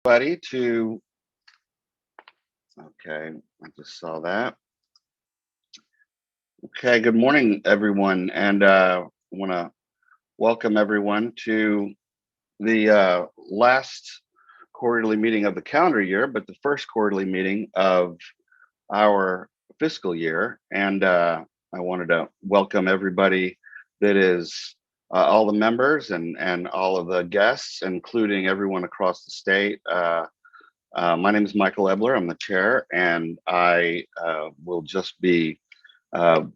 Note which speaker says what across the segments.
Speaker 1: Buddy to, okay, I just saw that. Okay, good morning, everyone, and I want to welcome everyone to the last quarterly meeting of the calendar year, but the first quarterly meeting of our fiscal year. And I wanted to welcome everybody that is all the members and all of the guests, including everyone across the state. My name is Michael Ebler. I'm the chair, and I will just be kind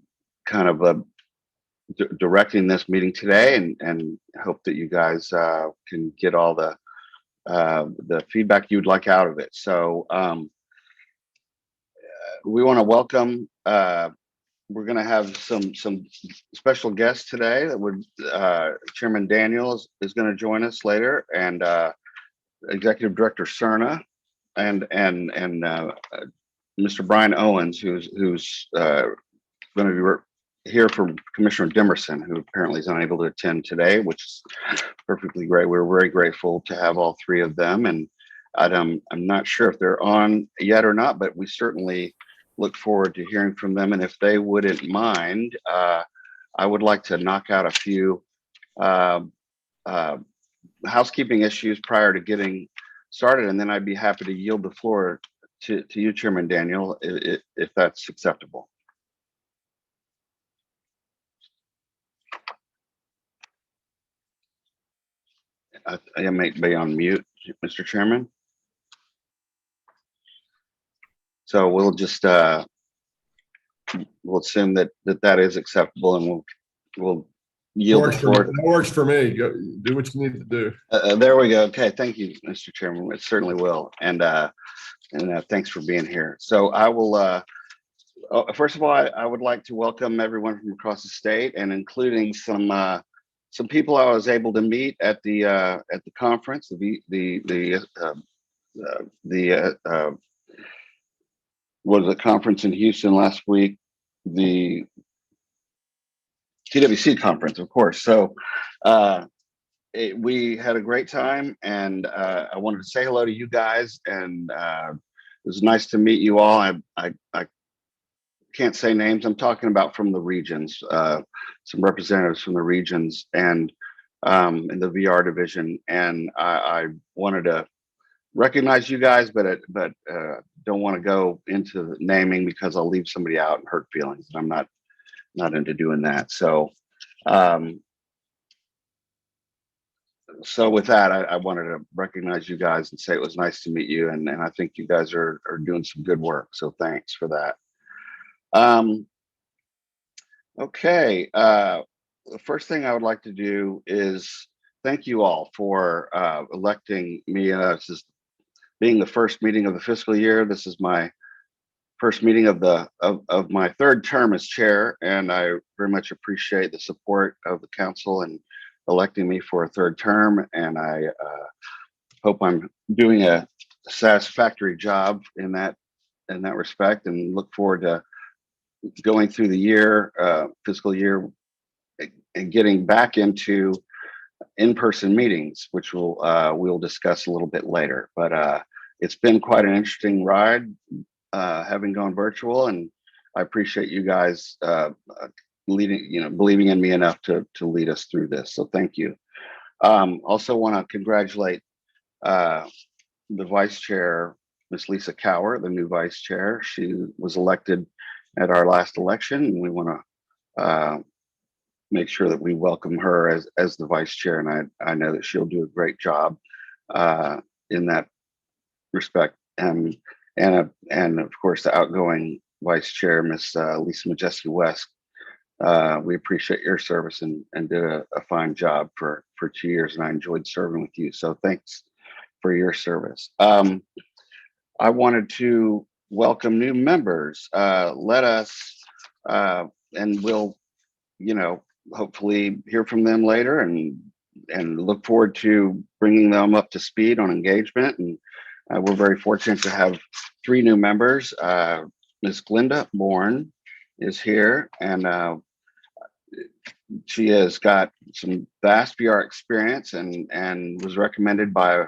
Speaker 1: of directing this meeting today, and hope that you guys can get all the feedback you'd like out of it. So we want to welcome. We're going to have some special guests today. That would Chairman Daniel is going to join us later, and Executive Director Cerna, and Mr. Brian Owens, who's going to be here from Commissioner Dimerson, who apparently is unable to attend today, which is perfectly great. We're very grateful to have all three of them, and I'm not sure if they're on yet or not, but we certainly look forward to hearing from them. And if they wouldn't mind, I would like to knock out a few housekeeping issues prior to getting started, and then I'd be happy to yield the floor to you, Chairman Daniel, if that's acceptable. I might be on mute, Mr. Chairman. So we'll just we'll assume that is acceptable, and we'll yield the floor.
Speaker 2: That works for me. Go, do what you need to do.
Speaker 1: There we go. Okay, thank you, Mr. Chairman. It certainly will, and thanks for being here. So I will. First of all, I would like to welcome everyone from across the state, and including some people I was able to meet at the conference, was a conference in Houston last week, the TWC conference, of course. So we had a great time, and I wanted to say hello to you guys, and it was nice to meet you all. I can't say names. I'm talking about from the regions, some representatives from the regions, and in the VR division. And I wanted to recognize you guys, but don't want to go into naming because I'll leave somebody out and hurt feelings. I'm not into doing that. So so with that, I wanted to recognize you guys and say it was nice to meet you, and I think you guys are doing some good work. So thanks for that. Okay. The first thing I would like to do is thank you all for electing me. This is being the first meeting of the fiscal year. This is my first meeting of my third term as chair, and I very much appreciate the support of the council in electing me for a third term. And I hope I'm doing a satisfactory job in that respect, and look forward to going through the year, fiscal year, and getting back into in-person meetings, which we'll discuss a little bit later. But it's been quite an interesting ride, having gone virtual, and I appreciate you guys believing in me enough to lead us through this. So thank you. Also want to congratulate the vice chair, Miss Lisa Cower, the new vice chair. She was elected at our last election, and we want to make sure that we welcome her as the vice chair, and I know that she'll do a great job in that respect. And of course, the outgoing vice chair, Miss Lisa Majeski West. We appreciate your service and did a fine job for 2 years, and I enjoyed serving with you. So thanks for your service. I wanted to welcome new members. Let us, and we'll, hopefully hear from them later, and look forward to bringing them up to speed on engagement. And we're very fortunate to have 3 new members. Ms. Glenda Bourne is here, and she has got some vast VR experience, and was recommended by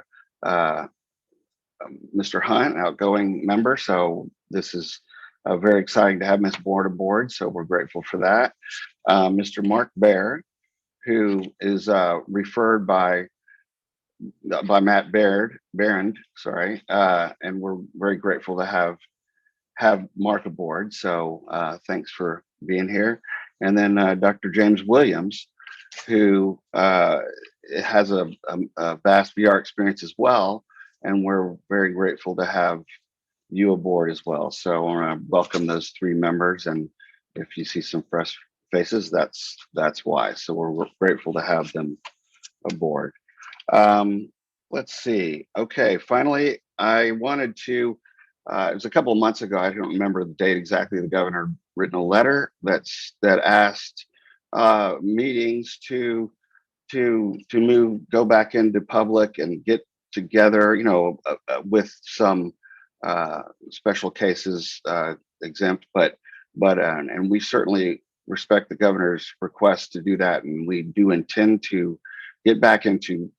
Speaker 1: Mr. Hunt, outgoing member. So this is very exciting to have Ms. Board aboard. So we're grateful for that. Mr. Mark Baird, who is referred by Matt Barrand, sorry, and we're very grateful to have Mark aboard. So thanks for being here. And then Dr. James Williams, who has a vast VR experience as well, and we're very grateful to have you aboard as well. So I want to welcome those three members, and if you see some fresh faces, that's why. So we're grateful to have them aboard. Let's see. Okay, finally, I wanted to. It was a couple of months ago. I don't remember the date exactly. The governor written a letter that asked meetings to go back into public and get together, with some special cases exempt, but and we certainly respect the governor's request to do that, and we do intend to get back into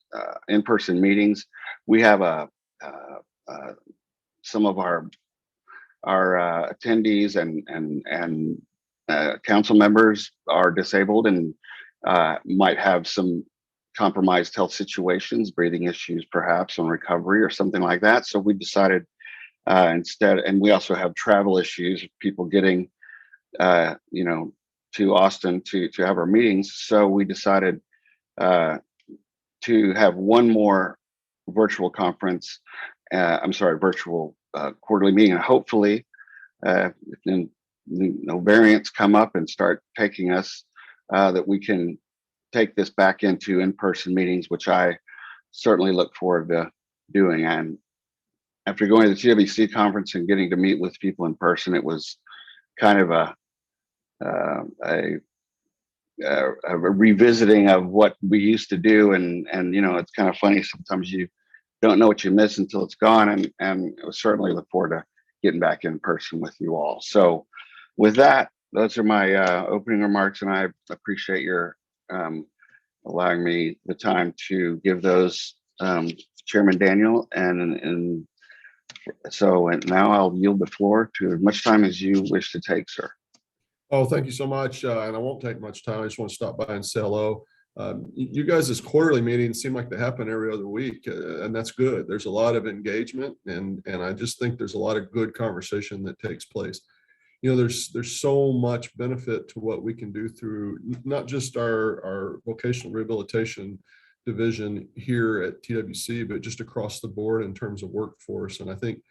Speaker 1: in-person meetings. We have some of our attendees and council members are disabled and might have some compromised health situations, breathing issues, perhaps on recovery or something like that. So we decided instead, and we also have travel issues, people getting, to Austin to have our meetings. So we decided to have one more virtual conference. Virtual quarterly meeting, and hopefully, if no variants come up and start taking us, that we can take this back into in-person meetings, which I certainly look forward to doing. And after going to the TWC conference and getting to meet with people in person, it was kind of a revisiting of what we used to do, and it's kind of funny sometimes you don't know what you miss until it's gone, and I certainly look forward to getting back in person with you all. So with that, those are my opening remarks, and I appreciate your allowing me the time to give those, Chairman Daniel, and now I'll yield the floor to as much time as you wish to take, sir.
Speaker 2: Oh, thank you so much. And I won't take much time. I just want to stop by and say hello. You guys' quarterly meetings seem like they happen every other week, and that's good. There's a lot of engagement, and I just think there's a lot of good conversation that takes place. There's so much benefit to what we can do through not just our vocational rehabilitation division here at TWC, but just across the board in terms of workforce. And I think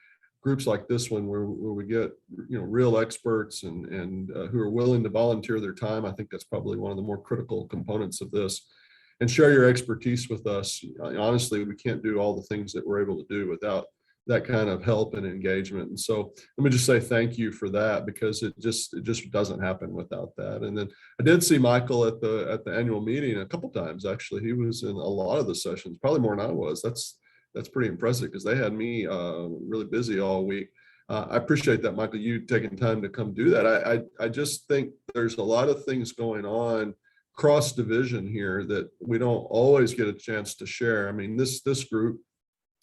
Speaker 2: groups like this one, where we get real experts and who are willing to volunteer their time, I think that's probably one of the more critical components of this. And share your expertise with us. Honestly, we can't do all the things that we're able to do without that kind of help and engagement. And so let me just say thank you for that, because it just doesn't happen without that. And then I did see Michael at the annual meeting a couple times. Actually, he was in a lot of the sessions, probably more than I was. That's pretty impressive, because they had me really busy all week. I appreciate that, Michael, you taking time to come do that. I just think there's a lot of things going on cross division here that we don't always get a chance to share. I mean, this group,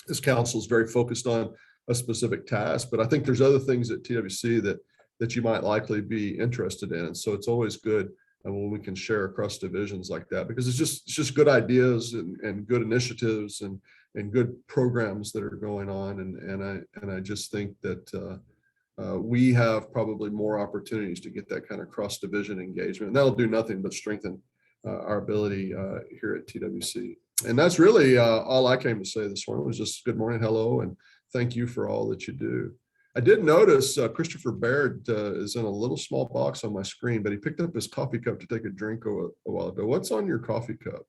Speaker 2: this council is very focused on a specific task, but I think there's other things at TWC that you might likely be interested in. And so it's always good when we can share across divisions like that, because it's just good ideas and good initiatives and good programs that are going on. And I just think that we have probably more opportunities to get that kind of cross division engagement, and that'll do nothing but strengthen our ability here at TWC. And that's really all I came to say this morning, was just good morning, hello, and thank you for all that you do. I did notice Christopher Baird is in a little small box on my screen, but he picked up his coffee cup to take a drink a while ago. What's on your coffee cup?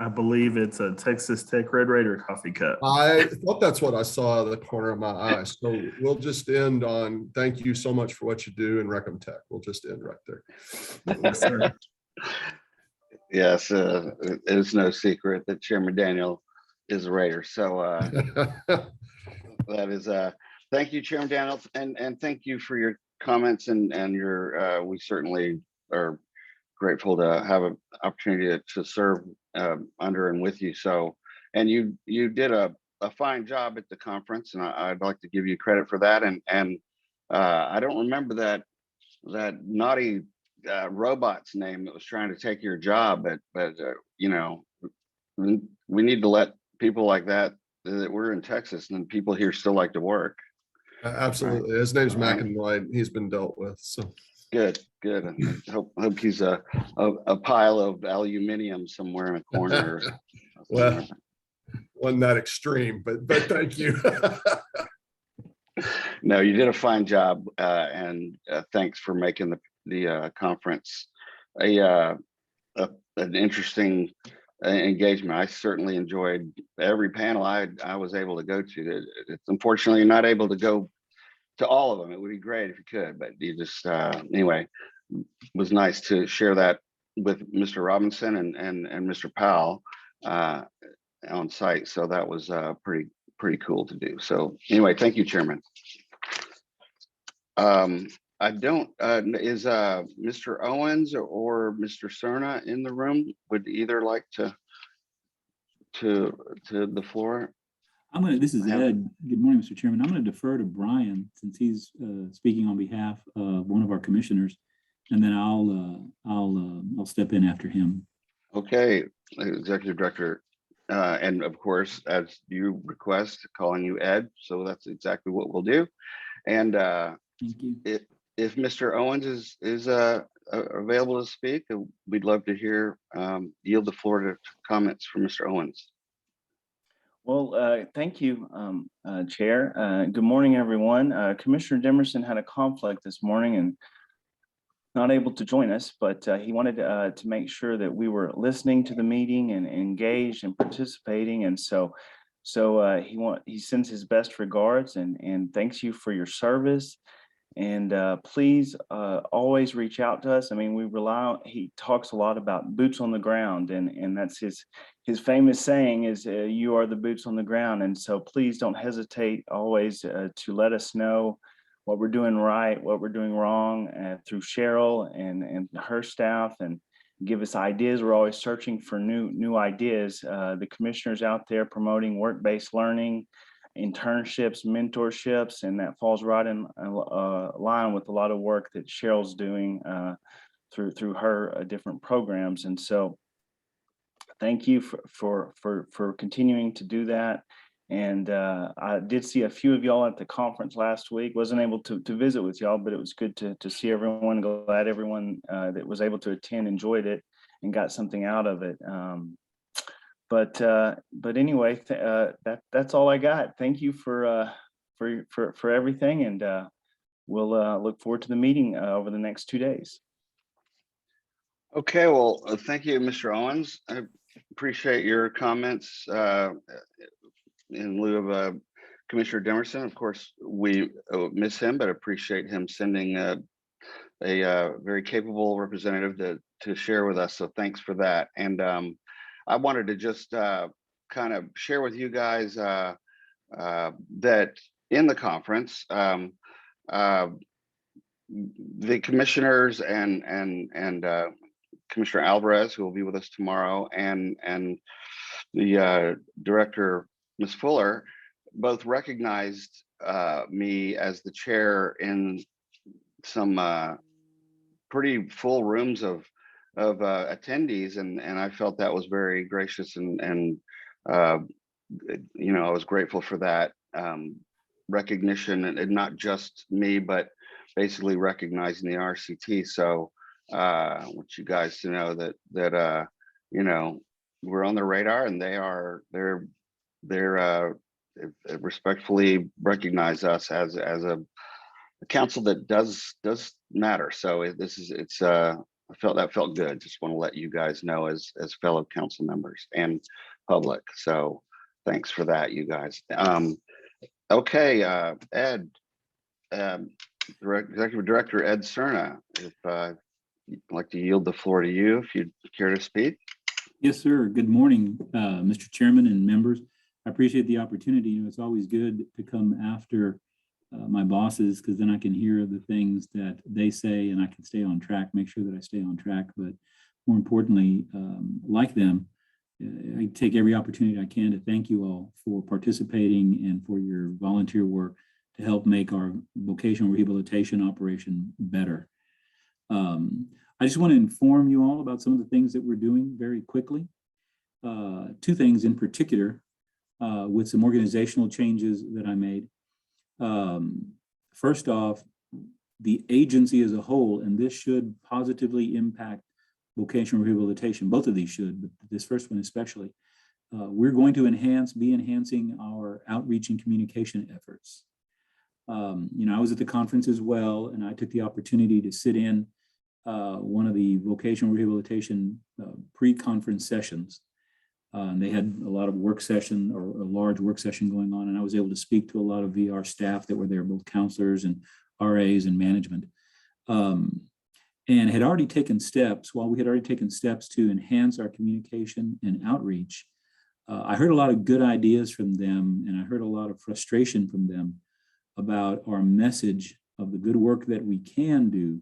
Speaker 3: I believe it's a Texas Tech Red Raider coffee cup.
Speaker 2: I thought that's what I saw out of the corner of my eye. So we'll just end on thank you so much for what you do in Recom Tech. We'll just end right there.
Speaker 3: Yes, sir.
Speaker 1: Yes, it is no secret that Chairman Daniel is a Raider. So that is thank you, Chairman Daniel, and thank you for your comments and your we certainly are grateful to have an opportunity to serve under and with you. So, and you did a a fine job at the conference, and I'd like to give you credit for that. And I don't remember that naughty robot's name that was trying to take your job, but you know, we need to let people like that we're in Texas and people here still like to work.
Speaker 2: Absolutely. His name's
Speaker 1: Right.
Speaker 2: McIntyre. He's been dealt with. So
Speaker 1: Good. And hope he's a pile of aluminium somewhere in a corner.
Speaker 2: well, wasn't that extreme, but thank you.
Speaker 1: No, you did a fine job, and thanks for making the conference an interesting engagement. I certainly enjoyed every panel I was able to go to. It's unfortunately you're not able to go to all of them. It would be great if you could, but you just anyway. It was nice to share that with Mr. Robinson and Mr. Powell on site. So that was pretty cool to do. So anyway, thank you, Chairman. I don't is Mr. Owens or Mr. Cerna in the room? Would either like to the floor?
Speaker 4: This is Ed. Good morning, Mr. Chairman. I'm going to defer to Brian since he's speaking on behalf of one of our commissioners, and then I'll step in after him.
Speaker 1: Okay, Executive Director, and of course, as you request, calling you Ed. So that's exactly what we'll do. And
Speaker 4: Thank you.
Speaker 1: if Mr. Owens is available to speak, we'd love to hear yield the floor to comments from Mr. Owens.
Speaker 5: Well, thank you, Chair. Good morning, everyone. Commissioner Demerson had a conflict this morning and not able to join us, but he wanted to make sure that we were listening to the meeting and engaged and participating. And so he sends his best regards and thanks you for your service. And please always reach out to us. I mean, he talks a lot about boots on the ground, and that's his famous saying is you are the boots on the ground. And so please don't hesitate always to let us know what we're doing right, what we're doing wrong through Cheryl and her staff, and give us ideas. We're always searching for new ideas. The commissioners out there promoting work-based learning, internships, mentorships, and that falls right in line with a lot of work that Cheryl's doing through her different programs. And so thank you for continuing to do that. And I did see a few of y'all at the conference last week. Wasn't able to visit with y'all, but it was good to see everyone. Glad everyone that was able to attend enjoyed it and got something out of it. But anyway, that's all I got. Thank you for everything, and we'll look forward to the meeting over the next 2 days.
Speaker 1: Okay, well, thank you, Mr. Owens. I appreciate your comments in lieu of Commissioner Demerson. Of course, we miss him, but appreciate him sending a very capable representative to share with us. So thanks for that. And I wanted to just kind of share with you guys that in the conference, the commissioners and Commissioner Alvarez, who will be with us tomorrow, and the director, Ms. Fuller, both recognized me as the chair in some pretty full rooms of attendees, and I felt that was very gracious, and you know, I was grateful for that recognition, and not just me, but basically recognizing the RCT. So I want you guys to know that you know, we're on the radar, and they're respectfully recognize us as a council that does matter. So I felt that felt good. Just want to let you guys know as fellow council members and public. So thanks for that, you guys. Okay, Ed, Executive Director Ed Cerna, if you'd like to yield the floor to you, if you'd care to speak.
Speaker 4: Yes, sir. Good morning, Mr. Chairman and members. I appreciate the opportunity. You know, it's always good to come after my bosses, because then I can hear the things that they say and I can stay on track, make sure that I stay on track. But more importantly, like them, I take every opportunity I can to thank you all for participating and for your volunteer work to help make our vocational rehabilitation operation better. I just want to inform you all about some of the things that we're doing very quickly. Two things in particular with some organizational changes that I made. First off, the agency as a whole, and this should positively impact vocational rehabilitation. Both of these should, but this first one especially. We're going to be enhancing our outreach and communication efforts. I was at the conference as well, and I took the opportunity to sit in one of the vocational rehabilitation pre-conference sessions. They had a lot of work session or a large work session going on, and I was able to speak to a lot of VR staff that were there, both counselors and RAs and management, and had already taken steps. While we had already taken steps to enhance our communication and outreach, I heard a lot of good ideas from them, and I heard a lot of frustration from them about our message of the good work that we can do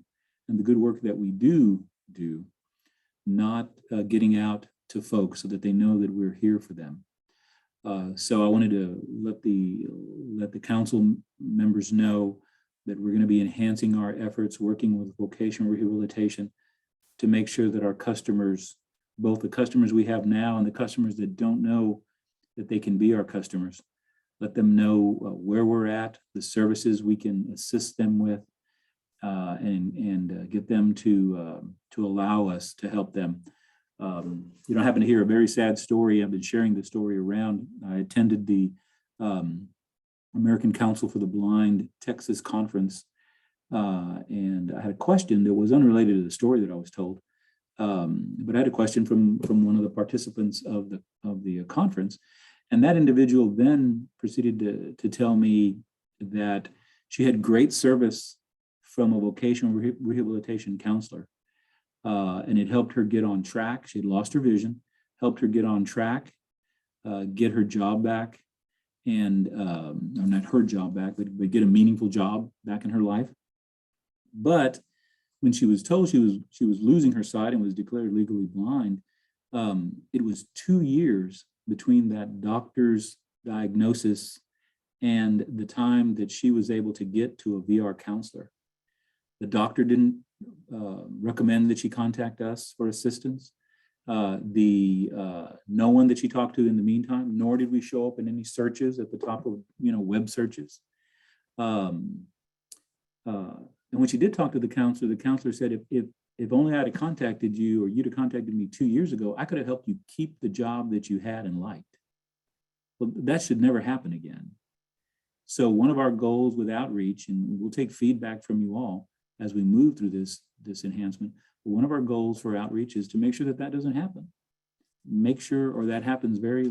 Speaker 4: and the good work that we do, not getting out to folks so that they know that we're here for them. So I wanted to let the council members know that we're going to be enhancing our efforts working with vocational rehabilitation to make sure that our customers, both the customers we have now and the customers that don't know that they can be our customers, let them know where we're at, the services we can assist them with, and get them to allow us to help them. I happen to hear a very sad story. I've been sharing the story around. I attended the American Council for the Blind Texas conference, and I had a question that was unrelated to the story that I was told. But I had a question from one of the participants of the conference, and that individual then proceeded to tell me that she had great service from a vocational rehabilitation counselor, and it helped her get on track. She had lost her vision, helped her get on track, get her job back, and or not her job back, but get a meaningful job back in her life. But when she was told she was losing her sight and was declared legally blind, it was 2 years between that doctor's diagnosis and the time that she was able to get to a VR counselor. The doctor didn't recommend that she contact us for assistance. No one that she talked to in the meantime, nor did we show up in any searches at the top of web searches. And when she did talk to the counselor said, if only I'd have contacted you, or you'd have contacted me 2 years ago, I could have helped you keep the job that you had and liked. Well, that should never happen again. So one of our goals with outreach, and we'll take feedback from you all as we move through this enhancement, but one of our goals for outreach is to make sure that that doesn't happen. Make sure, or that happens very,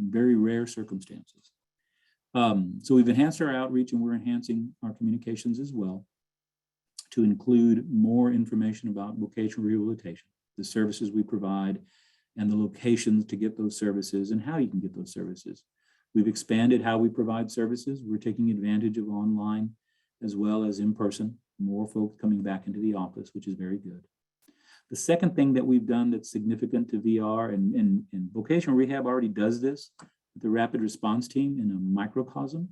Speaker 4: very rare circumstances. So we've enhanced our outreach, and we're enhancing our communications as well to include more information about vocational rehabilitation, the services we provide, and the locations to get those services and how you can get those services. We've expanded how we provide services. We're taking advantage of online as well as in person, more folks coming back into the office, which is very good. The second thing that we've done that's significant to VR, and vocational rehab already does this with the rapid response team in a microcosm,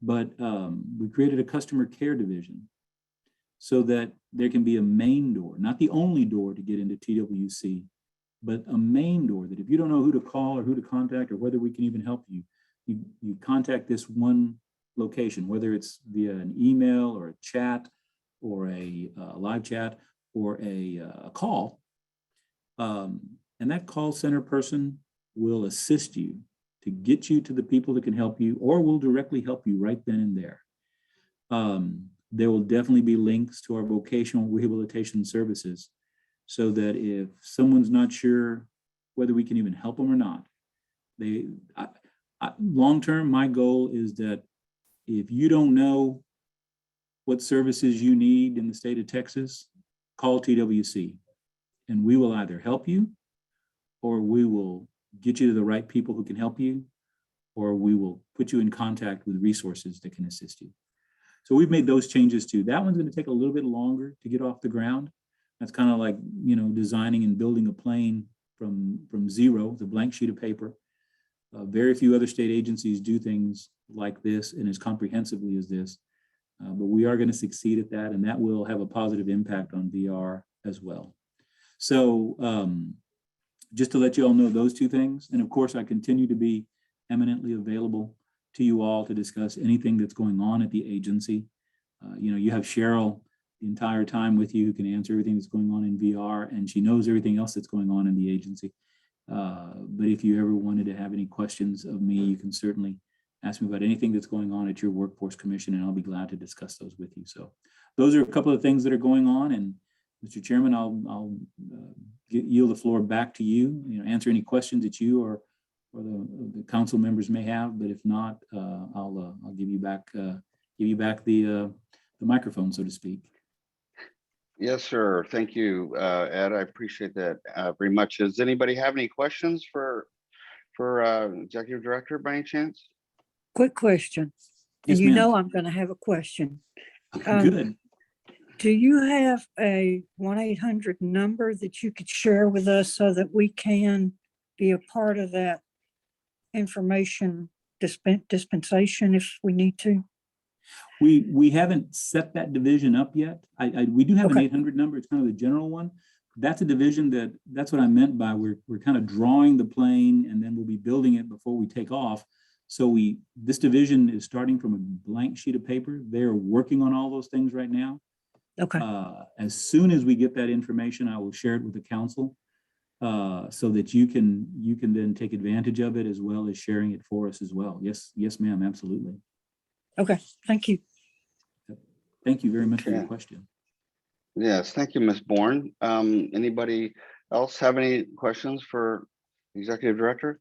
Speaker 4: but we created a customer care division so that there can be a main door, not the only door to get into TWC, but a main door that if you don't know who to call or who to contact or whether we can even help you, you contact this one location, whether it's via an email or a chat or a live chat or a call. And that call center person will assist you to get you to the people that can help you, or will directly help you right then and there. There will definitely be links to our vocational rehabilitation services so that if someone's not sure whether we can even help them or not, long-term, my goal is that if you don't know what services you need in the state of Texas, call TWC, and we will either help you, or we will get you to the right people who can help you, or we will put you in contact with resources that can assist you. So we've made those changes too. That one's going to take a little bit longer to get off the ground. That's kind of like, designing and building a plane from zero, the blank sheet of paper. Very few other state agencies do things like this and as comprehensively as this. But we are going to succeed at that, and that will have a positive impact on VR as well. So just to let you all know those two things. And of course, I continue to be eminently available to you all to discuss anything that's going on at the agency. You have Cheryl the entire time with you who can answer everything that's going on in VR, and she knows everything else that's going on in the agency. But if you ever wanted to have any questions of me, you can certainly ask me about anything that's going on at your workforce commission, and I'll be glad to discuss those with you. So those are a couple of things that are going on. And Mr. Chairman, I'll yield the floor back to you. Answer any questions that you or the council members may have. But if not, I'll give you back the microphone, so to speak.
Speaker 1: Yes, sir. Thank you, Ed. I appreciate that very much. Does anybody have any questions for Executive Director by any chance?
Speaker 6: Quick question.
Speaker 4: Yes,
Speaker 6: And you
Speaker 4: ma'am.
Speaker 6: know I'm going to have a question.
Speaker 4: Good.
Speaker 6: Do you have a 1-800 number that you could share with us so that we can be a part of that information dispensation if we need to?
Speaker 4: We haven't set that division up yet. We do have an
Speaker 6: Okay.
Speaker 4: 800 number. It's kind of the general one. That's a division that's what I meant by we're kind of drawing the plane, and then we'll be building it before we take off. So this division is starting from a blank sheet of paper. They're working on all those things right now.
Speaker 6: Okay.
Speaker 4: As soon as we get that information, I will share it with the council so that you can then take advantage of it, as well as sharing it for us as well. Yes, ma'am, absolutely.
Speaker 6: Okay. Thank you.
Speaker 4: Thank you very much for your
Speaker 1: Okay.
Speaker 4: question.
Speaker 1: Yes, thank you, Ms. Bourne. Anybody else have any questions for Executive Director?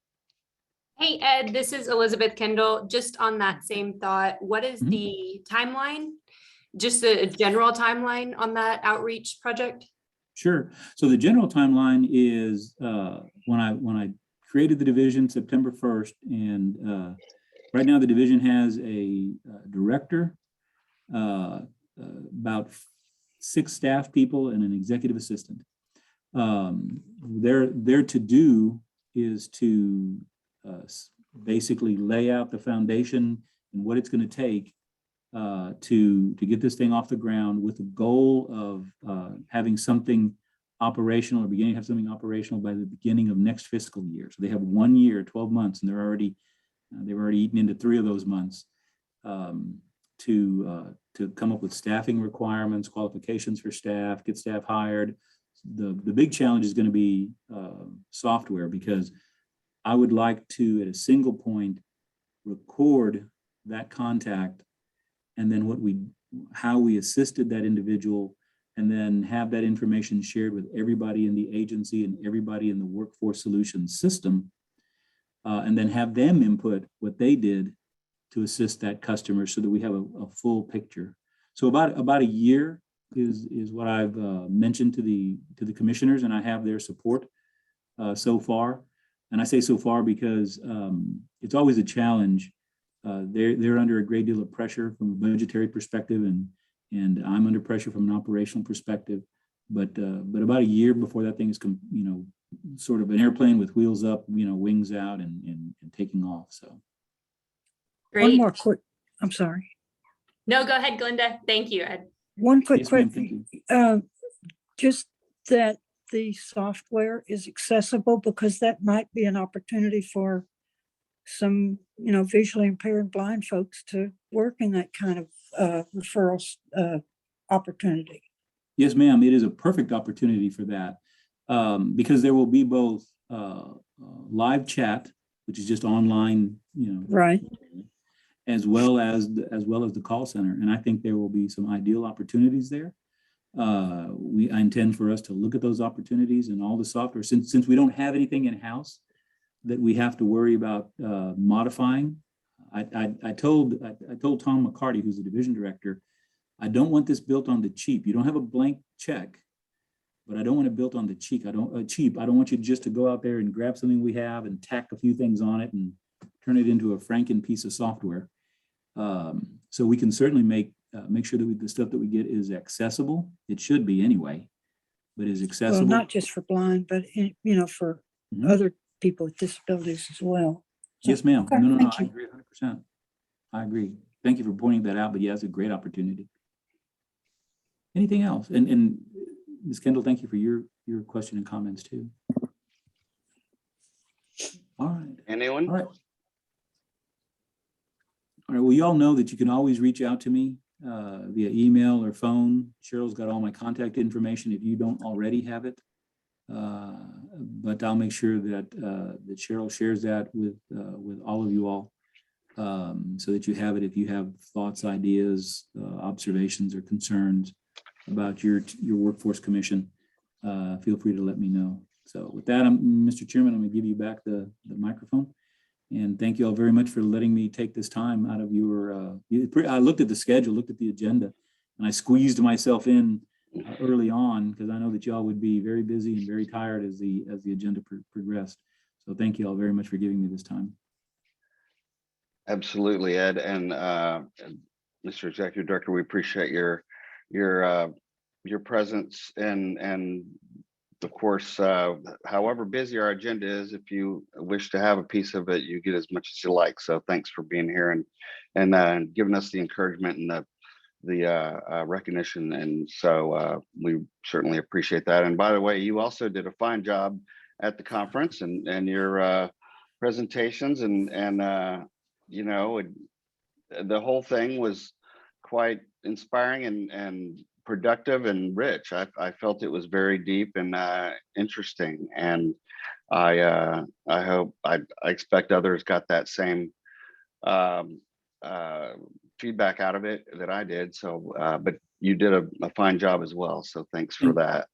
Speaker 7: Hey, Ed, this is Elizabeth Kendall. Just on that same thought, what is
Speaker 4: Mhm.
Speaker 7: the timeline? Just a general timeline on that outreach project?
Speaker 4: Sure. So the general timeline is when I created the division September 1st, and right now the division has a director, about 6 staff people, and an executive assistant. Their to-do is to basically lay out the foundation and what it's going to take to get this thing off the ground, with the goal of having something operational, or beginning to have something operational by the beginning of next fiscal year. So they have 1 year, 12 months, and they've already eaten into 3 of those months to come up with staffing requirements, qualifications for staff, get staff hired. The big challenge is going to be software, because I would like to, at a single point, record that contact, and then how we assisted that individual, and then have that information shared with everybody in the agency and everybody in the workforce solutions system, and then have them input what they did to assist that customer, so that we have a full picture. So about a year is what I've mentioned to the commissioners, and I have their support so far. And I say so far because it's always a challenge. They're under a great deal of pressure from a budgetary perspective, and I'm under pressure from an operational perspective. But about a year before that thing is, sort of an airplane with wheels up, wings out, and taking off. So.
Speaker 6: One
Speaker 7: Great.
Speaker 6: more quick, I'm sorry.
Speaker 7: No, go ahead, Glenda. Thank you, Ed.
Speaker 6: One quick
Speaker 4: Yes, ma'am, thank you.
Speaker 6: just that the software is accessible, because that might be an opportunity for some, visually impaired blind folks to work in that kind of referrals opportunity.
Speaker 4: Yes, ma'am. It is a perfect opportunity for that, because there will be both live chat, which is just online,
Speaker 6: Right.
Speaker 4: as well as the call center. And I think there will be some ideal opportunities there. I intend for us to look at those opportunities and all the software, since we don't have anything in house that we have to worry about modifying. I told Tom McCarty, who's the division director, I don't want this built on the cheap. You don't have a blank check, but I don't want it built on the cheap. I don't want you just to go out there and grab something we have and tack a few things on it and turn it into a Franken piece of software. So we can certainly make sure that the stuff that we get is accessible. It should be anyway, but is accessible.
Speaker 6: Well, not just for blind, but for
Speaker 4: Mhm.
Speaker 6: other people with disabilities as well. So,
Speaker 4: Yes, ma'am.
Speaker 6: okay,
Speaker 4: No,
Speaker 6: thank
Speaker 4: I
Speaker 6: you.
Speaker 4: agree 100%. I agree. Thank you for pointing that out, but yeah, it's a great opportunity. Anything else? And Ms. Kendall, thank you for your question and comments too. All right.
Speaker 1: Anyone?
Speaker 4: All right. All right. Well, you all know that you can always reach out to me via email or phone. Cheryl's got all my contact information if you don't already have it. But I'll make sure that that Cheryl shares that with all of you all, so that you have it if you have thoughts, ideas, observations, or concerns about your workforce commission. Feel free to let me know. So with that, Mr. Chairman, I'm going to give you back the microphone. And thank you all very much for letting me take this time out of your, I looked at the schedule, looked at the agenda, and I squeezed myself in early on because I know that y'all would be very busy and very tired as the agenda progressed. So thank you all very much for giving me this time.
Speaker 1: Absolutely, Ed, and Mr. Executive Director, we appreciate your presence and of course, however busy our agenda is, if you wish to have a piece of it, you get as much as you like. So thanks for being here and giving us the encouragement and the recognition. And so we certainly appreciate that. And by the way, you also did a fine job at the conference and your presentations and you know, the whole thing was quite inspiring and productive and rich. I felt it was very deep and interesting, and I hope I expect others got that same feedback out of it that I did. So, but you did a fine job as well. So thanks for that.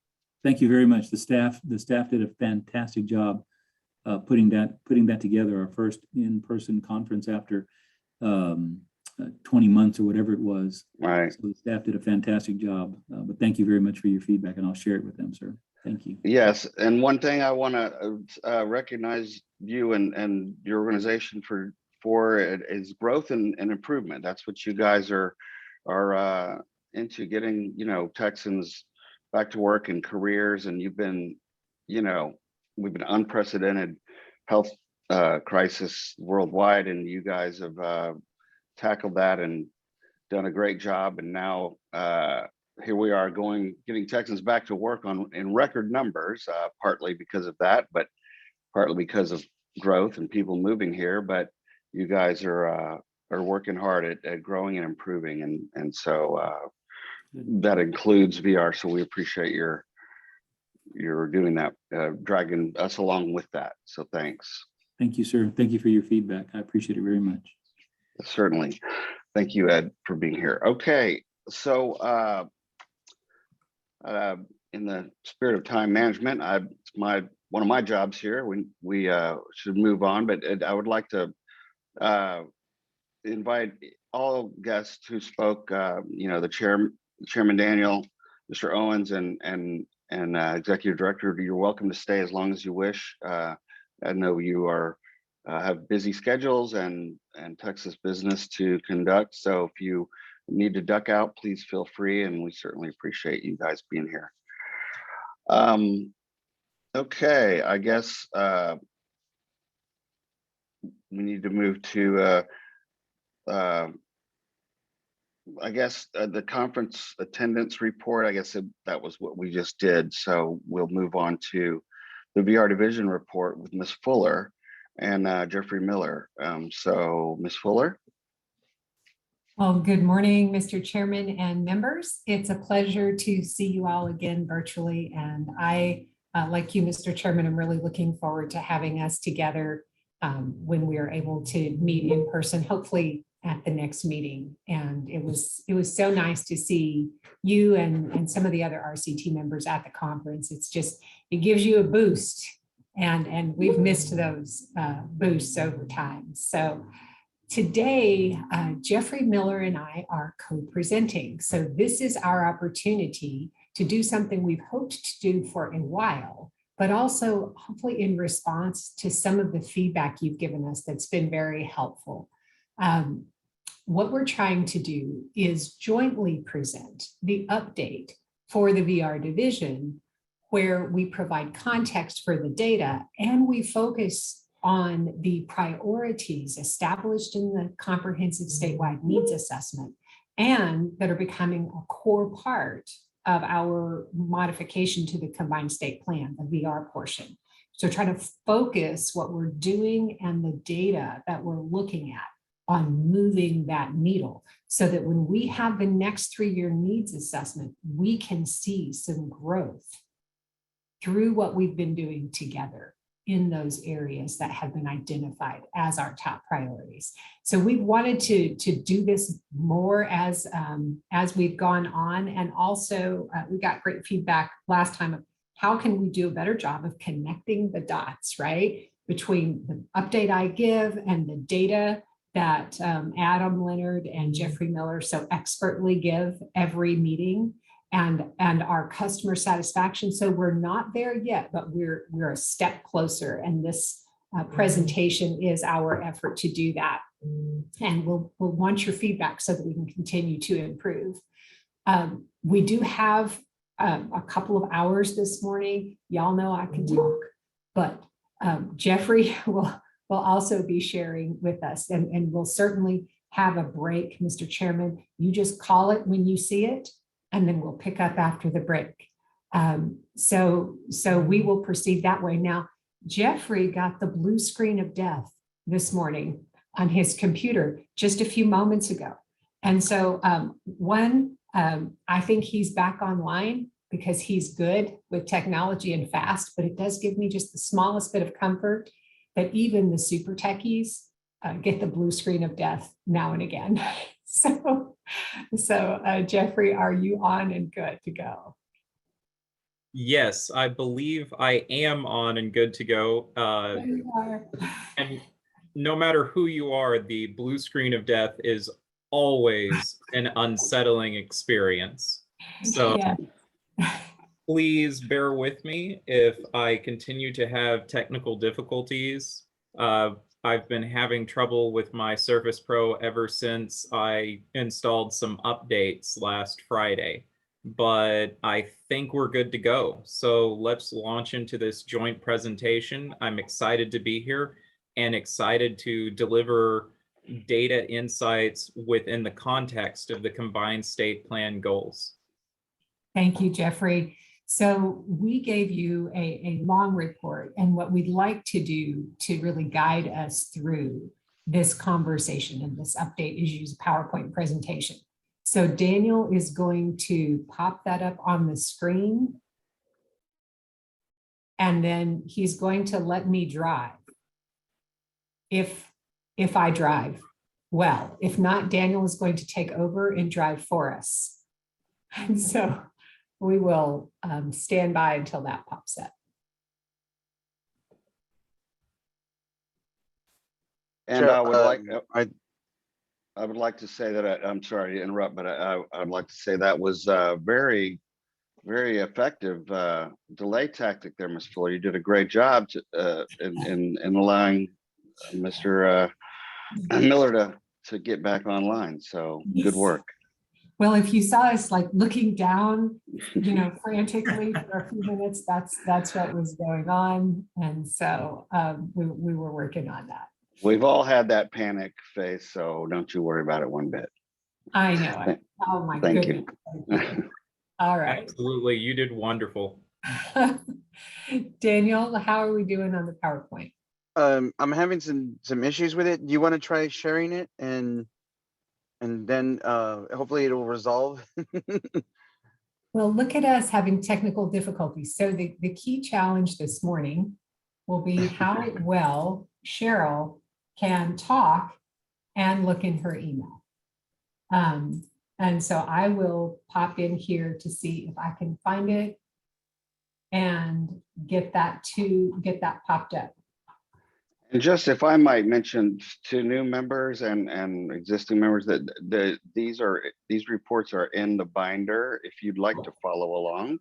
Speaker 4: Thank you very much. The staff did a fantastic job putting that together. Our first in-person conference after 20 months or whatever it was.
Speaker 1: Right.
Speaker 4: So the staff did a fantastic job, but thank you very much for your feedback, and I'll share it with them, sir. Thank you.
Speaker 1: Yes, and one thing I want to recognize you and your organization for is growth and improvement. That's what you guys are into, getting, you know, Texans back to work and careers. And you've been, you know, we've been unprecedented health crisis worldwide, and you guys have tackled that and done a great job. And now here we are getting Texans back to work in record numbers, partly because of that, but partly because of growth and people moving here. But you guys are working hard at growing and improving, and so that includes VR. So we appreciate your doing that, dragging us along with that. So thanks.
Speaker 4: Thank you, sir. Thank you for your feedback. I appreciate it very much.
Speaker 1: Certainly. Thank you, Ed, for being here. Okay, so in the spirit of time management, one of my jobs here. We should move on, but Ed, I would like to invite all guests who spoke. You know, the Chairman Daniel, Mr. Owens, and Executive Director. You're welcome to stay as long as you wish. I know you have busy schedules and Texas business to conduct. So if you need to duck out, please feel free, and we certainly appreciate you guys being here. Okay, I guess we need to move to I guess the conference attendance report. I guess that was what we just did. So we'll move on to the VR division report with Ms. Fuller and Jeffrey Miller. So Ms. Fuller.
Speaker 8: Well, good morning, Mr. Chairman and members. It's a pleasure to see you all again virtually. And I, like you, Mr. Chairman, I'm really looking forward to having us together when we are able to meet in person, hopefully at the next meeting. And it was so nice to see you and some of the other RCT members at the conference. It gives you a boost, and we've missed those boosts over time. So today, Jeffrey Miller and I are co-presenting. So this is our opportunity to do something we've hoped to do for a while, but also hopefully in response to some of the feedback you've given us that's been very helpful. What we're trying to do is jointly present the update for the VR division, where we provide context for the data and we focus on the priorities established in the comprehensive statewide needs assessment and that are becoming a core part of our modification to the combined state plan, the VR portion. So try to focus what we're doing and the data that we're looking at on moving that needle so that when we have the next 3-year needs assessment, we can see some growth through what we've been doing together in those areas that have been identified as our top priorities. So we wanted to do this more as we've gone on. And also we got great feedback last time of how can we do a better job of connecting the dots, right? Between the update I give and the data that Adam Leonard and Jeffrey Miller so expertly give every meeting and our customer satisfaction. So we're not there yet, but we're a step closer. And this presentation is our effort to do that. And we'll want your feedback so that we can continue to improve. We do have a couple of hours this morning. Y'all know I can talk, but Jeffrey will also be sharing with us and we'll certainly have a break, Mr. Chairman. You just call it when you see it, and then we'll pick up after the break. So we will proceed that way. Now, Jeffrey got the blue screen of death this morning on his computer just a few moments ago. And so I think he's back online because he's good with technology and fast, but it does give me just the smallest bit of comfort that even the super techies get the blue screen of death now and again. So Jeffrey, are you on and good to go?
Speaker 9: Yes, I believe I am on and good to go.
Speaker 8: There you are.
Speaker 9: And no matter who you are, the blue screen of death is always an unsettling experience. So
Speaker 8: Yeah.
Speaker 9: please bear with me if I continue to have technical difficulties. I've been having trouble with my Surface Pro ever since I installed some updates last Friday, but I think we're good to go. So let's launch into this joint presentation. I'm excited to be here and excited to deliver data insights within the context of the combined state plan goals.
Speaker 8: Thank you, Jeffrey. So we gave you a long report, and what we'd like to do to really guide us through this conversation and this update is use a PowerPoint presentation. So Daniel is going to pop that up on the screen, and then he's going to let me drive. If I drive well, if not, Daniel is going to take over and drive for us. And so we will stand by until that pops up.
Speaker 1: And I would like to say that I'm sorry to interrupt, but I'd like to say that was very, very effective delay tactic there, Ms. Fuller. You did a great job in allowing Mr. Miller to get back online. So good work.
Speaker 8: Well, if you saw us like looking down, frantically for a few minutes, that's what was going on. And so we were working on that.
Speaker 1: We've all had that panic face, so don't you worry about it one bit.
Speaker 8: I know it. Oh my
Speaker 1: Thank
Speaker 8: goodness.
Speaker 1: you.
Speaker 8: All right.
Speaker 9: Absolutely, you did wonderful.
Speaker 8: Daniel, how are we doing on the PowerPoint?
Speaker 10: I'm having some issues with it. Do you want to try sharing it and then hopefully it'll resolve?
Speaker 8: Well, look at us having technical difficulties. So the key challenge this morning will be how well Cheryl can talk and look in her email. And so I will pop in here to see if I can find it and get that popped up.
Speaker 1: And just if I might mention to new members and existing members that these reports are in the binder if you'd like to follow along.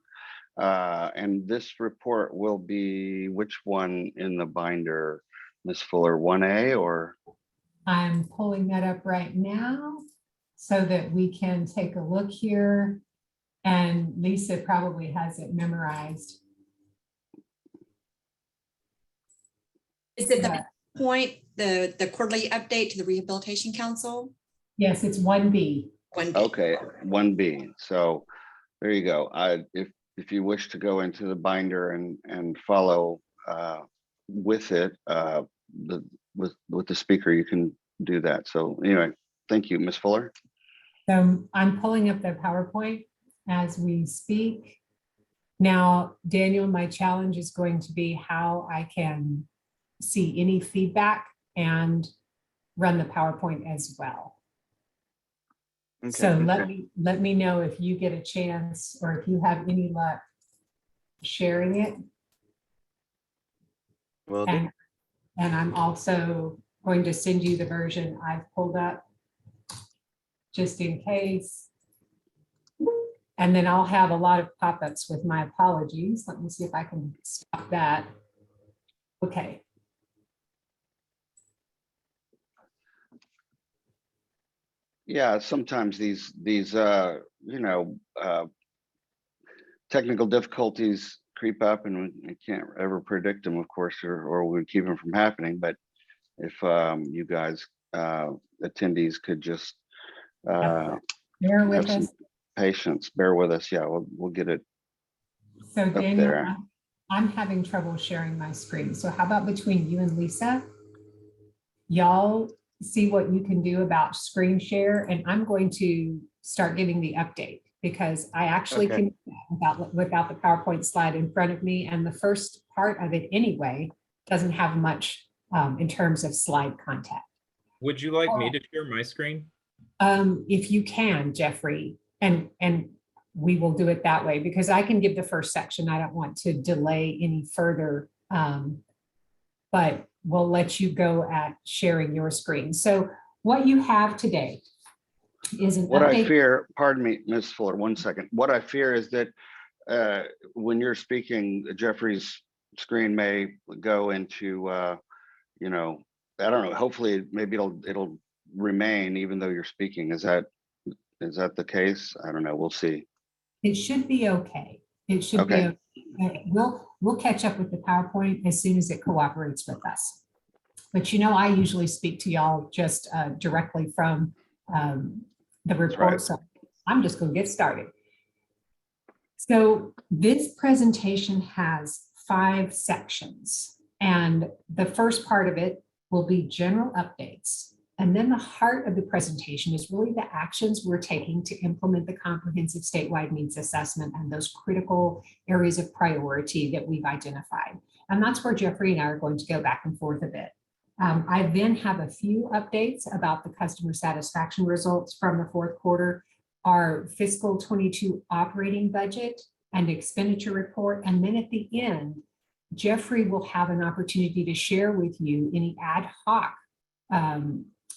Speaker 1: And this report will be which one in the binder, Ms. Fuller, 1A or?
Speaker 8: I'm pulling that up right now so that we can take a look here. And Lisa probably has it memorized.
Speaker 11: Is it the
Speaker 8: Yeah.
Speaker 11: point, the quarterly update to the Rehabilitation Council?
Speaker 8: Yes, it's 1B.
Speaker 1: Okay, 1B. So there you go. If you wish to go into the binder and follow with it, with the speaker, you can do that. So anyway, thank you, Ms. Fuller.
Speaker 8: So I'm pulling up the PowerPoint as we speak. Now, Daniel, my challenge is going to be how I can see any feedback and run the PowerPoint as well.
Speaker 10: Okay,
Speaker 8: So
Speaker 10: okay.
Speaker 8: let me know if you get a chance or if you have any luck sharing it.
Speaker 10: Will do.
Speaker 8: And I'm also going to send you the version I've pulled up just in case. And then I'll have a lot of pop-ups with my apologies. Let me see if I can stop that. Okay.
Speaker 1: Yeah, sometimes these technical difficulties creep up, and we can't ever predict them, of course, or we keep them from happening. But if you guys attendees could just
Speaker 8: Bear
Speaker 1: have
Speaker 8: with
Speaker 1: some
Speaker 8: us.
Speaker 1: patience, bear with us. Yeah, we'll get it
Speaker 8: So
Speaker 1: up
Speaker 8: Daniel,
Speaker 1: there.
Speaker 8: I'm having trouble sharing my screen. So how about between you and Lisa? Y'all see what you can do about screen share, and I'm going to start giving the update because I actually
Speaker 10: Okay.
Speaker 8: can do that without the PowerPoint slide in front of me. And the first part of it anyway doesn't have much in terms of slide content.
Speaker 9: Would you like me to share my screen?
Speaker 8: If you can, Jeffrey, and we will do it that way because I can give the first section. I don't want to delay any further, but we'll let you go at sharing your screen. So what you have today is an
Speaker 1: What I
Speaker 8: update.
Speaker 1: fear, pardon me, Ms. Fuller, 1 second. What I fear is that when you're speaking, Jeffrey's screen may go into, I don't know, hopefully maybe it'll remain even though you're speaking. Is that the case? I don't know. We'll see.
Speaker 8: It should be okay. It should
Speaker 1: Okay.
Speaker 8: be okay. We'll catch up with the PowerPoint as soon as it cooperates with us. But I usually speak to y'all just directly from the report.
Speaker 1: right.
Speaker 8: So I'm just going to get started. So this presentation has 5 sections, and the first part of it will be general updates. And then the heart of the presentation is really the actions we're taking to implement the comprehensive statewide needs assessment and those critical areas of priority that we've identified. And that's where Jeffrey and I are going to go back and forth a bit. I then have a few updates about the customer satisfaction results from the 4th quarter, our fiscal 22 operating budget and expenditure report. And then at the end, Jeffrey will have an opportunity to share with you any ad hoc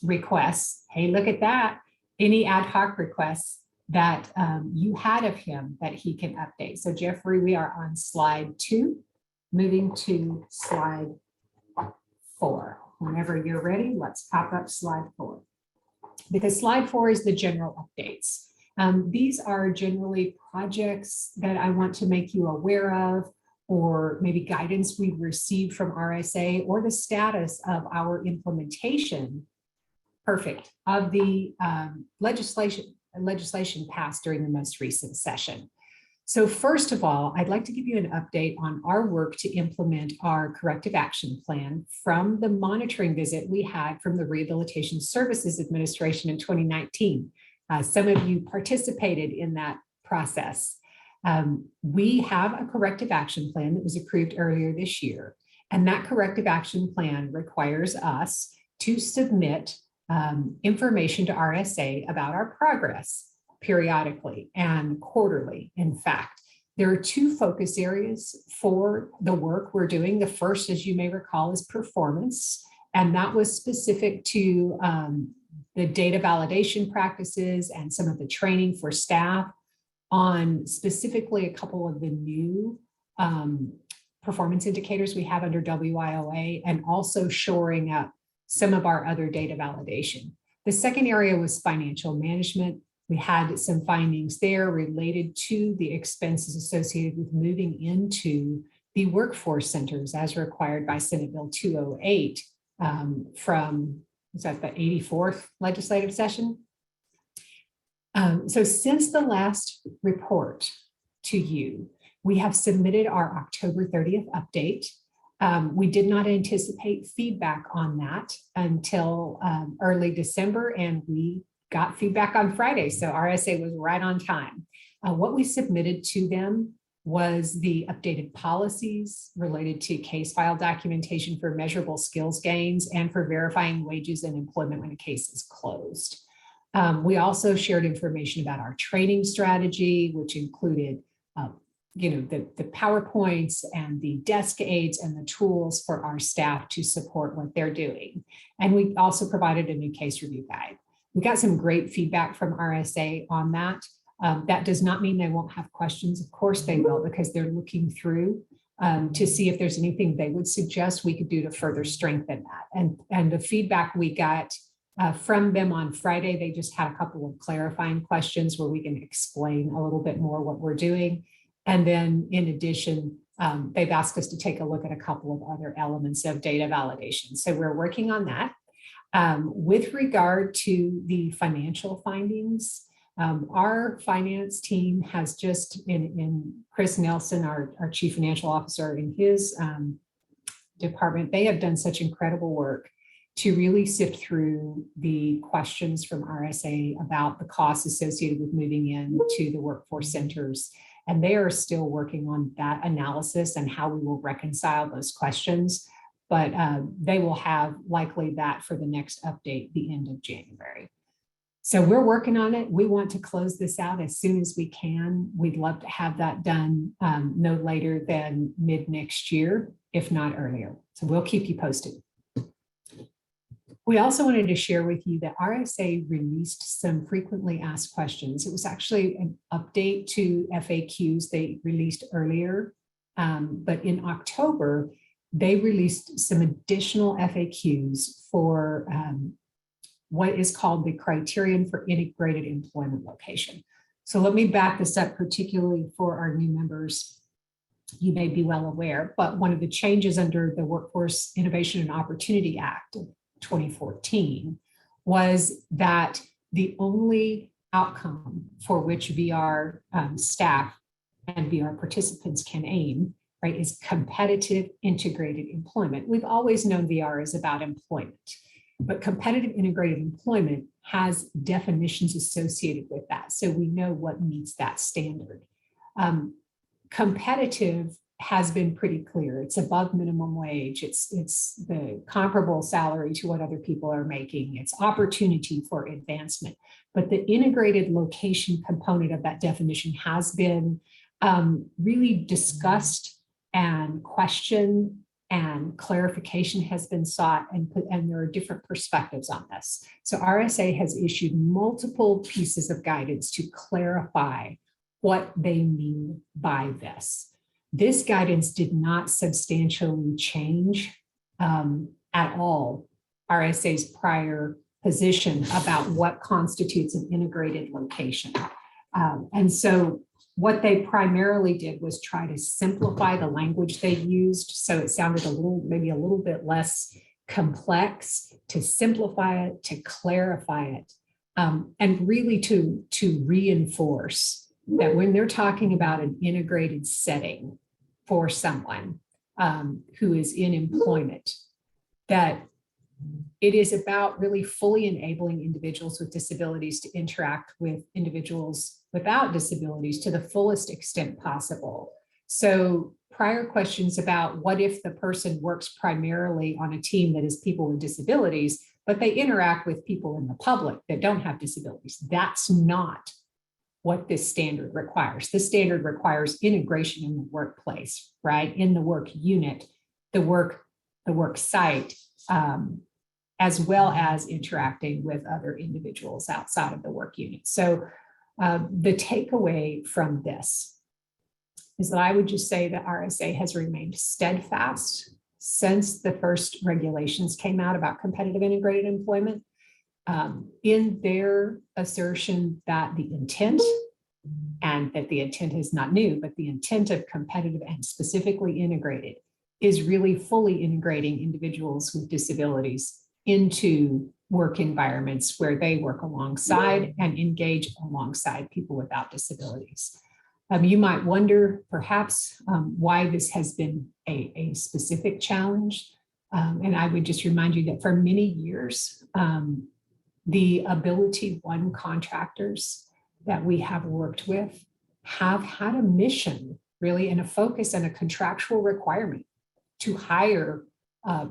Speaker 8: requests. Hey, look at that. Any ad hoc requests that you had of him that he can update. So Jeffrey, we are on slide 2, moving to slide 4. Whenever you're ready, let's pop up slide 4. Because slide 4 is the general updates. These are generally projects that I want to make you aware of, or maybe guidance we've received from RSA, or the status of our implementation, of the legislation passed during the most recent session. So first of all, I'd like to give you an update on our work to implement our corrective action plan from the monitoring visit we had from the Rehabilitation Services Administration in 2019. Some of you participated in that process. We have a corrective action plan that was approved earlier this year, and that corrective action plan requires us to submit information to RSA about our progress periodically and quarterly. In fact, there are 2 focus areas for the work we're doing. The first, as you may recall, is performance, and that was specific to the data validation practices and some of the training for staff on specifically a couple of the new performance indicators we have under WIOA, and also shoring up some of our other data validation. The second area was financial management. We had some findings there related to the expenses associated with moving into the workforce centers as required by Senate Bill 208 from, was that the 84th legislative session? So since the last report to you, we have submitted our October 30th update. We did not anticipate feedback on that until early December, and we got feedback on Friday. So RSA was right on time. What we submitted to them was the updated policies related to case file documentation for measurable skills gains and for verifying wages and employment when a case is closed. We also shared information about our training strategy, which included the PowerPoints and the desk aids and the tools for our staff to support what they're doing. And we also provided a new case review guide. We got some great feedback from RSA on that. That does not mean they won't have questions. Of course they will, because they're looking through to see if there's anything they would suggest we could do to further strengthen that. And the feedback we got from them on Friday, they just had a couple of clarifying questions where we can explain a little bit more what we're doing. And then in addition, they've asked us to take a look at a couple of other elements of data validation. So we're working on that. With regard to the financial findings, our finance team has just, in Chris Nelson, our chief financial officer, in his department, they have done such incredible work to really sift through the questions from RSA about the costs associated with moving into the workforce centers. And they are still working on that analysis and how we will reconcile those questions. But they will have likely that for the next update, the end of January. So we're working on it. We want to close this out as soon as we can. We'd love to have that done no later than mid next year, if not earlier. So we'll keep you posted. We also wanted to share with you that RSA released some frequently asked questions. It was actually an update to FAQs they released earlier, but in October, they released some additional FAQs for what is called the Criterion for Integrated Employment Location. So let me back this up, particularly for our new members. You may be well aware, but one of the changes under the Workforce Innovation and Opportunity Act of 2014 was that the only outcome for which VR staff and VR participants can aim, right, is competitive integrated employment. We've always known VR is about employment, but competitive integrated employment has definitions associated with that. So we know what meets that standard. Competitive has been pretty clear. It's above minimum wage. It's the comparable salary to what other people are making. It's opportunity for advancement. But the integrated location component of that definition has been really discussed and questioned, and clarification has been sought, and there are different perspectives on this. So RSA has issued multiple pieces of guidance to clarify what they mean by this. This guidance did not substantially change at all RSA's prior position about what constitutes an integrated location. And so what they primarily did was try to simplify the language they used, so it sounded maybe a little bit less complex, to simplify it, to clarify it, and really to reinforce that when they're talking about an integrated setting for someone who is in employment, that it is about really fully enabling individuals with disabilities to interact with individuals without disabilities to the fullest extent possible. So prior questions about what if the person works primarily on a team that is people with disabilities, but they interact with people in the public that don't have disabilities. That's not what this standard requires. This standard requires integration in the workplace, right? In the work unit, the work site, as well as interacting with other individuals outside of the work unit. So the takeaway from this is that I would just say that RSA has remained steadfast since the first regulations came out about competitive integrated employment in their assertion that the intent and that the intent is not new, but the intent of competitive and specifically integrated is really fully integrating individuals with disabilities into work environments where they work alongside and engage alongside people without disabilities. You might wonder perhaps why this has been a specific challenge. And I would just remind you that for many years, the Ability One contractors that we have worked with have had a mission really and a focus and a contractual requirement to hire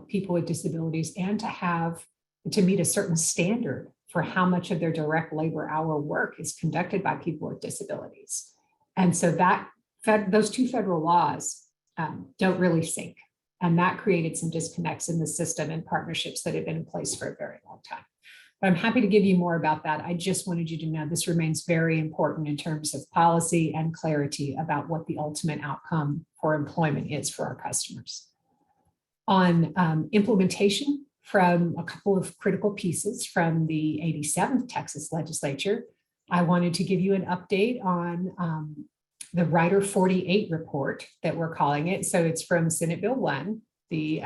Speaker 8: people with disabilities and to meet a certain standard for how much of their direct labor hour work is conducted by people with disabilities. And so those two federal laws don't really sync. And that created some disconnects in the system and partnerships that have been in place for a very long time. But I'm happy to give you more about that. I just wanted you to know this remains very important in terms of policy and clarity about what the ultimate outcome for employment is for our customers. On implementation from a couple of critical pieces from the 87th Texas legislature, I wanted to give you an update on the Rider 48 report that we're calling it. So it's from Senate Bill 1, the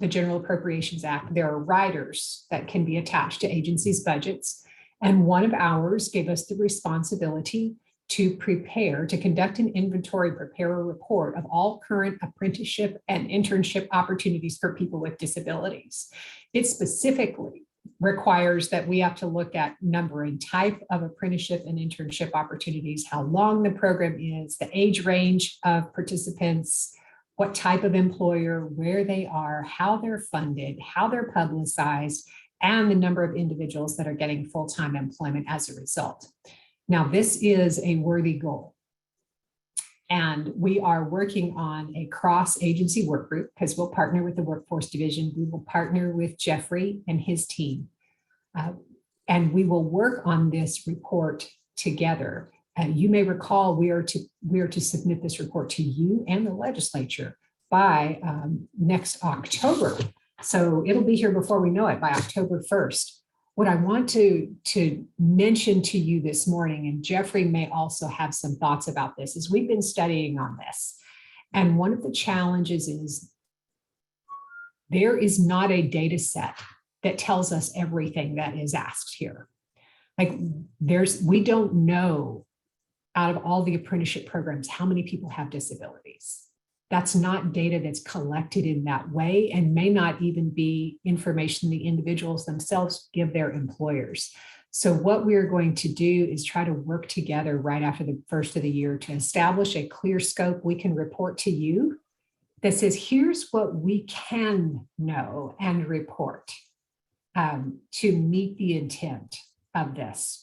Speaker 8: General Appropriations Act. There are riders that can be attached to agencies' budgets. And one of ours gave us the responsibility to conduct an inventory, prepare a report of all current apprenticeship and internship opportunities for people with disabilities. It specifically requires that we have to look at number and type of apprenticeship and internship opportunities, how long the program is, the age range of participants, what type of employer, where they are, how they're funded, how they're publicized, and the number of individuals that are getting full-time employment as a result. Now, this is a worthy goal. And we are working on a cross-agency work group because we'll partner with the Workforce Division. We will partner with Jeffrey and his team. And we will work on this report together. You may recall we are to submit this report to you and the legislature by next October. So it'll be here before we know it, by October 1st. What I want to mention to you this morning, and Jeffrey may also have some thoughts about this, is we've been studying on this. And one of the challenges is there is not a data set that tells us everything that is asked here. Like we don't know out of all the apprenticeship programs, how many people have disabilities. That's not data that's collected in that way and may not even be information the individuals themselves give their employers. So what we're going to do is try to work together right after the first of the year to establish a clear scope we can report to you that says, here's what we can know and report to meet the intent of this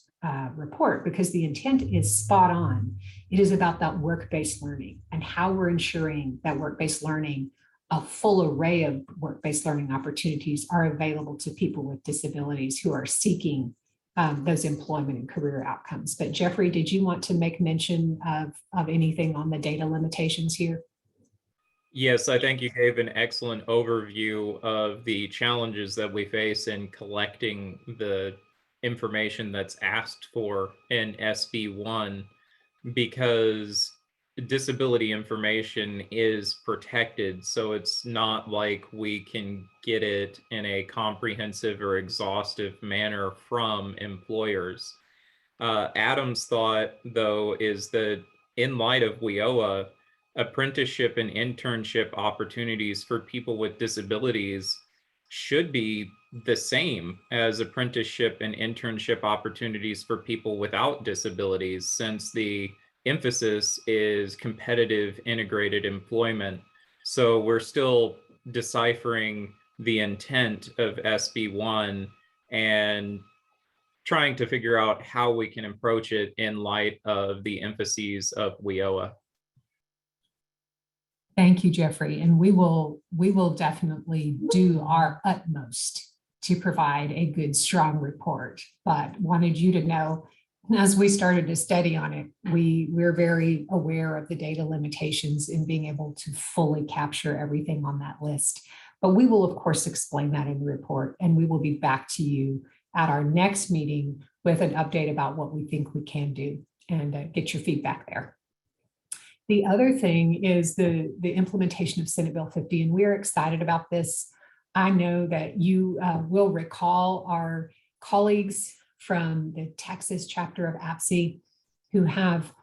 Speaker 8: report, because the intent is spot on. It is about that work-based learning and how we're ensuring that work-based learning, a full array of work-based learning opportunities are available to people with disabilities who are seeking those employment and career outcomes. But Jeffrey, did you want to make mention of anything on the data limitations here?
Speaker 9: Yes, I think you gave an excellent overview of the challenges that we face in collecting the information that's asked for in SB1, because disability information is protected. So it's not like we can get it in a comprehensive or exhaustive manner from employers. Adam's thought, though, is that in light of WIOA, apprenticeship and internship opportunities for people with disabilities should be the same as apprenticeship and internship opportunities for people without disabilities, since the emphasis is competitive integrated employment. So we're still deciphering the intent of SB1 and trying to figure out how we can approach it in light of the emphases of WIOA.
Speaker 8: Thank you, Jeffrey. And we will definitely do our utmost to provide a good, strong report, but wanted you to know, as we started to study on it, we're very aware of the data limitations in being able to fully capture everything on that list. But we will, of course, explain that in the report, and we will be back to you at our next meeting with an update about what we think we can do get your feedback there. The other thing is the implementation of Senate Bill 50, and we're excited about this. I know that you will recall our colleagues from the Texas chapter of APSI who have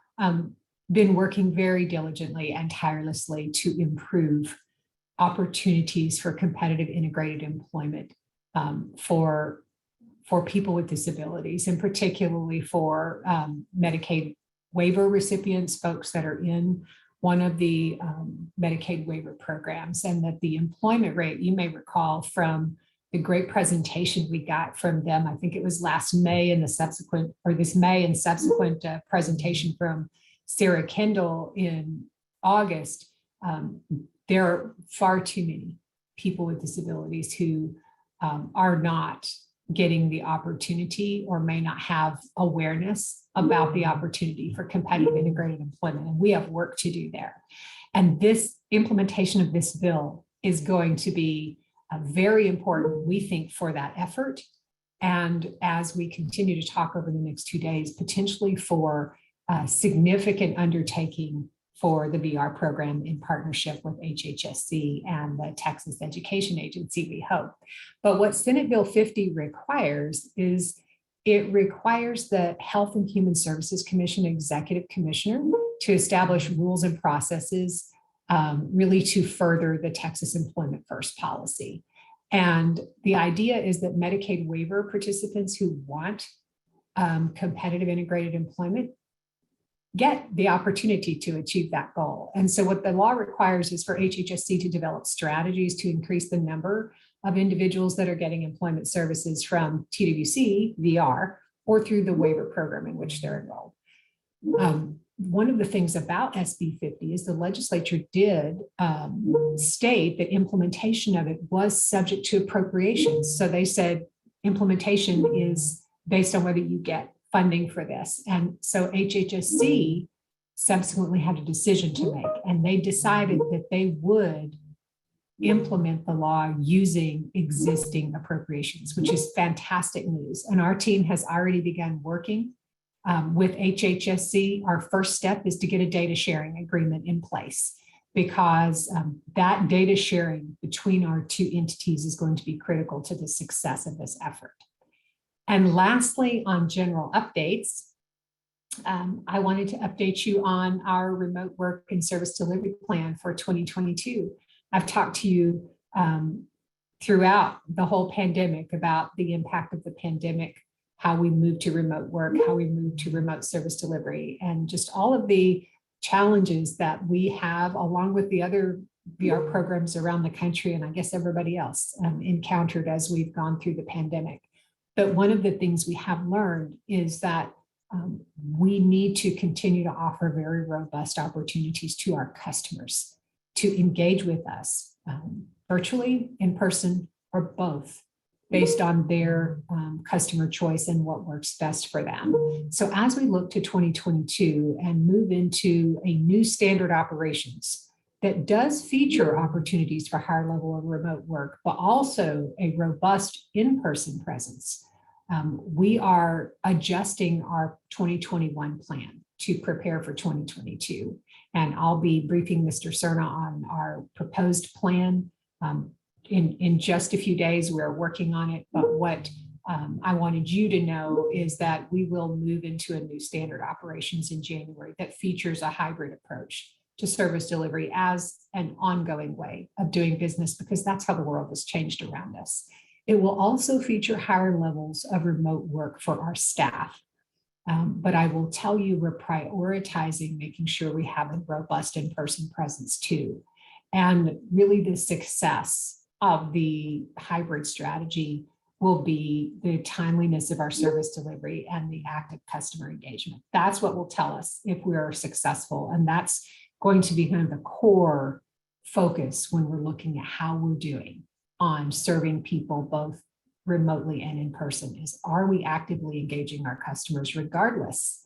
Speaker 8: been working very diligently and tirelessly to improve opportunities for competitive integrated employment for people with disabilities, and particularly for Medicaid waiver recipients, folks that are in one of the Medicaid waiver programs. And that the employment rate, you may recall from the great presentation we got from them, I think it was last May and the subsequent, or this May and subsequent presentation from Sarah Kendall in August. There are far too many people with disabilities who are not getting the opportunity or may not have awareness about the opportunity for competitive integrated employment. And we have work to do there. And this implementation of this bill is going to be very important, we think, for that effort. And as we continue to talk over the next 2 days, potentially for a significant undertaking for the VR program in partnership with HHSC and the Texas Education Agency, we hope. But what Senate Bill 50 requires is it requires the Health and Human Services Commission Executive Commissioner to establish rules and processes really to further the Texas Employment First policy. And the idea is that Medicaid waiver participants who want competitive integrated employment get the opportunity to achieve that goal. And so what the law requires is for HHSC to develop strategies to increase the number of individuals that are getting employment services from TWC, VR, or through the waiver program in which they're enrolled. One of the things about SB 50 is the legislature did state that implementation of it was subject to appropriations. So they said implementation is based on whether you get funding for this. And so HHSC subsequently had a decision to make, and they decided that they would implement the law using existing appropriations, which is fantastic news. And our team has already begun working with HHSC. Our first step is to get a data sharing agreement in place, because that data sharing between our two entities is going to be critical to the success of this effort. And lastly, on general updates, I wanted to update you on our remote work and service delivery plan for 2022. I've talked to you throughout the whole pandemic about the impact of the pandemic, how we moved to remote work, how we moved to remote service delivery, and just all of the challenges that we have, along with the other VR programs around the country, and I guess everybody else encountered as we've gone through the pandemic. But one of the things we have learned is that we need to continue to offer very robust opportunities to our customers to engage with us virtually, in person, or both, based on their customer choice and what works best for them. So as we look to 2022 and move into a new standard operations that does feature opportunities for higher level of remote work, but also a robust in-person presence, we are adjusting our 2021 plan to prepare for 2022. And I'll be briefing Mr. Cerna on our proposed plan in just a few days. We're working on it, but what I wanted you to know is that we will move into a new standard operations in January that features a hybrid approach to service delivery as an ongoing way of doing business, because that's how the world has changed around us. It will also feature higher levels of remote work for our staff. But I will tell you, we're prioritizing making sure we have a robust in-person presence too. And really the success of the hybrid strategy will be the timeliness of our service delivery and the active customer engagement. That's what will tell us if we are successful. And that's going to be kind of the core focus when we're looking at how we're doing on serving people both remotely and in person. Is, are we actively engaging our customers regardless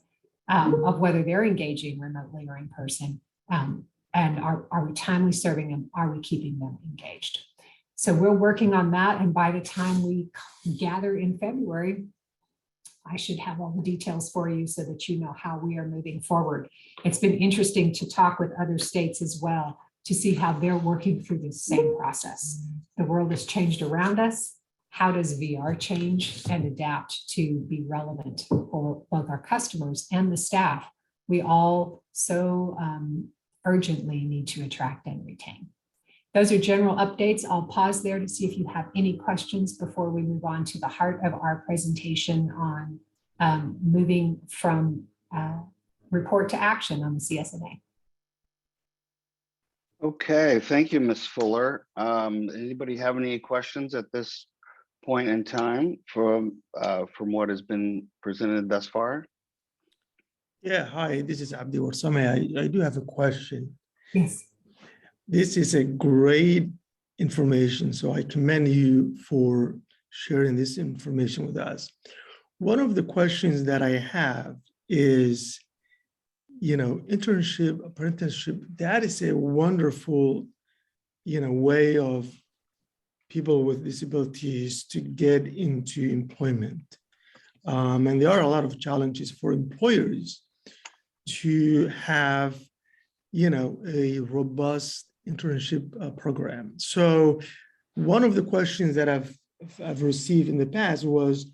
Speaker 8: of whether they're engaging remotely or in person? And are we timely serving them? Are we keeping them engaged? So we're working on that. And by the time we gather in February, I should have all the details for you so that you know how we are moving forward. It's been interesting to talk with other states as well to see how they're working through the same process. The world has changed around us. How does VR change and adapt to be relevant for both our customers and the staff we all so urgently need to attract and retain? Those are general updates. I'll pause there to see if you have any questions before we move on to the heart of our presentation on moving from report to action on the CSNA.
Speaker 1: Okay, thank you, Ms. Fuller. Anybody have any questions at this point in time from what has been presented thus far?
Speaker 12: Yeah, hi, this is Abdi Warsame. I do have a question.
Speaker 8: Yes.
Speaker 12: This is a great information, so I commend you for sharing this information with us. One of the questions that I have is, internship, apprenticeship, that is a wonderful, way of people with disabilities to get into employment. And there are a lot of challenges for employers to have, a robust internship program. So one of the questions that I've received in the past was,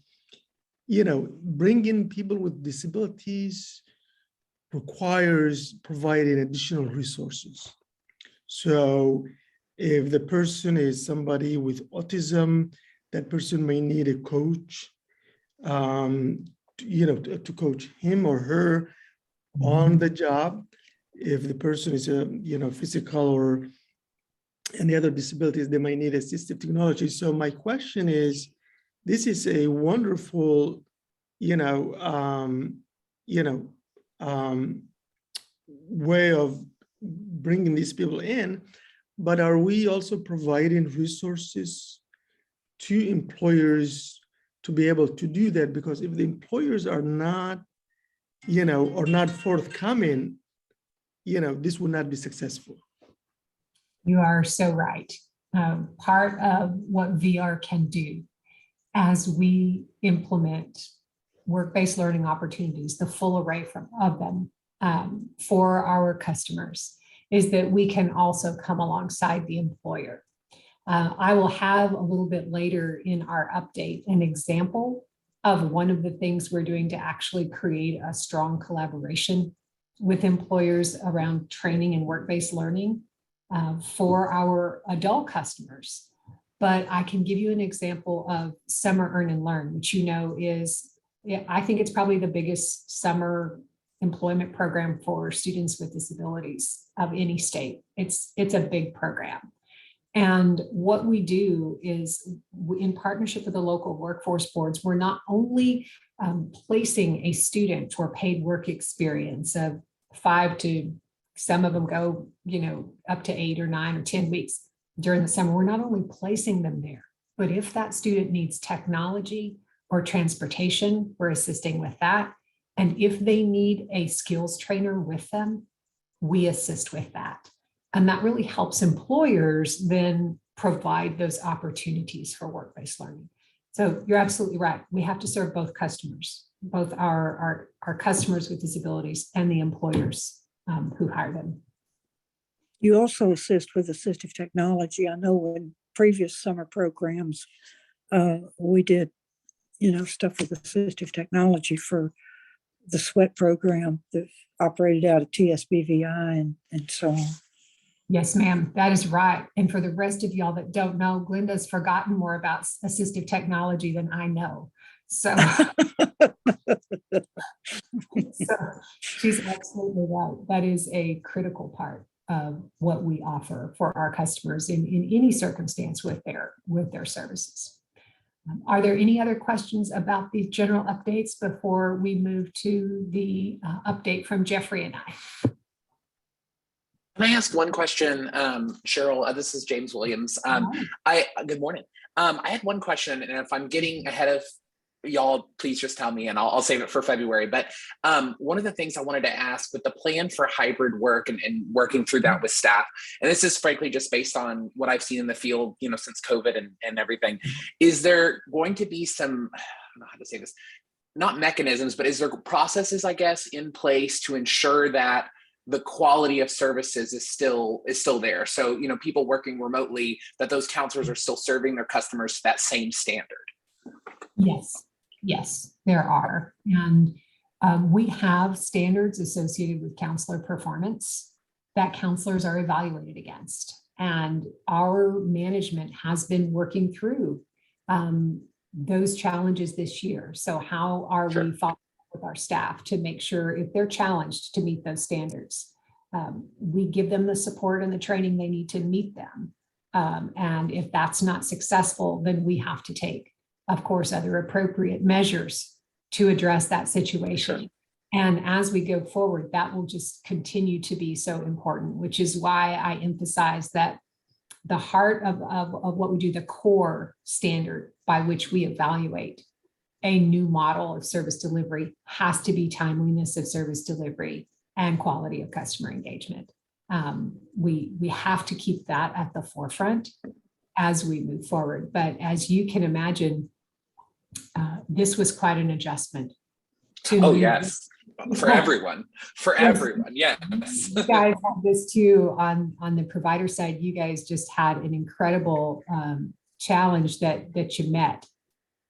Speaker 12: bringing people with disabilities requires providing additional resources. So if the person is somebody with autism, that person may need a coach, to coach him or her on the job. If the person is a physical or any other disabilities, they might need assistive technology. So my question is, this is a wonderful, way of bringing these people in, but are we also providing resources to employers to be able to do that? Because if the employers are not, or not forthcoming, this will not be successful.
Speaker 8: You are so right. Part of what VR can do as we implement work-based learning opportunities, the full array of them for our customers, is that we can also come alongside the employer. I will have a little bit later in our update an example of one of the things we're doing to actually create a strong collaboration with employers around training and work-based learning for our adult customers. But I can give you an example of Summer Earn and Learn, which is, I think it's probably the biggest summer employment program for students with disabilities of any state. It's a big program. And what we do is, in partnership with the local workforce boards, we're not only placing a student for paid work experience of 5 to, some of them go, up to 8 or 9 or 10 weeks during the summer. We're not only placing them there, but if that student needs technology or transportation, we're assisting with that. And if they need a skills trainer with them, we assist with that. And that really helps employers then provide those opportunities for work-based learning. So you're absolutely right. We have to serve both customers, both our customers with disabilities and the employers who hire them.
Speaker 6: You also assist with assistive technology. I know in previous summer programs, we did, stuff with assistive technology for the SWEAT program that operated out of TSBVI and so on.
Speaker 8: Yes, ma'am, that is right. And for the rest of y'all that don't know, Glenda's forgotten more about assistive technology than I know. So, she's absolutely right. That is a critical part of what we offer for our customers in any circumstance with their services. Are there any other questions about these general updates before we move to the update from Jeffrey and I?
Speaker 13: Can I ask one question, Cheryl? This is James Williams. Good morning. I had one question, and if I'm getting ahead of y'all, please just tell me, and I'll save it for February. But one of the things I wanted to ask with the plan for hybrid work and working through that with staff, and this is frankly just based on what I've seen in the field, since COVID and everything, is there going to be some, I don't know how to say this, not mechanisms, but is there processes, I guess, in place to ensure that the quality of services is still there? So, you know, people working remotely, that those counselors are still serving their customers to that same standard.
Speaker 8: Yes, there are. And we have standards associated with counselor performance that counselors are evaluated against. And our management has been working through those challenges this year. So how are we following up with our staff to make sure if they're challenged to meet those standards, we give them the support and the training they need to meet them. And if that's not successful, then we have to take, of course, other appropriate measures to address that situation. And as we go forward, that will just continue to be so important, which is why I emphasize that the heart of what we do, the core standard by which we evaluate a new model of service delivery, has to be timeliness of service delivery and quality of customer engagement. We have to keep that at the forefront as we move forward. But as you can imagine, this was quite an adjustment.
Speaker 13: Yes, for everyone, yes.
Speaker 8: You guys have this too on the provider side. You guys just had an incredible challenge that you met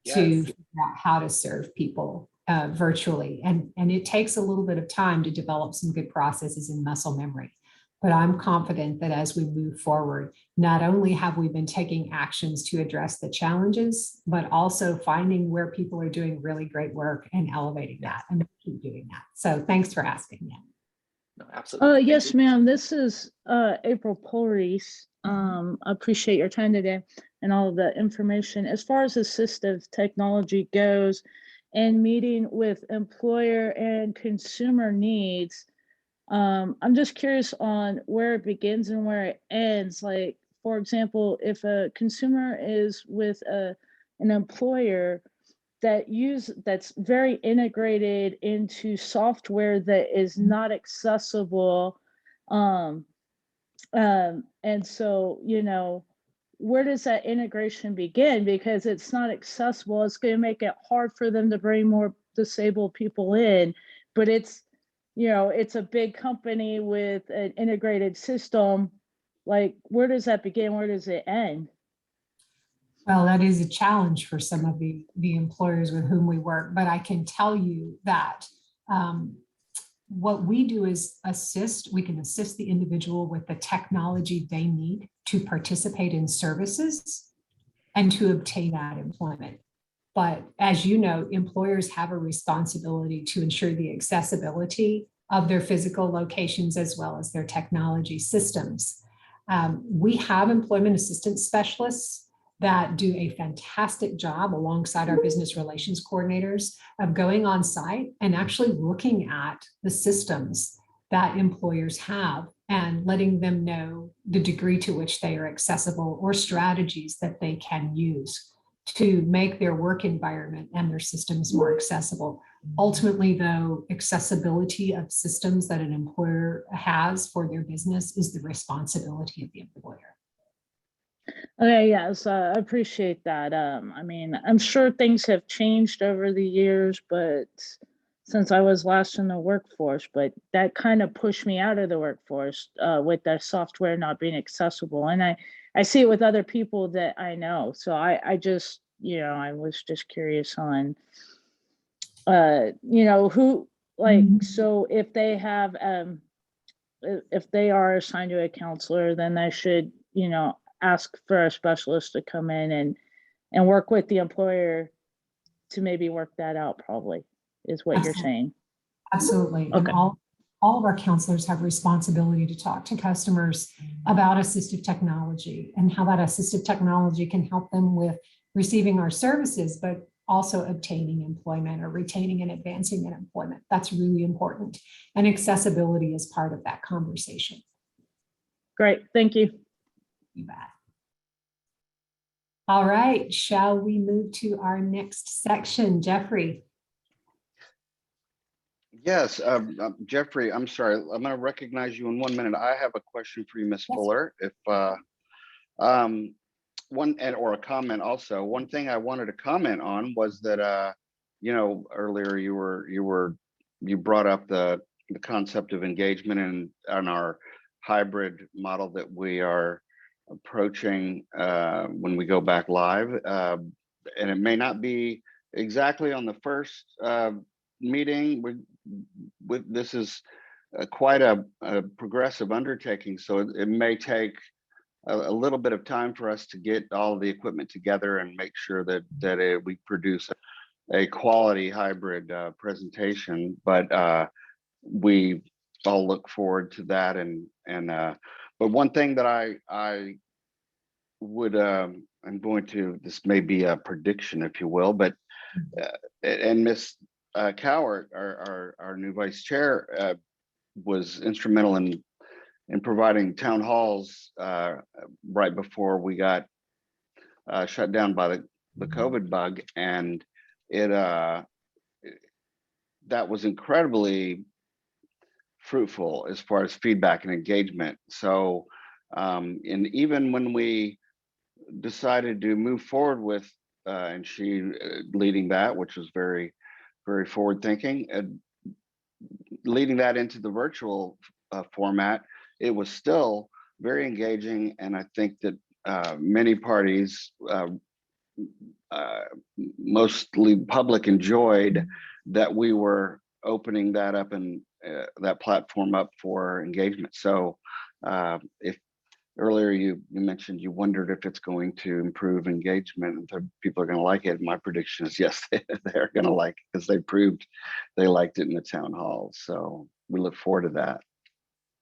Speaker 8: to figure out how to serve people virtually. And it takes a little bit of time to develop some good processes and muscle memory. But I'm confident that as we move forward, not only have we been taking actions to address the challenges, but also finding where people are doing really great work and elevating that, and keep doing that. So thanks for asking that.
Speaker 13: No, absolutely.
Speaker 14: Yes, ma'am. This is April Polreese. I appreciate your time today and all of the information. As far as assistive technology goes and meeting with employer and consumer needs, I'm just curious on where it begins and where it ends. Like, for example, if a consumer is with an employer that's very integrated into software that is not accessible, and so, you know, where does that integration begin? Because it's not accessible. It's going to make it hard for them to bring more disabled people in, but it's, you know, it's a big company with an integrated system. Like, where does that begin? Where does it end?
Speaker 8: Well, that is a challenge for some of the employers with whom we work, but I can tell you that what we do is we can assist the individual with the technology they need to participate in services and to obtain that employment. But as you know, employers have a responsibility to ensure the accessibility of their physical locations as well as their technology systems. We have employment assistance specialists that do a fantastic job alongside our business relations coordinators of going on site and actually looking at the systems that employers have and letting them know the degree to which they are accessible or strategies that they can use to make their work environment and their systems more accessible. Ultimately, though, accessibility of systems that an employer has for their business is the responsibility of the employer.
Speaker 14: Okay, yes, I appreciate that. I mean, I'm sure things have changed over the years, but since I was last in the workforce, but that kind of pushed me out of the workforce with the software not being accessible. And I see it with other people that I know. So I just, you know, I was just curious on, you know, who, like, so if they have, if they are assigned to a counselor, then I should, you know, ask for a specialist to come in and work with the employer to maybe work that out, probably is what you're saying.
Speaker 8: Absolutely.
Speaker 14: Okay.
Speaker 8: And all of our counselors have responsibility to talk to customers about assistive technology and how that assistive technology can help them with receiving our services, but also obtaining employment or retaining and advancing in employment. That's really important. And accessibility is part of that conversation.
Speaker 14: Great, thank you.
Speaker 8: You bet. All right, shall we move to our next section, Jeffrey?
Speaker 1: Yes, Jeffrey, I'm sorry. I'm going to recognize you in 1 minute. I have a question for you, Ms. Fuller. If or a comment also. One thing I wanted to comment on was that you know, earlier you brought up the concept of engagement and on our hybrid model that we are approaching when we go back live. And it may not be exactly on the first meeting. This is quite a progressive undertaking, so it may take a little bit of time for us to get all of the equipment together and make sure that we produce a quality hybrid presentation. But we all look forward to that. But one thing that I would I'm going to, this may be a prediction, if you will, but and Miss Cowart, our new vice chair, was instrumental in providing town halls right before we got shut down by the COVID bug, and that was incredibly fruitful as far as feedback and engagement. So, and even when we decided to move forward with, and she leading that, which was very, very forward thinking, leading that into the virtual format, it was still very engaging. And I think that many parties, mostly public, enjoyed that we were opening that up and that platform up for engagement. So if earlier you mentioned you wondered if it's going to improve engagement and people are going to like it, my prediction is yes, they're going to like it, because they proved they liked it in the town hall. So we look forward to that.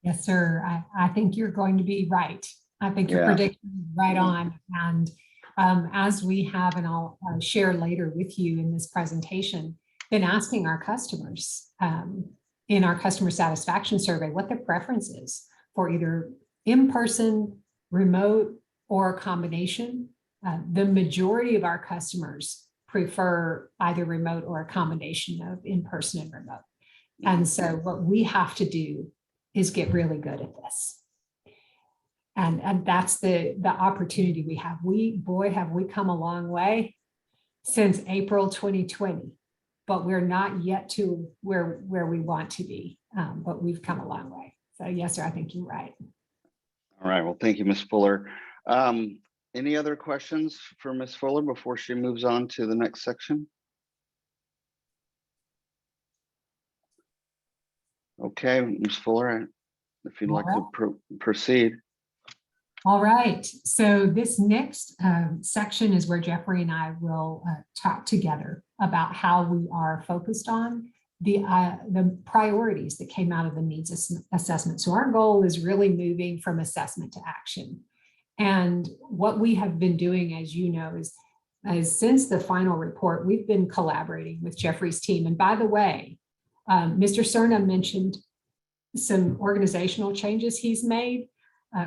Speaker 8: Yes, sir. I think you're going to be right. I think your prediction is right on. And as we have, and I'll share later with you in this presentation, been asking our customers in our customer satisfaction survey what their preference is for either in-person, remote, or a combination. The majority of our customers prefer either remote or a combination of in-person and remote. And so what we have to do is get really good at this. And that's the opportunity we have. Have we come a long way since April 2020, but we're not yet to where we want to be, but we've come a long way. So yes, sir, I think you're right.
Speaker 1: All right, well, thank you, Ms. Fuller. Any other questions for Ms. Fuller before she moves on to the next section? Okay, Ms. Fuller, if you'd like to proceed.
Speaker 8: All right, so this next section is where Jeffrey and I will talk together about how we are focused on the priorities that came out of the needs assessment. So our goal is really moving from assessment to action. And what we have been doing, as you know, is since the final report, we've been collaborating with Jeffrey's team. And by the way, Mr. Cerna mentioned some organizational changes he's made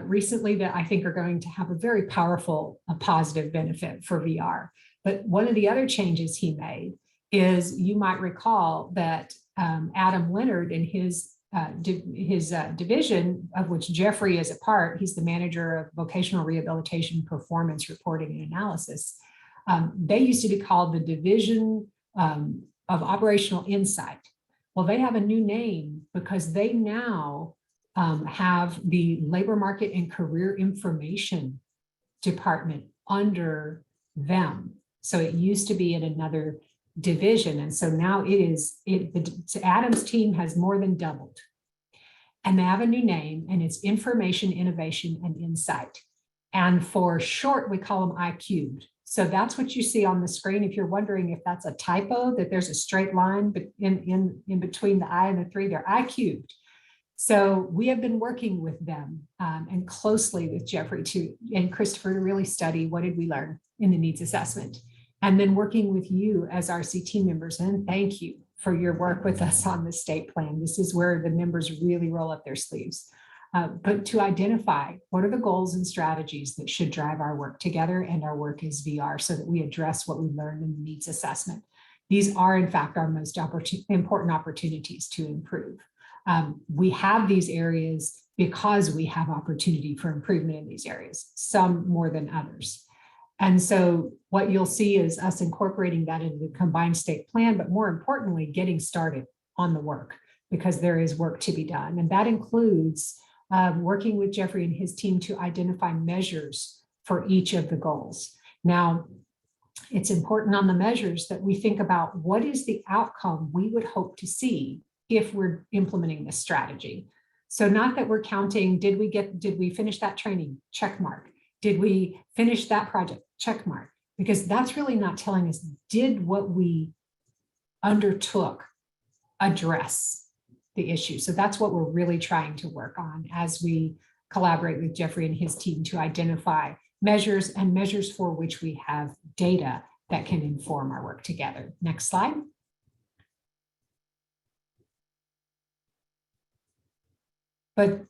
Speaker 8: recently that I think are going to have a very powerful, positive benefit for VR. But one of the other changes he made is, you might recall that Adam Leonard and his division, of which Jeffrey is a part, he's the manager of vocational rehabilitation, performance reporting and analysis. They used to be called the Division of Operational Insight. Well, they have a new name because they now have the Labor Market and Career Information Department under them. So it used to be in another division. And so now Adam's team has more than doubled. And they have a new name, and it's Information, Innovation, and Insight. And for short, we call them I-cubed. So that's what you see on the screen. If you're wondering if that's a typo, that there's a straight line in between the I and the 3, they're I-cubed. So we have been working with them and closely with Jeffrey and Christopher to really study what did we learn in the needs assessment, and then working with you as RCT members. And thank you for your work with us on the state plan. This is where the members really roll up their sleeves. But to identify what are the goals and strategies that should drive our work together and our work as VR, so that we address what we learned in the needs assessment. These are, in fact, our most important opportunities to improve. We have these areas because we have opportunity for improvement in these areas, some more than others. And so what you'll see is us incorporating that into the combined state plan, but more importantly, getting started on the work, because there is work to be done. And that includes working with Jeffrey and his team to identify measures for each of the goals. Now, it's important on the measures that we think about what is the outcome we would hope to see if we're implementing this strategy. So not that we're counting, did we finish that training? Check mark. Did we finish that project? Check mark. Because that's really not telling us, did what we undertook address the issue? So that's what we're really trying to work on as we collaborate with Jeffrey and his team to identify measures and measures for which we have data that can inform our work together. Next slide. But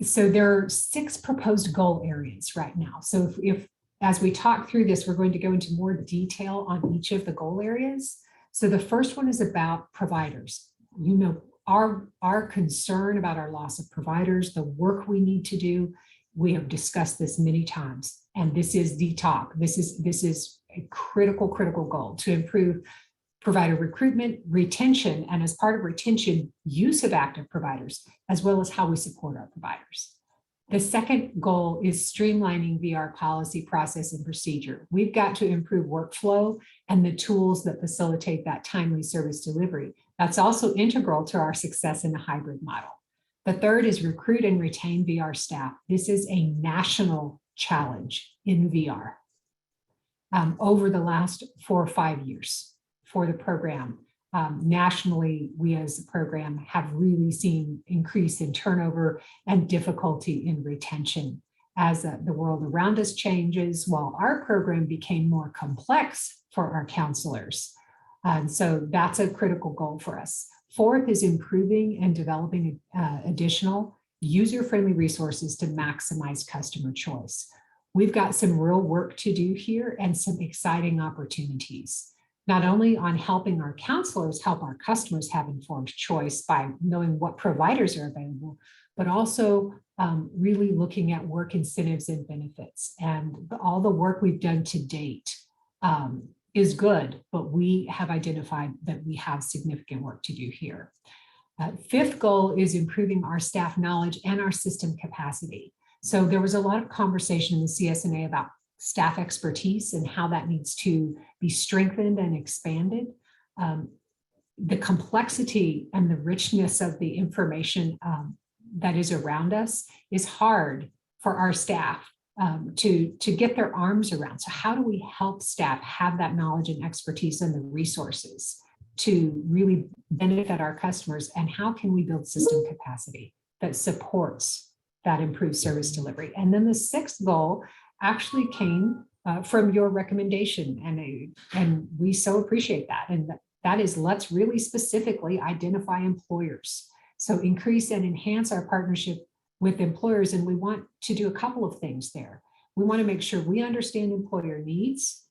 Speaker 8: so there are 6 proposed goal areas right now. So if as we talk through this, we're going to go into more detail on each of the goal areas. So the first one is about providers. You know, our concern about our loss of providers, the work we need to do. We have discussed this many times, and this is the top. This is a critical goal to improve provider recruitment, retention, and as part of retention, use of active providers, as well as how we support our providers. The second goal is streamlining VR policy, process, and procedure. We've got to improve workflow and the tools that facilitate that timely service delivery. That's also integral to our success in a hybrid model. The third is recruit and retain VR staff. This is a national challenge in VR. Over the last 4 or 5 years for the program, nationally, we as a program have really seen increase in turnover and difficulty in retention as the world around us changes, while our program became more complex for our counselors. And so that's a critical goal for us. Fourth is improving and developing additional user-friendly resources to maximize customer choice. We've got some real work to do here and some exciting opportunities, not only on helping our counselors help our customers have informed choice by knowing what providers are available, but also really looking at work incentives and benefits. And all the work we've done to date is good, but we have identified that we have significant work to do here. Fifth goal is improving our staff knowledge and our system capacity. So there was a lot of conversation in the CSNA about staff expertise and how that needs to be strengthened and expanded. The complexity and the richness of the information that is around us is hard for our staff to get their arms around. So how do we help staff have that knowledge and expertise and the resources to really benefit our customers? And how can we build system capacity that supports that improved service delivery? And then the sixth goal actually came from your recommendation, and we so appreciate that. And that is, let's really specifically identify employers. So increase and enhance our partnership with employers. And we want to do a couple of things there. We want to make sure we understand employer needs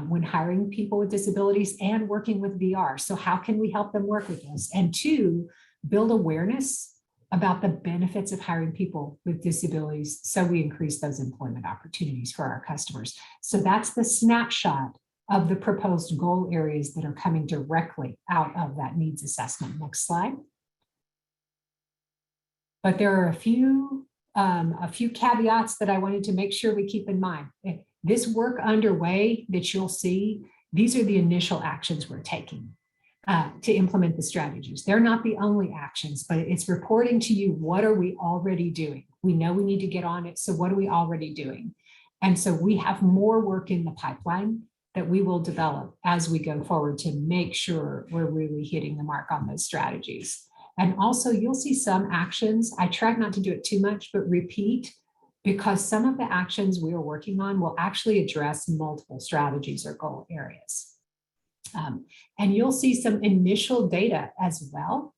Speaker 8: when hiring people with disabilities and working with VR. So how can we help them work with us? And two, build awareness about the benefits of hiring people with disabilities so we increase those employment opportunities for our customers. So that's the snapshot of the proposed goal areas that are coming directly out of that needs assessment. Next slide. But there are a few caveats that I wanted to make sure we keep in mind. This work underway that you'll see, these are the initial actions we're taking to implement the strategies. They're not the only actions, but it's reporting to you, what are we already doing? We know we need to get on it, so what are we already doing? And so we have more work in the pipeline that we will develop as we go forward to make sure we're really hitting the mark on those strategies. And also you'll see some actions, I tried not to do it too much, but repeat, because some of the actions we are working on will actually address multiple strategies or goal areas. And you'll see some initial data as well.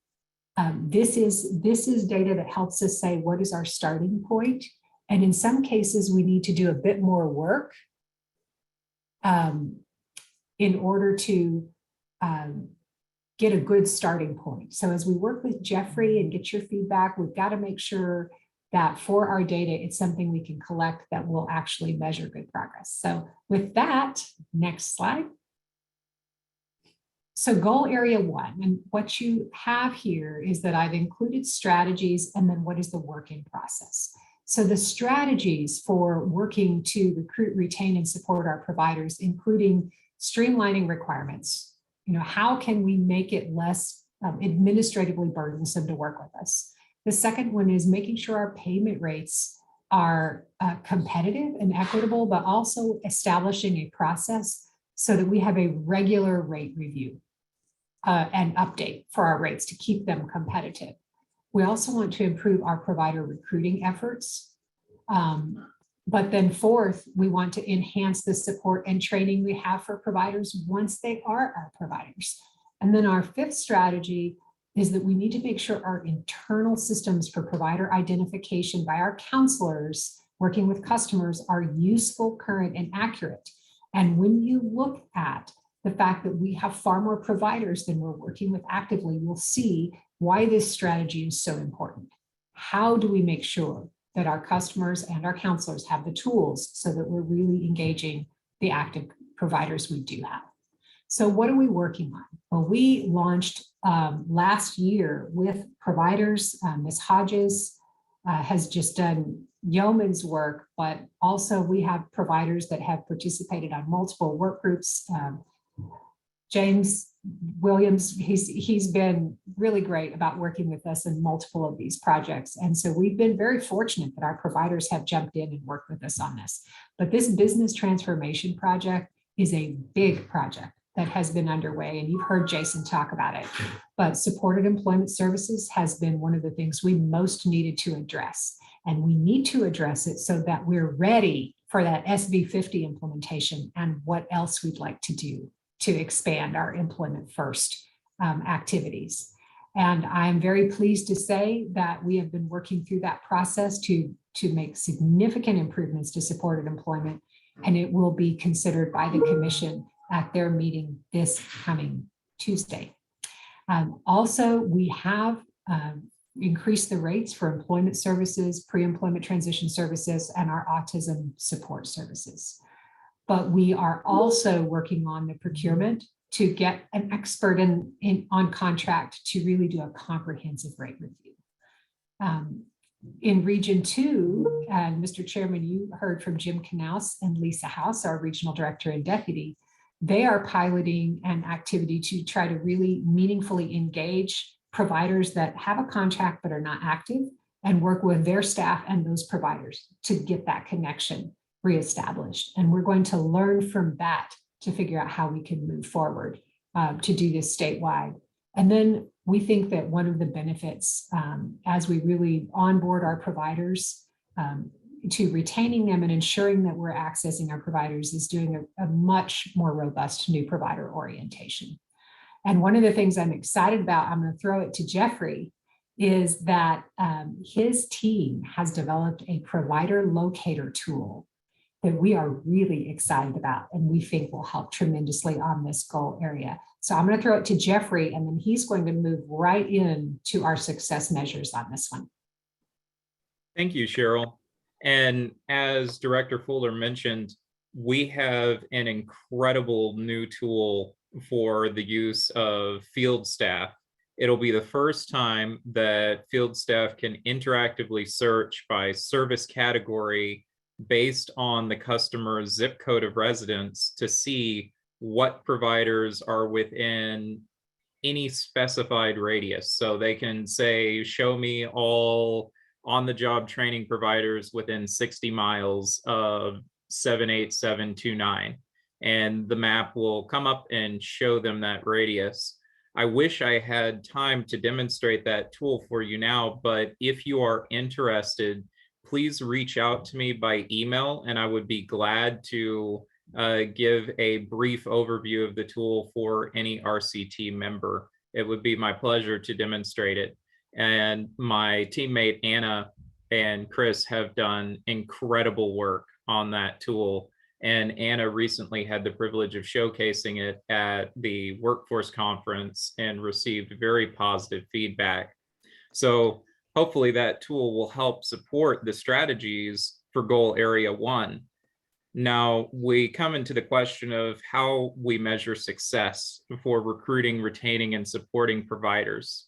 Speaker 8: This is data that helps us say, what is our starting point? And in some cases, we need to do a bit more work in order to get a good starting point. So as we work with Jeffrey and get your feedback, we've got to make sure that for our data, it's something we can collect that will actually measure good progress. So with that, next slide. So goal area 1, and what you have here is that I've included strategies and then what is the working process. So the strategies for working to recruit, retain, and support our providers, including streamlining requirements. How can we make it less administratively burdensome to work with us? The second one is making sure our payment rates are competitive and equitable, but also establishing a process so that we have a regular rate review and update for our rates to keep them competitive. We also want to improve our provider recruiting efforts. But then fourth, we want to enhance the support and training we have for providers once they are our providers. And then our fifth strategy is that we need to make sure our internal systems for provider identification by our counselors working with customers are useful, current, and accurate. And when you look at the fact that we have far more providers than we're working with actively, you'll see why this strategy is so important. How do we make sure that our customers and our counselors have the tools so that we're really engaging the active providers we do have? So what are we working on? Well, we launched last year with providers. Ms. Hodges has just done yeoman's work, but also we have providers that have participated on multiple work groups. James Williams, he's been really great about working with us in multiple of these projects. And so we've been very fortunate that our providers have jumped in and worked with us on this. But this business transformation project is a big project that has been underway, and you've heard Jason talk about it. But supported employment services has been one of the things we most needed to address. And we need to address it so that we're ready for that SB 50 implementation and what else we'd like to do to expand our employment first activities. And I'm very pleased to say that we have been working through that process to make significant improvements to supported employment, and it will be considered by the commission at their meeting this coming Tuesday. Also, we have increased the rates for employment services, pre-employment transition services, and our autism support services. But we are also working on the procurement to get an expert on contract to really do a comprehensive rate review. In Region 2, and Mr. Chairman, you heard from Jim Knaus and Lisa House, our Regional Director and Deputy. They are piloting an activity to try to really meaningfully engage providers that have a contract but are not active and work with their staff and those providers to get that connection reestablished. And we're going to learn from that to figure out how we can move forward to do this statewide. And then we think that one of the benefits as we really onboard our providers to retaining them and ensuring that we're accessing our providers is doing a much more robust new provider orientation. And one of the things I'm excited about, I'm going to throw it to Jeffrey, is that his team has developed a provider locator tool that we are really excited about and we think will help tremendously on this goal area. So I'm going to throw it to Jeffrey, and then he's going to move right into our success measures on this one.
Speaker 9: Thank you, Cheryl. And as Director Fuller mentioned, we have an incredible new tool for the use of field staff. It'll be the first time that field staff can interactively search by service category based on the customer's zip code of residence to see what providers are within any specified radius. So they can say, show me all on-the-job training providers within 60 miles of 78729. And the map will come up and show them that radius. I wish I had time to demonstrate that tool for you now, but if you are interested, please reach out to me by email, and I would be glad to give a brief overview of the tool for any RCT member. It would be my pleasure to demonstrate it. And my teammate Anna and Chris have done incredible work on that tool. And Anna recently had the privilege of showcasing it at the workforce conference and received very positive feedback. So hopefully that tool will help support the strategies for goal area 1. Now we come into the question of how we measure success for recruiting, retaining, and supporting providers.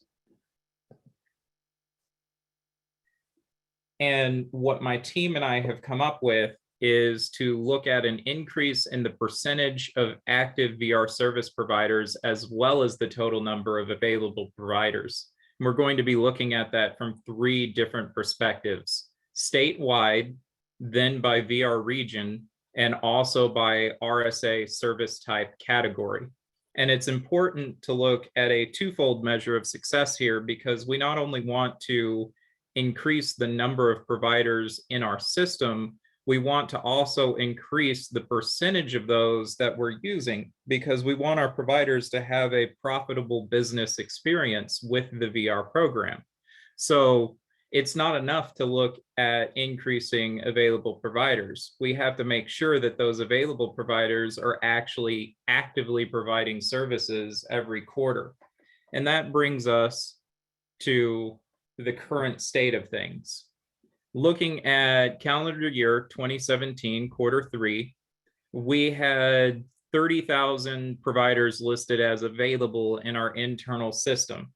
Speaker 9: And what my team and I have come up with is to look at an increase in the percentage of active VR service providers, as well as the total number of available providers. And we're going to be looking at that from 3 different perspectives: statewide, then by VR region, and also by RSA service type category. And it's important to look at a twofold measure of success here, because we not only want to increase the number of providers in our system, we want to also increase the percentage of those that we're using, because we want our providers to have a profitable business experience with the VR program. So it's not enough to look at increasing available providers. We have to make sure that those available providers are actually actively providing services every quarter. And that brings us to the current state of things. Looking at calendar year 2017, quarter 3, we had 30,000 providers listed as available in our internal system.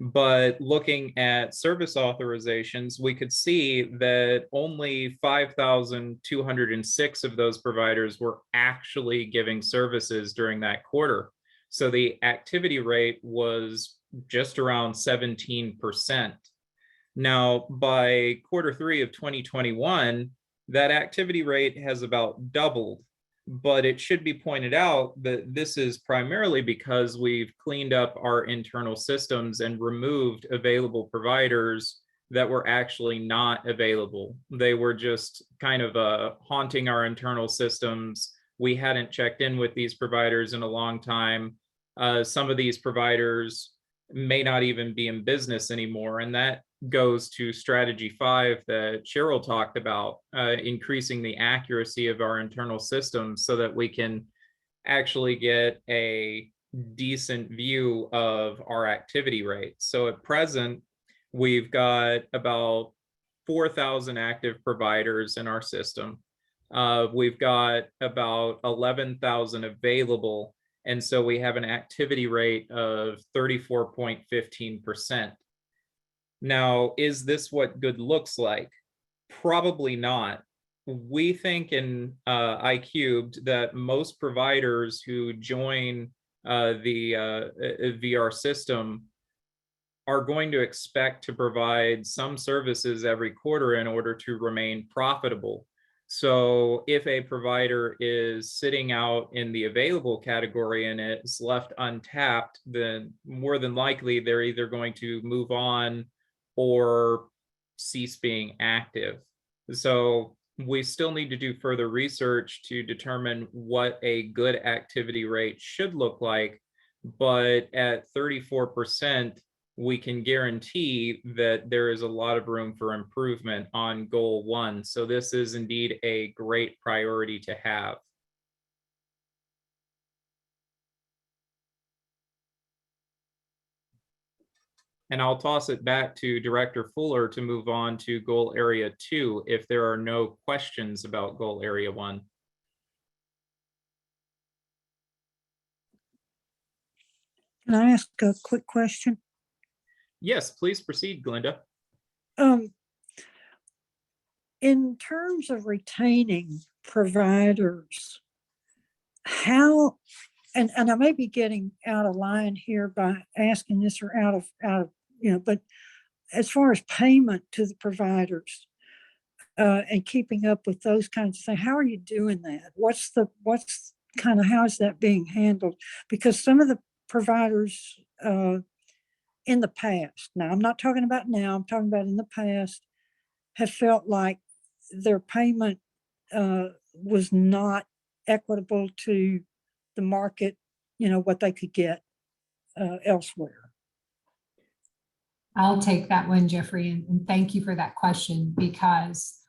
Speaker 9: But looking at service authorizations, we could see that only 5,206 of those providers were actually giving services during that quarter. So the activity rate was just around 17%. Now, by quarter 3 of 2021, that activity rate has about doubled. But it should be pointed out that this is primarily because we've cleaned up our internal systems and removed available providers that were actually not available. They were just kind of haunting our internal systems. We hadn't checked in with these providers in a long time. Some of these providers may not even be in business anymore. And that goes to strategy 5 that Cheryl talked about, increasing the accuracy of our internal systems so that we can actually get a decent view of our activity rate. So at present, we've got about 4,000 active providers in our system. We've got about 11,000 available. And so we have an activity rate of 34.15%. Now, is this what good looks like? Probably not. We think in iCubed that most providers who join the VR system are going to expect to provide some services every quarter in order to remain profitable. So if a provider is sitting out in the available category and it's left untapped, then more than likely they're either going to move on or cease being active. So we still need to do further research to determine what a good activity rate should look like. But at 34%, we can guarantee that there is a lot of room for improvement on goal 1. So this is indeed a great priority to have. And I'll toss it back to Director Fuller to move on to goal area 2 if there are no questions about goal area 1.
Speaker 6: Can I ask a quick question?
Speaker 9: Yes, please proceed, Glenda.
Speaker 6: In terms of retaining providers, how, and I may be getting out of line here by asking this, or out of but as far as payment to the providers and keeping up with those kinds of things, how are you doing that? What's how is that being handled? Because some of the providers in the past, now I'm not talking about now, I'm talking about in the past, have felt like their payment was not equitable to the market, what they could get elsewhere.
Speaker 8: I'll take that one, Jeffrey, and thank you for that question, because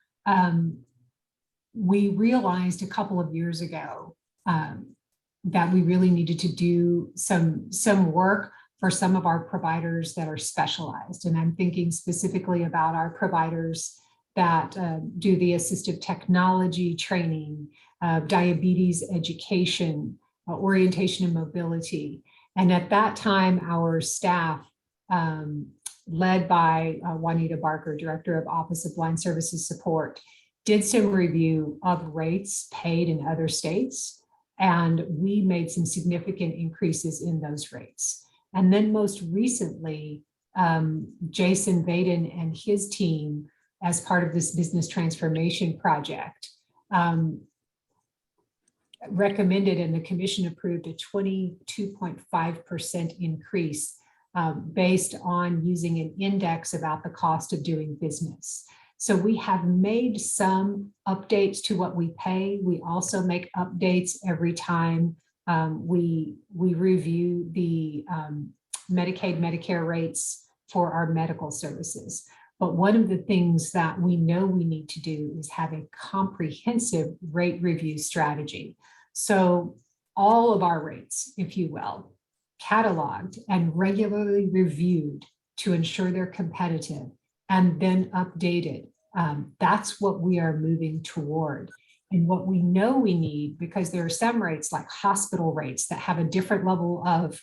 Speaker 8: we realized a couple of years ago that we really needed to do some work for some of our providers that are specialized. And I'm thinking specifically about our providers that do the assistive technology training, diabetes education, orientation and mobility. And at that time, our staff, led by Juanita Barker, Director of Office of Blind Services Support, did some review of rates paid in other states. And we made some significant increases in those rates. And then most recently, Jason Vaden and his team, as part of this business transformation project, recommended and the commission approved a 22.5% increase based on using an index about the cost of doing business. So we have made some updates to what we pay. We also make updates every time we review the Medicaid, Medicare rates for our medical services. But one of the things that we know we need to do is have a comprehensive rate review strategy. So all of our rates, if you will, cataloged and regularly reviewed to ensure they're competitive and then updated. That's what we are moving toward. And what we know we need, because there are some rates like hospital rates that have a different level of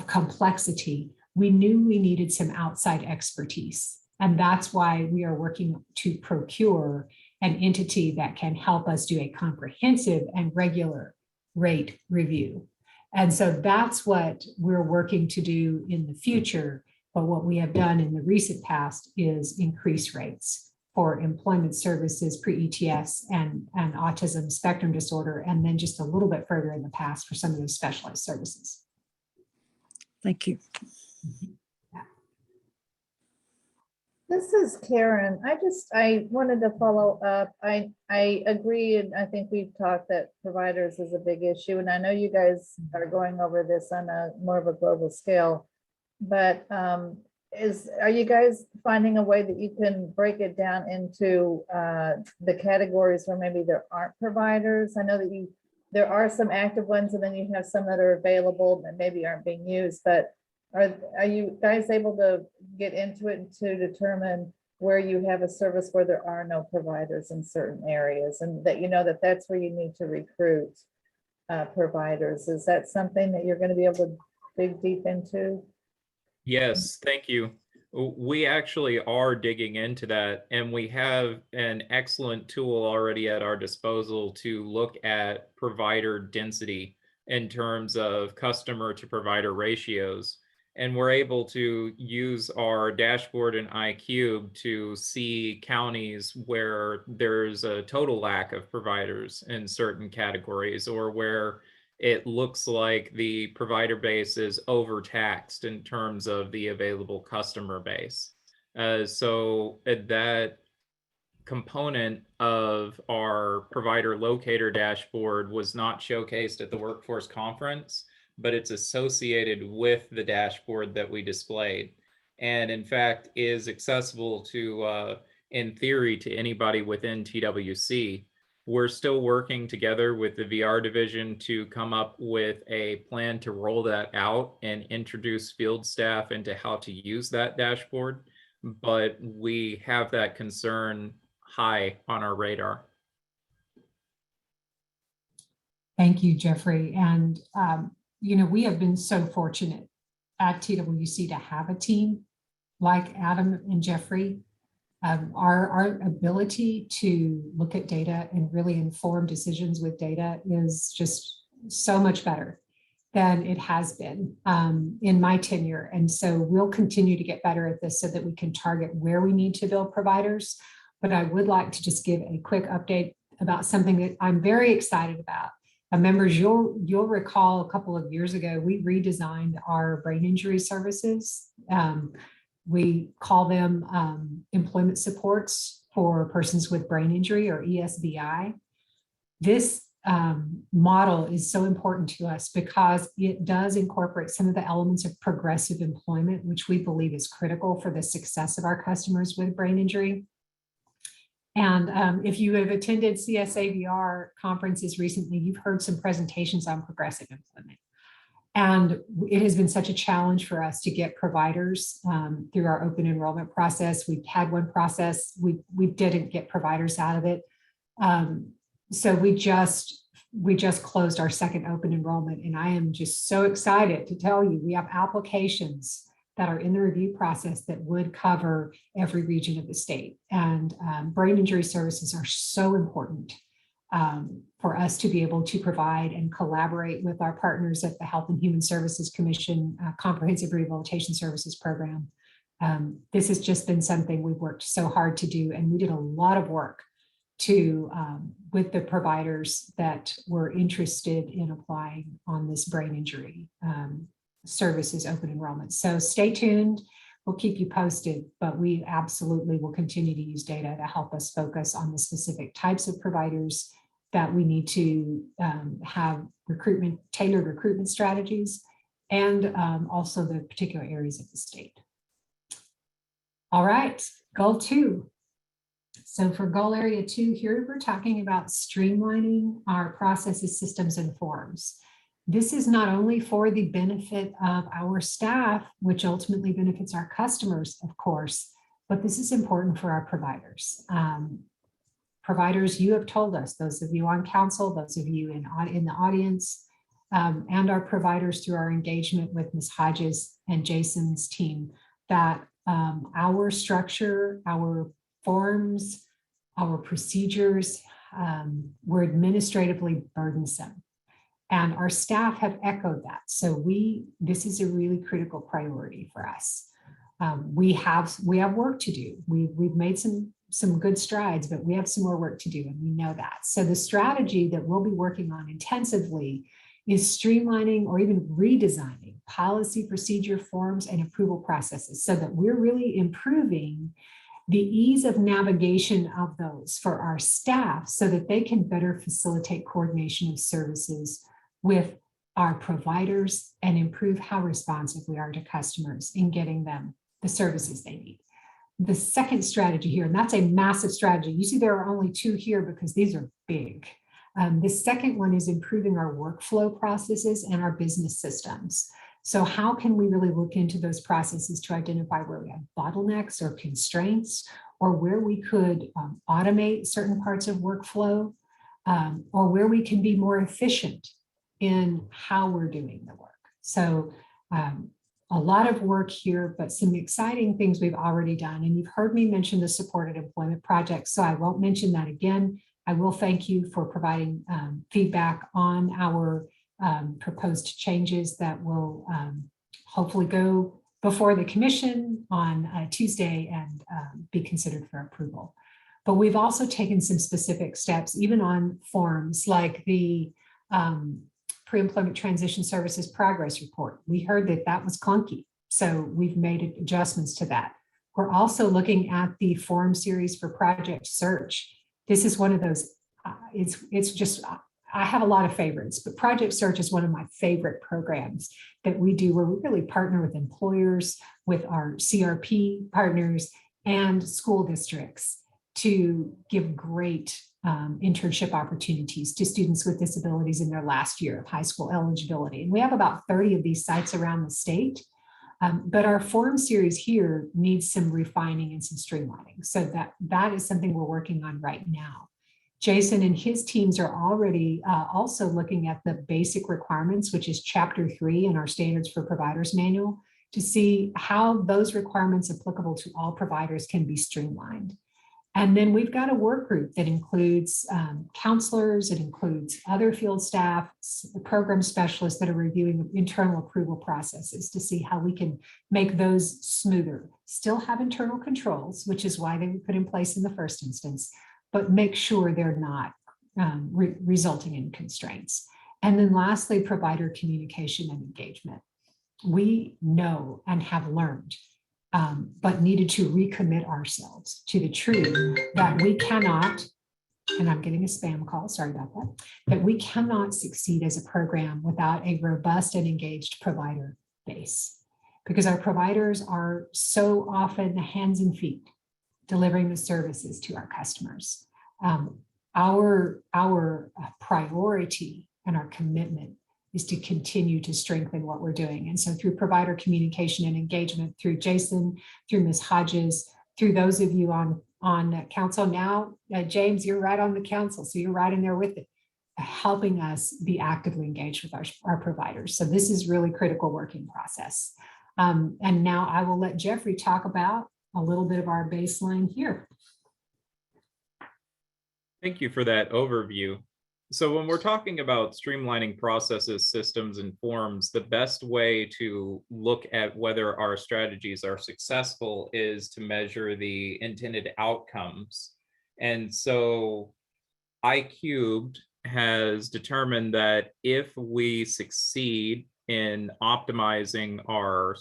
Speaker 8: complexity, we knew we needed some outside expertise. And that's why we are working to procure an entity that can help us do a comprehensive and regular rate review. And so that's what we're working to do in the future. But what we have done in the recent past is increase rates for employment services, pre-ETS, and autism spectrum disorder, and then just a little bit further in the past for some of those specialized services.
Speaker 6: Thank you.
Speaker 15: This is Karen. I wanted to follow up. I agree, and I think we've talked that providers is a big issue, and I know you guys are going over this on a more of a global scale, but are you guys finding a way that you can break it down into the categories where maybe there aren't providers? I know that there are some active ones, and then you have some that are available that maybe aren't being used, but are you guys able to get into it to determine where you have a service where there are no providers in certain areas, and that you know that that's where you need to recruit providers? Is that something that you're going to be able to dig deep into?
Speaker 9: Yes, thank you. We actually are digging into that, and we have an excellent tool already at our disposal to look at provider density in terms of customer to provider ratios. And we're able to use our dashboard in iCube to see counties where there's a total lack of providers in certain categories, or where it looks like the provider base is overtaxed in terms of the available customer base. So that component of our provider locator dashboard was not showcased at the workforce conference, but it's associated with the dashboard that we displayed, and in fact is accessible to, in theory, to anybody within TWC. We're still working together with the VR division to come up with a plan to roll that out and introduce field staff into how to use that dashboard, but we have that concern high on our radar.
Speaker 8: Thank you, Jeffrey. And you know, we have been so fortunate at TWC to have a team like Adam and Jeffrey. Our ability to look at data and really inform decisions with data is just so much better than it has been in my tenure. And so we'll continue to get better at this so that we can target where we need to build providers. But I would like to just give a quick update about something that I'm very excited about. Members, you'll recall a couple of years ago, we redesigned our brain injury services. We call them employment supports for persons with brain injury, or ESBI. This model is so important to us because it does incorporate some of the elements of progressive employment, which we believe is critical for the success of our customers with brain injury. And if you have attended CSAVR conferences recently, you've heard some presentations on progressive employment. And it has been such a challenge for us to get providers through our open enrollment process. We've had one process, we didn't get providers out of it. So we just closed our second open enrollment, and I am just so excited to tell you we have applications that are in the review process that would cover every region of the state. And brain injury services are so important for us to be able to provide and collaborate with our partners at the Health and Human Services Commission Comprehensive Rehabilitation Services Program. This has just been something we've worked so hard to do, and we did a lot of work to with the providers that were interested in applying on this brain injury services open enrollment. So stay tuned. We'll keep you posted, but we absolutely will continue to use data to help us focus on the specific types of providers that we need to have tailored recruitment strategies, and also the particular areas of the state. All right, goal 2. So for goal area 2 here, we're talking about streamlining our processes, systems, and forms. This is not only for the benefit of our staff, which ultimately benefits our customers, of course, but this is important for our providers. Providers, you have told us, those of you on council, those of you in the audience, and our providers through our engagement with Ms. Hodges and Jason's team, that our structure, our forms, our procedures were administratively burdensome. And our staff have echoed that. So this is a really critical priority for us. We have work to do. We've made some good strides, but we have some more work to do, and we know that. So the strategy that we'll be working on intensively is streamlining or even redesigning policy, procedure, forms, and approval processes so that we're really improving the ease of navigation of those for our staff so that they can better facilitate coordination of services with our providers and improve how responsive we are to customers in getting them the services they need. The second strategy here, and that's a massive strategy. You see there are only 2 here because these are big. The second one is improving our workflow processes and our business systems. So how can we really look into those processes to identify where we have bottlenecks or constraints, or where we could automate certain parts of workflow, or where we can be more efficient in how we're doing the work. So a lot of work here, but some exciting things we've already done. And you've heard me mention the supported employment project, so I won't mention that again. I will thank you for providing feedback on our proposed changes that will hopefully go before the commission on Tuesday and be considered for approval. But we've also taken some specific steps, even on forms like the Pre-Employment Transition Services Progress Report. We heard that that was clunky, so we've made adjustments to that. We're also looking at the form series for Project Search. This is one of those, it's just, I have a lot of favorites, but Project Search is one of my favorite programs that we do where we really partner with employers, with our CRP partners and school districts to give great internship opportunities to students with disabilities in their last year of high school eligibility. And we have about 30 of these sites around the state. But our form series here needs some refining and some streamlining. So that is something we're working on right now. Jason and his teams are already also looking at the basic requirements, which is Chapter 3 in our Standards for Providers Manual, to see how those requirements applicable to all providers can be streamlined. And then we've got a work group that includes counselors, it includes other field staff, program specialists that are reviewing internal approval processes to see how we can make those smoother. Still have internal controls, which is why they were put in place in the first instance, but make sure they're not resulting in constraints. And then lastly, provider communication and engagement. We know and have learned but needed to recommit ourselves to the truth that we cannot, and I'm getting a spam call, sorry about that we cannot succeed as a program without a robust and engaged provider base, because our providers are so often the hands and feet delivering the services to our customers. Our priority and our commitment is to continue to strengthen what we're doing. And so through provider communication and engagement, through Jason, through Ms. Hodges, through those of you on council now, James, you're right on the council, so you're right in there with it, helping us be actively engaged with our providers. So this is really critical working process. And now I will let Jeffrey talk about a little bit of our baseline here.
Speaker 9: Thank you for that overview. So when we're talking about streamlining processes, systems, and forms, the best way to look at whether our strategies are successful is to measure the intended outcomes. And so iCubed has determined that if we succeed in optimizing our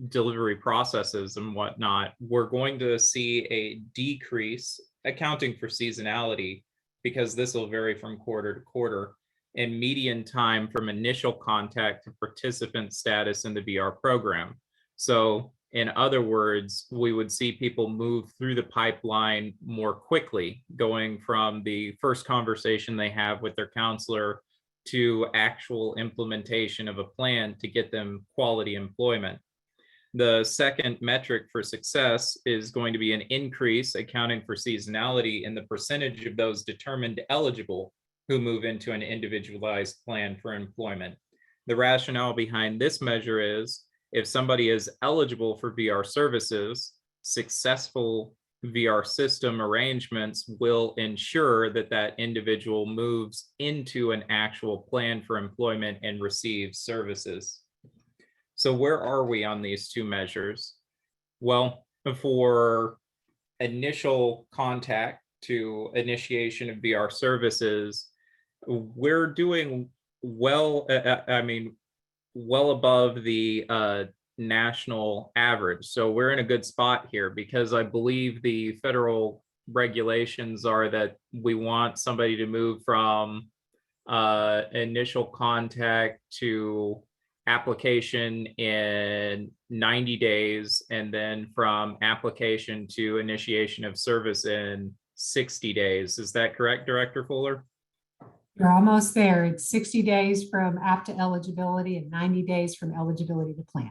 Speaker 9: delivery processes and whatnot, we're going to see a decrease, accounting for seasonality, because this will vary from quarter to quarter, in median time from initial contact to participant status in the VR program. So in other words, we would see people move through the pipeline more quickly, going from the first conversation they have with their counselor to actual implementation of a plan to get them quality employment. The second metric for success is going to be an increase, accounting for seasonality, in the percentage of those determined eligible who move into an individualized plan for employment. The rationale behind this measure is if somebody is eligible for VR services, successful VR system arrangements will ensure that that individual moves into an actual plan for employment and receives services. So where are we on these two measures? Well, for initial contact to initiation of VR services, we're doing well, well above the national average. So we're in a good spot here, because I believe the federal regulations are that we want somebody to move from initial contact to application in 90 days, and then from application to initiation of service in 60 days. Is that correct, Director Fuller?
Speaker 8: You're almost there. It's 60 days from app to eligibility and 90 days from eligibility to plan.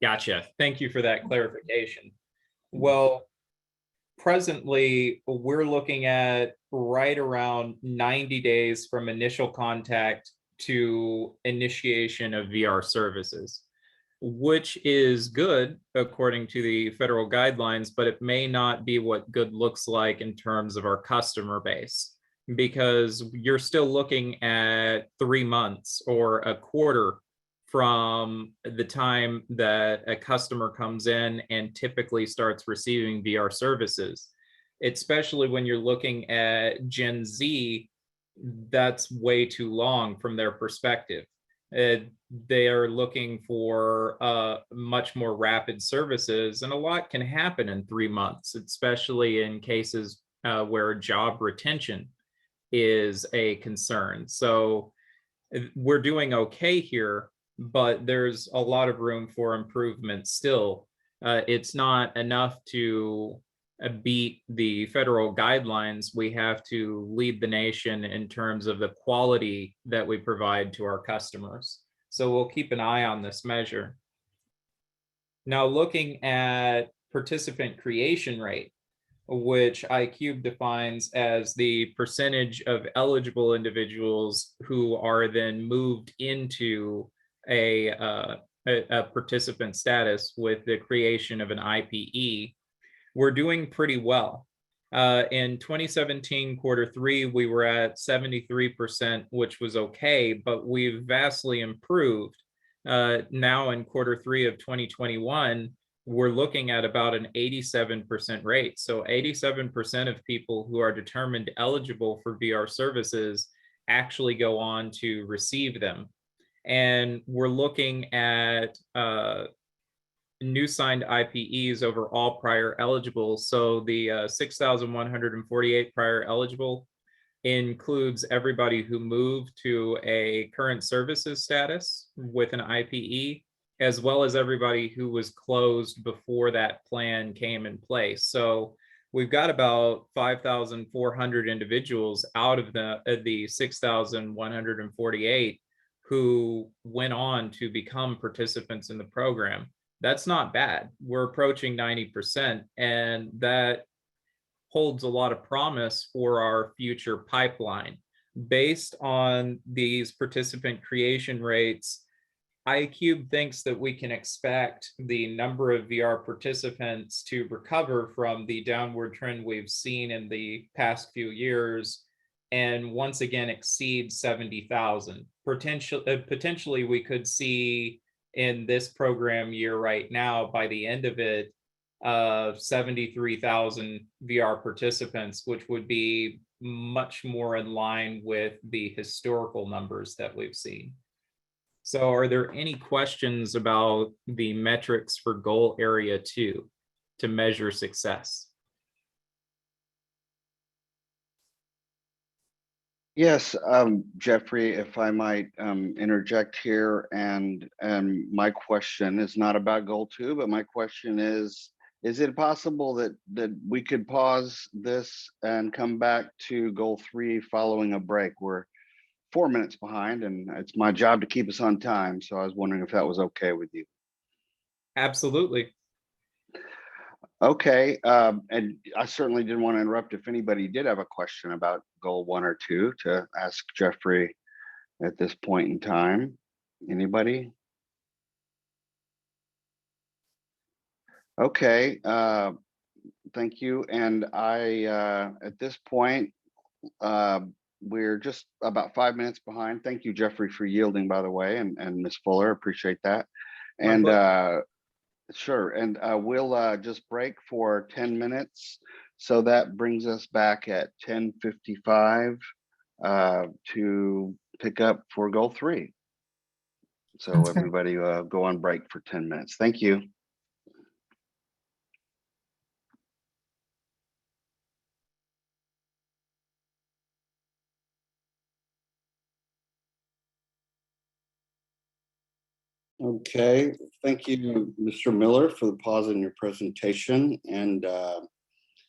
Speaker 9: Gotcha. Thank you for that clarification. Well, presently, we're looking at right around 90 days from initial contact to initiation of VR services, which is good according to the federal guidelines, but it may not be what good looks like in terms of our customer base, because you're still looking at 3 months or a quarter from the time that a customer comes in and typically starts receiving VR services, especially when you're looking at Gen Z. That's way too long from their perspective. They are looking for much more rapid services, and a lot can happen in 3 months, especially in cases where job retention is a concern. So we're doing okay here, but there's a lot of room for improvement still. It's not enough to beat the federal guidelines. We have to lead the nation in terms of the quality that we provide to our customers. So we'll keep an eye on this measure. Now, looking at participant creation rate, which iCubed defines as the percentage of eligible individuals who are then moved into a participant status with the creation of an IPE, we're doing pretty well. In 2017, Q3, we were at 73%, which was okay, but we've vastly improved. Now in Q3 of 2021, we're looking at about an 87% rate. So 87% of people who are determined eligible for VR services actually go on to receive them. And we're looking at new signed IPEs over all prior eligible. So the 6,148 prior eligible includes everybody who moved to a current services status with an IPE, as well as everybody who was closed before that plan came in place. So we've got about 5,400 individuals out of the 6,148 who went on to become participants in the program. That's not bad. We're approaching 90%, and that holds a lot of promise for our future pipeline. Based on these participant creation rates, iCube thinks that we can expect the number of VR participants to recover from the downward trend we've seen in the past few years and once again exceed 70,000. Potentially, we could see in this program year right now, by the end of it, 73,000 VR participants, which would be much more in line with the historical numbers that we've seen. So are there any questions about the metrics for goal area 2 to measure success?
Speaker 1: Yes, Jeffrey, if I might interject here, and my question is not about goal 2, but my question is it possible that we could pause this and come back to goal 3 following a break? We're 4 minutes behind, and it's my job to keep us on time. So I was wondering if that was okay with you.
Speaker 9: Absolutely.
Speaker 1: Okay, and I certainly didn't want to interrupt if anybody did have a question about goal 1 or 2 to ask Jeffrey at this point in time. Anybody? Okay, thank you. And at this point, we're just about 5 minutes behind. Thank you, Jeffrey, for yielding, by the way, and Ms. Fuller, appreciate that. And sure, and we'll just break for 10 minutes. So that brings us back at 10:55 to pick up for goal 3. So everybody go on break for 10 minutes. Thank you. Okay, thank you, Mr. Miller, for the pause in your presentation. And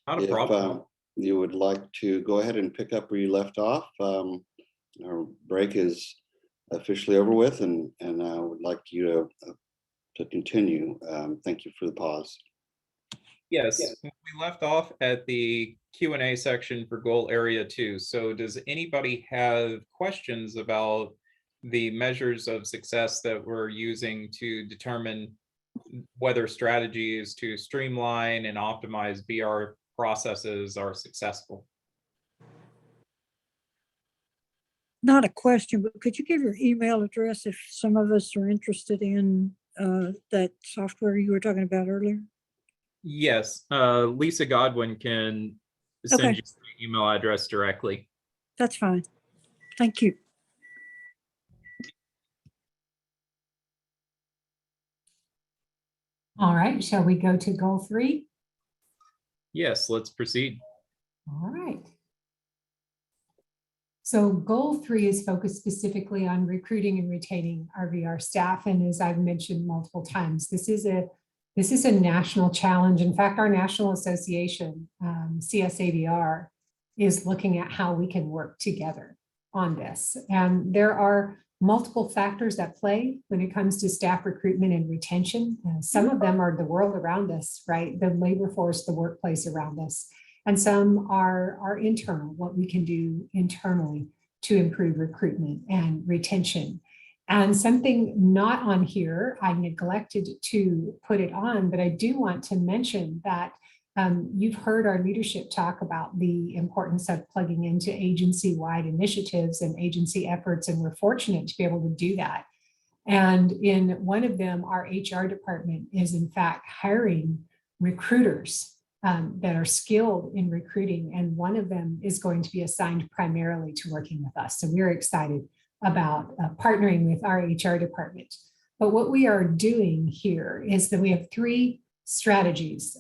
Speaker 9: Not a problem.
Speaker 1: You would like to go ahead and pick up where you left off, our break is officially over with, and I would like you to continue. Thank you for the pause.
Speaker 9: Yes, we left off at the Q&A section for goal area 2. So does anybody have questions about the measures of success that we're using to determine whether strategies to streamline and optimize VR processes are successful?
Speaker 6: Not a question, but could you give your email address if some of us are interested in that software you were talking about earlier?
Speaker 9: Yes, Lisa Godwin can send you the email address directly.
Speaker 6: That's fine. Thank you.
Speaker 8: All right, shall we go to goal 3?
Speaker 9: Yes, let's proceed.
Speaker 8: All right. So goal 3 is focused specifically on recruiting and retaining our VR staff. And as I've mentioned multiple times, this is a national challenge. In fact, our national association, CSAVR, is looking at how we can work together on this. And there are multiple factors at play when it comes to staff recruitment and retention. Some of them are the world around us, right? The labor force, the workplace around us. And some are internal, what we can do internally to improve recruitment and retention. And something not on here, I neglected to put it on, but I do want to mention that you've heard our leadership talk about the importance of plugging into agency-wide initiatives and agency efforts, and we're fortunate to be able to do that. And in one of them, our HR department is in fact hiring recruiters that are skilled in recruiting, and one of them is going to be assigned primarily to working with us. So we're excited about partnering with our HR department. But what we are doing here is that we have 3 strategies.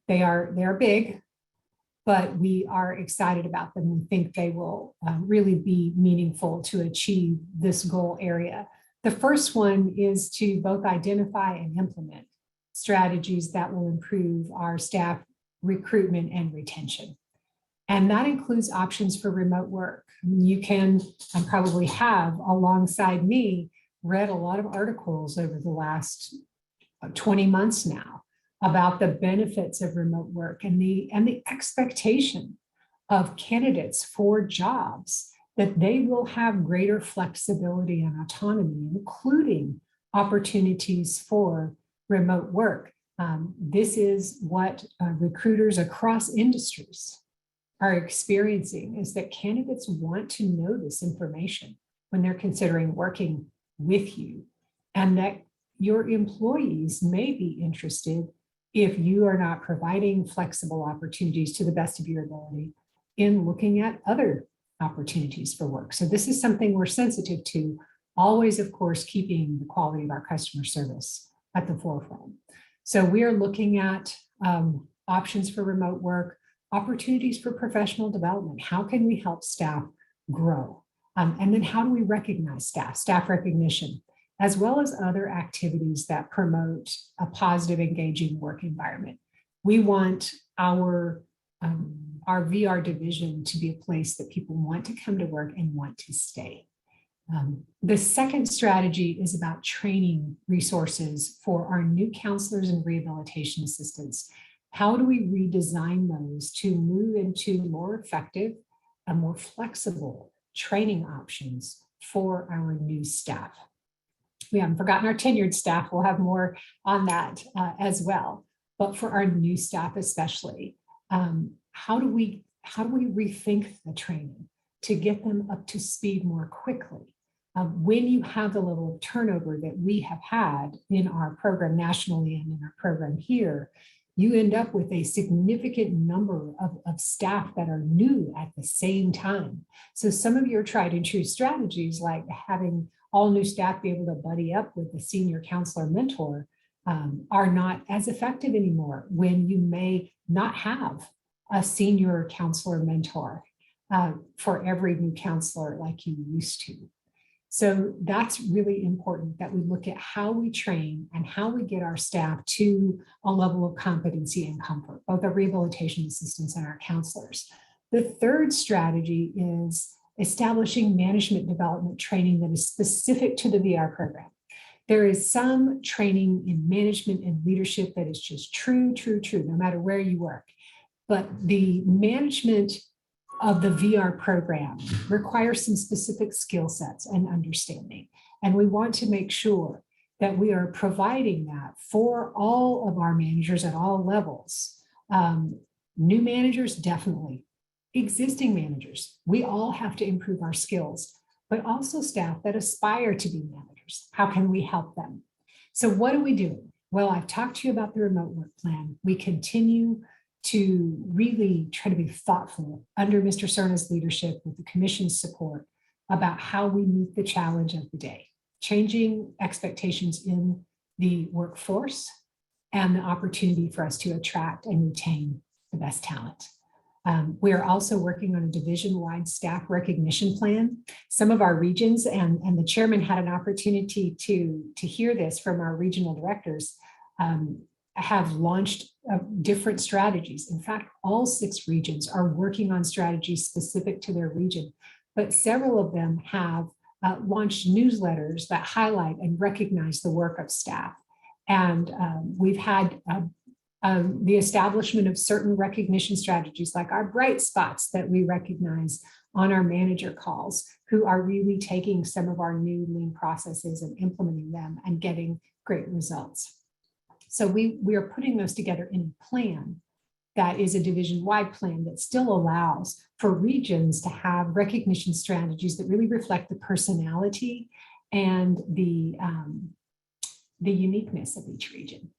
Speaker 8: They are big, but we are excited about them. We think they will really be meaningful to achieve this goal area. The first one is to both identify and implement strategies that will improve our staff recruitment and retention. And that includes options for remote work. You can, and probably have alongside me, read a lot of articles over the last 20 months now about the benefits of remote work and the expectation of candidates for jobs that they will have greater flexibility and autonomy, including opportunities for remote work. This is what recruiters across industries are experiencing, is that candidates want to know this information when they're considering working with you, and that your employees may be interested, if you are not providing flexible opportunities to the best of your ability, in looking at other opportunities for work. So this is something we're sensitive to, always, of course, keeping the quality of our customer service at the forefront. So we are looking at options for remote work, opportunities for professional development. How can we help staff grow? And then how do we recognize staff recognition, as well as other activities that promote a positive, engaging work environment. We want our VR division to be a place that people want to come to work and want to stay. The second strategy is about training resources for our new counselors and rehabilitation assistants. How do we redesign those to move into more effective and more flexible training options for our new staff? We haven't forgotten our tenured staff. We'll have more on that as well. But for our new staff especially, how do we rethink the training to get them up to speed more quickly? When you have the level of turnover that we have had in our program nationally and in our program here, you end up with a significant number of staff that are new at the same time. So some of your tried and true strategies, like having all new staff be able to buddy up with a senior counselor mentor, are not as effective anymore when you may not have a senior counselor mentor for every new counselor like you used to. So that's really important, that we look at how we train and how we get our staff to a level of competency and comfort, both our rehabilitation assistants and our counselors. The third strategy is establishing management development training that is specific to the VR program. There is some training in management and leadership that is just true, no matter where you work. But the management of the VR program requires some specific skill sets and understanding. And we want to make sure that we are providing that for all of our managers at all levels. New managers, definitely. Existing managers, we all have to improve our skills, but also staff that aspire to be managers. How can we help them? So what are we doing? Well, I've talked to you about the remote work plan. We continue to really try to be thoughtful under Mr. Cerna's leadership with the commission's support about how we meet the challenge of the day, changing expectations in the workforce and the opportunity for us to attract and retain the best talent. We are also working on a division-wide staff recognition plan. Some of our regions, and the chairman had an opportunity to hear this from our regional directors, have launched different strategies. In fact, all 6 regions are working on strategies specific to their region, but several of them have launched newsletters that highlight and recognize the work of staff. And we've had the establishment of certain recognition strategies, like our bright spots that we recognize on our manager calls, who are really taking some of our new lean processes and implementing them and getting great results. So we are putting those together in a plan that is a division-wide plan that still allows for regions to have recognition strategies that really reflect the personality and the uniqueness of each region.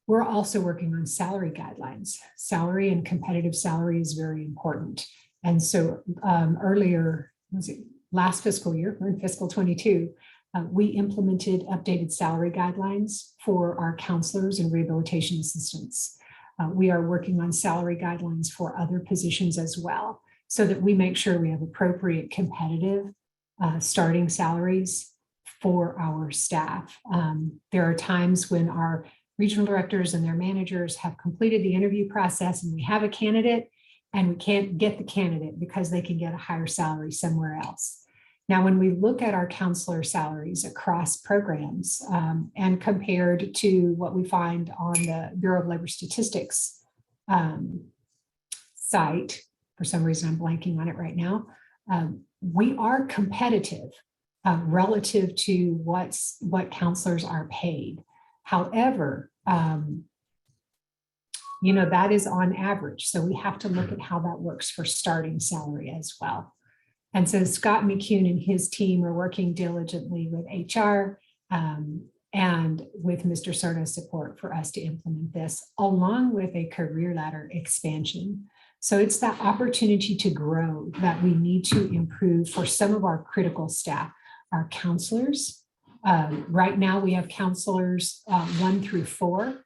Speaker 8: We're also working on salary guidelines. Salary and competitive salary is very important. And so earlier, was it last fiscal year, we're in fiscal 22, we implemented updated salary guidelines for our counselors and rehabilitation assistants. We are working on salary guidelines for other positions as well, so that we make sure we have appropriate competitive starting salaries for our staff. There are times when our regional directors and their managers have completed the interview process and we have a candidate, and we can't get the candidate because they can get a higher salary somewhere else. Now, when we look at our counselor salaries across programs and compared to what we find on the Bureau of Labor Statistics site, for some reason I'm blanking on it right now, we are competitive relative to what counselors are paid. However, that is on average. So we have to look at how that works for starting salary as well. And so Scott McCune and his team are working diligently with HR and with Mr. Serna's support for us to implement this, along with a career ladder expansion. So it's that opportunity to grow that we need to improve for some of our critical staff, our counselors. Right now we have counselors 1 through 4.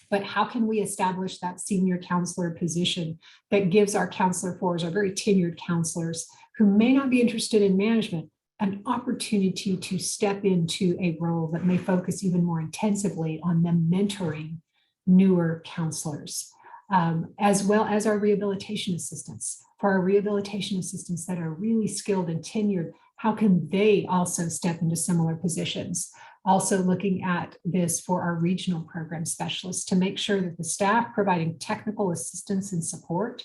Speaker 8: But how can we establish that senior counselor position that gives our counselor 4s, our very tenured counselors who may not be interested in management, an opportunity to step into a role that may focus even more intensively on them mentoring newer counselors, as well as our rehabilitation assistants. For our rehabilitation assistants that are really skilled and tenured, how can they also step into similar positions? Also looking at this for our regional program specialists to make sure that the staff providing technical assistance and support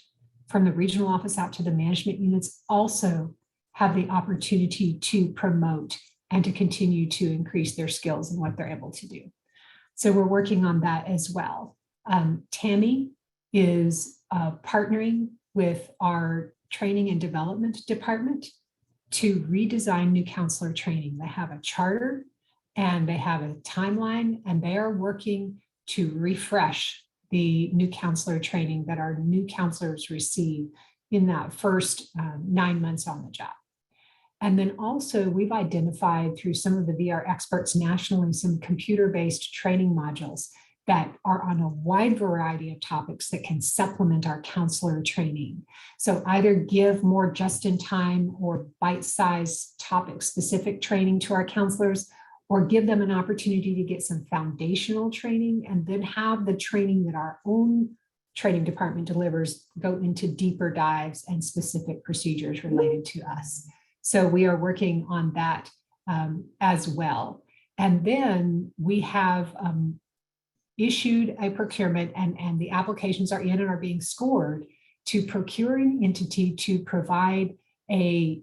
Speaker 8: from the regional office out to the management units also have the opportunity to promote and to continue to increase their skills and what they're able to do. So we're working on that as well. Tammy is partnering with our training and development department to redesign new counselor training. They have a charter and they have a timeline, and they are working to refresh the new counselor training that our new counselors receive in that first 9 months on the job. And then also we've identified through some of the VR experts nationally some computer-based training modules that are on a wide variety of topics that can supplement our counselor training. So either give more just-in-time or bite-sized topic-specific training to our counselors, or give them an opportunity to get some foundational training and then have the training that our own training department delivers go into deeper dives and specific procedures related to us. So we are working on that as well. And then we have issued a procurement and the applications are in and are being scored to procure an entity to provide a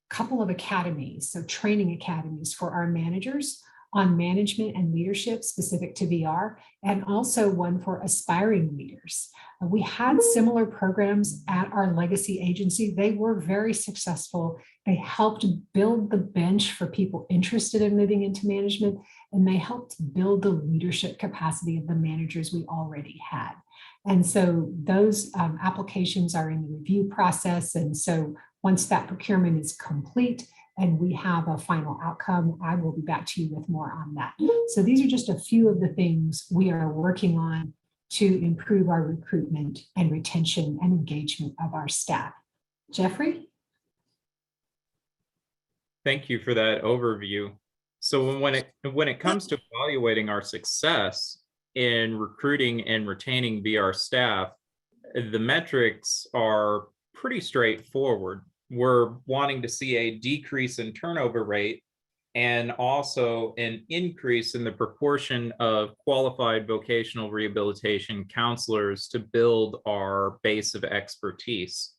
Speaker 8: couple of academies, so training academies for our managers on management and leadership specific to VR, and also one for aspiring leaders. We had similar programs at our legacy agency. They were very successful. They helped build the bench for people interested in moving into management, and they helped build the leadership capacity of the managers we already had. And so those applications are in the review process. And so once that procurement is complete and we have a final outcome, I will be back to you with more on that. So these are just a few of the things we are working on to improve our recruitment and retention and engagement of our staff. Jeffrey?
Speaker 9: Thank you for that overview. So when it comes to evaluating our success in recruiting and retaining VR staff, the metrics are pretty straightforward. We're wanting to see a decrease in turnover rate and also an increase in the proportion of qualified vocational rehabilitation counselors to build our base of expertise.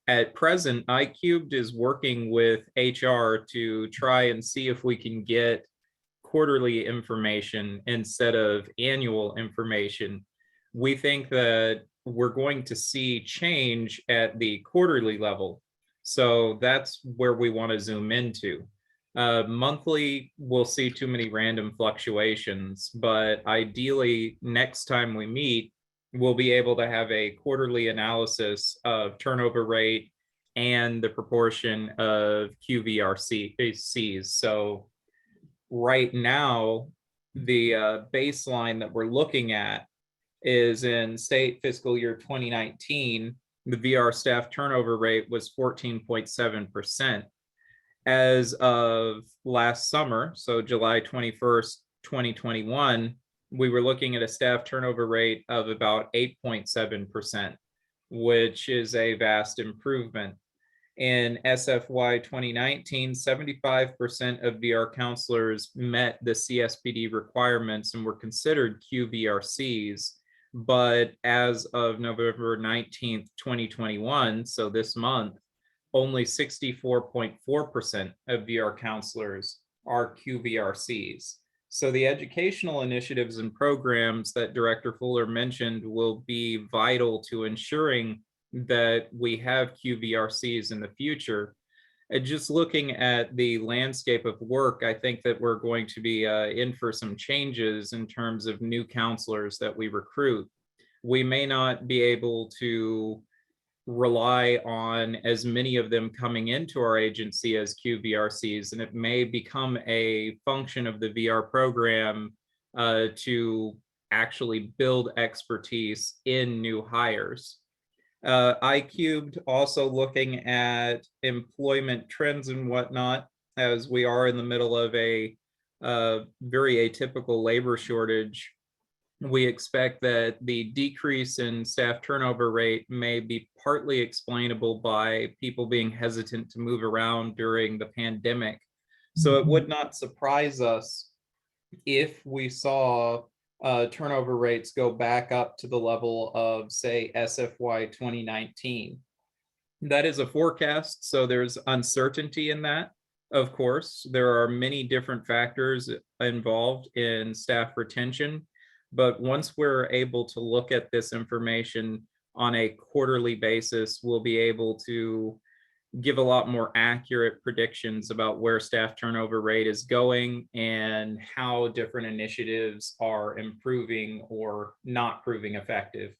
Speaker 9: At present, iCubed is working with HR to try and see if we can get quarterly information instead of annual information. We think that we're going to see change at the quarterly level. So that's where we want to zoom into. Monthly, we'll see too many random fluctuations, but ideally next time we meet, we'll be able to have a quarterly analysis of turnover rate and the proportion of QVRCs. So right now, the baseline that we're looking at is in state fiscal year 2019, the VR staff turnover rate was 14.7%. As of last summer, so July 21st, 2021, we were looking at a staff turnover rate of about 8.7%. which is a vast improvement. In SFY 2019, 75% of VR counselors met the CSPD requirements and were considered QVRCs. But as of November 19th, 2021, so this month, only 64.4% of VR counselors are QVRCs. So the educational initiatives and programs that Director Fuller mentioned will be vital to ensuring that we have QVRCs in the future. And just looking at the landscape of work, I think that we're going to be in for some changes in terms of new counselors that we recruit. We may not be able to rely on as many of them coming into our agency as QVRCs, and it may become a function of the VR program to actually build expertise in new hires. iCubed also looking at employment trends and whatnot, as we are in the middle of a very atypical labor shortage. We expect that the decrease in staff turnover rate may be partly explainable by people being hesitant to move around during the pandemic. So it would not surprise us if we saw turnover rates go back up to the level of, say, SFY 2019. That is a forecast, so there's uncertainty in that. Of course, there are many different factors involved in staff retention. But once we're able to look at this information on a quarterly basis, we'll be able to give a lot more accurate predictions about where staff turnover rate is going and how different initiatives are improving or not proving effective.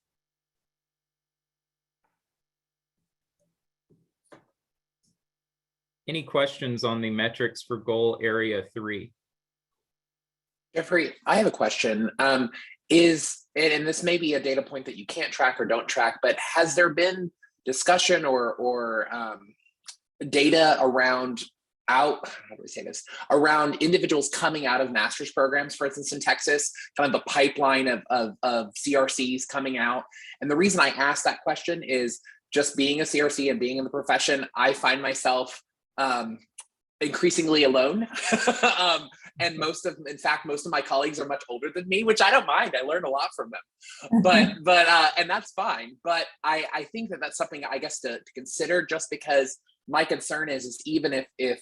Speaker 9: Any questions on the metrics for goal area 3?
Speaker 13: Jeffrey, I have a question. And this may be a data point that you can't track or don't track, but has there been discussion or data around around individuals coming out of master's programs, for instance, in Texas, kind of the pipeline of CRCs coming out? And the reason I ask that question is just being a CRC and being in the profession, I find myself increasingly alone. And in fact, most of my colleagues are much older than me, which I don't mind. I learn a lot from them, but and that's fine. But I think that that's something I guess to consider, just because my concern is even if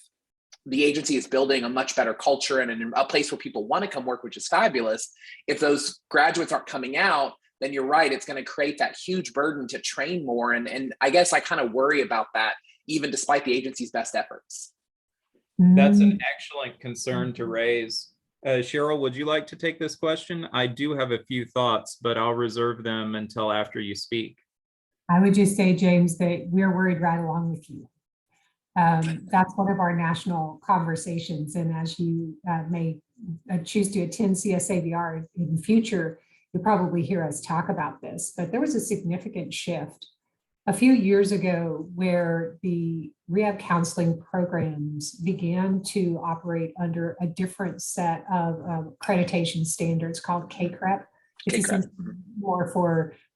Speaker 13: the agency is building a much better culture and a place where people want to come work, which is fabulous, if those graduates aren't coming out, then you're right, it's going to create that huge burden to train more. And I guess I kind of worry about that, even despite the agency's best efforts.
Speaker 9: That's an excellent concern to raise. Cheryl, would you like to take this question? I do have a few thoughts, but I'll reserve them until after you speak.
Speaker 8: I would just say, James, that we're worried right along with you. That's one of our national conversations. And as you may choose to attend CSAVR in the future, you'll probably hear us talk about this. But there was a significant shift a few years ago where the rehab counseling programs began to operate under a different set of accreditation standards called KCREP. It's more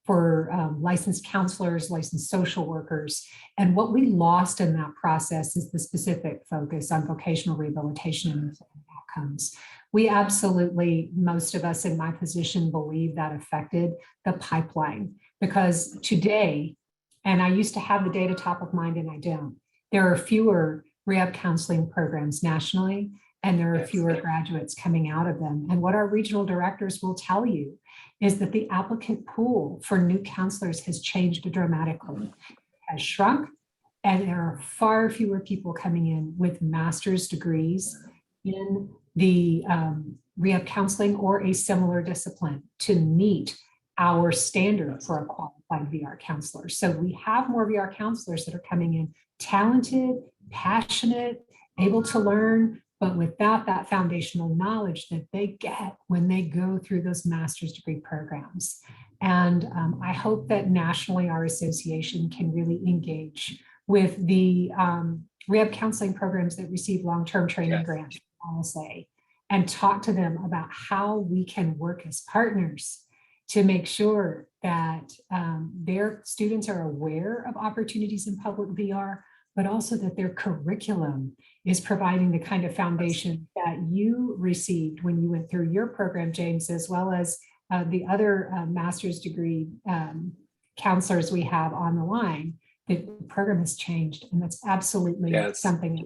Speaker 8: for licensed counselors, licensed social workers. And what we lost in that process is the specific focus on vocational rehabilitation and outcomes. We absolutely, most of us in my position, believe that affected the pipeline, because today, and I used to have the data top of mind and I don't, there are fewer rehab counseling programs nationally, and there are fewer graduates coming out of them. And what our regional directors will tell you is that the applicant pool for new counselors has changed dramatically, has shrunk, and there are far fewer people coming in with master's degrees in the rehab counseling or a similar discipline to meet our standard for a qualified VR counselor. So we have more VR counselors that are coming in talented, passionate, able to learn, but without that foundational knowledge that they get when they go through those master's degree programs. And I hope that nationally our association can really engage with the rehab counseling programs that receive long-term training grants from RSA and talk to them about how we can work as partners to make sure that their students are aware of opportunities in public VR, but also that their curriculum is providing the kind of foundation that you received when you went through your program, James, as well as the other master's degree counselors we have on the line. The program has changed, and that's absolutely something.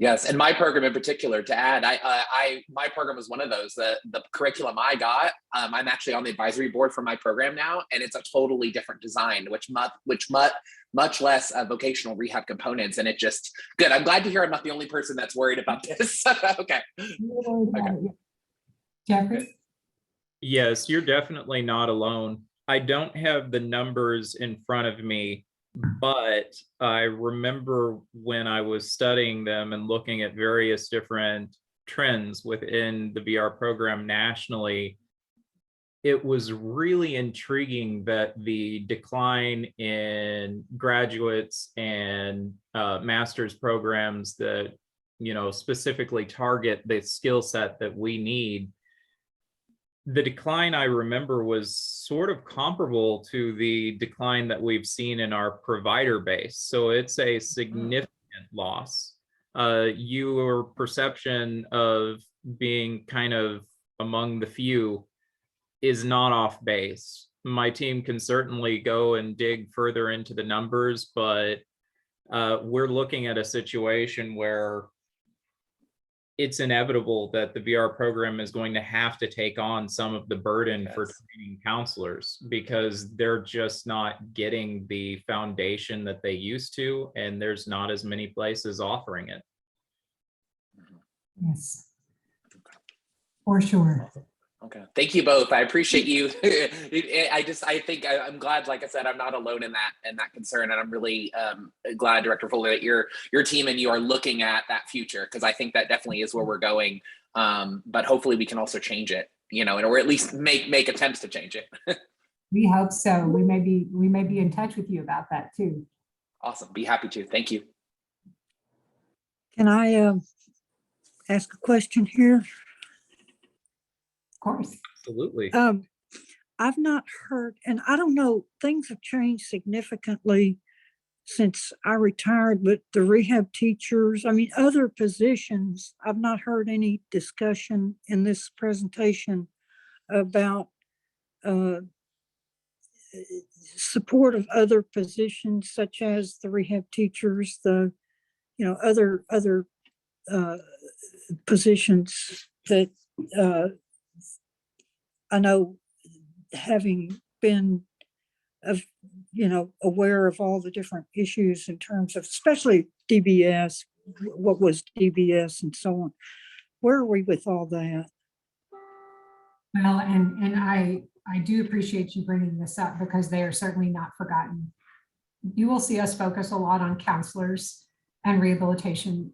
Speaker 13: Yes, and my program in particular, to add, my program was one of those. The curriculum I got, I'm actually on the advisory board for my program now, and it's a totally different design, which much less vocational rehab components, and it just good. I'm glad to hear I'm not the only person that's worried about this. Okay.
Speaker 8: Jeffrey?
Speaker 9: Yes, you're definitely not alone. I don't have the numbers in front of me, but I remember when I was studying them and looking at various different trends within the VR program nationally, it was really intriguing that the decline in graduates and master's programs that, you know, specifically target the skill set that we need. The decline I remember was sort of comparable to the decline that we've seen in our provider base. So it's a significant loss. Your perception of being kind of among the few is not off base. My team can certainly go and dig further into the numbers, but we're looking at a situation where it's inevitable that the VR program is going to have to take on some of the burden for training counselors, because they're just not getting the foundation that they used to, and there's not as many places offering it.
Speaker 8: Yes, for sure.
Speaker 13: Okay, thank you both. I appreciate you. I think I'm glad, like I said, I'm not alone in that concern, and I'm really glad, Director Fuller, that your team and you are looking at that future, because I think that definitely is where we're going. But hopefully, we can also change it, you know, or at least make attempts to change it.
Speaker 8: We hope so. We may be in touch with you about that too.
Speaker 13: Awesome. Be happy to. Thank you.
Speaker 6: Can I ask a question here?
Speaker 8: Of course.
Speaker 9: Absolutely.
Speaker 6: I've not heard, and I don't know, things have changed significantly since I retired, but the rehab teachers, I mean, other positions, I've not heard any discussion in this presentation about support of other positions, such as the rehab teachers, the, you know, other positions that I know, having been aware of all the different issues in terms of, especially DBS, what was DBS and so on. Where are we with all that?
Speaker 8: Well, and I do appreciate you bringing this up, because they are certainly not forgotten. You will see us focus a lot on counselors and rehabilitation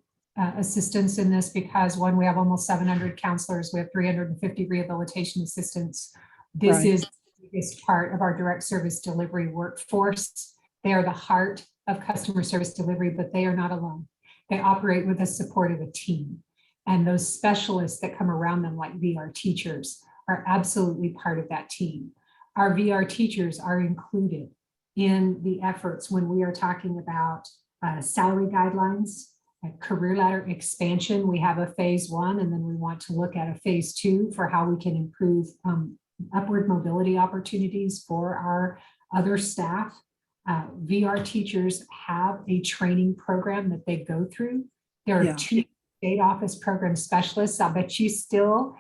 Speaker 8: assistants in this, because one, we have almost 700 counselors, we have 350 rehabilitation assistants. This is the biggest part of our direct service delivery workforce. They are the heart of customer service delivery, but they are not alone. They operate with the support of a team, and those specialists that come around them, like VR teachers, are absolutely part of that team. Our VR teachers are included in the efforts when we are talking about salary guidelines, career ladder expansion. We have a phase 1, and then we want to look at a phase 2 for how we can improve upward mobility opportunities for our other staff. VR teachers have a training program that they go through. There are 2 state office program specialists. I bet you still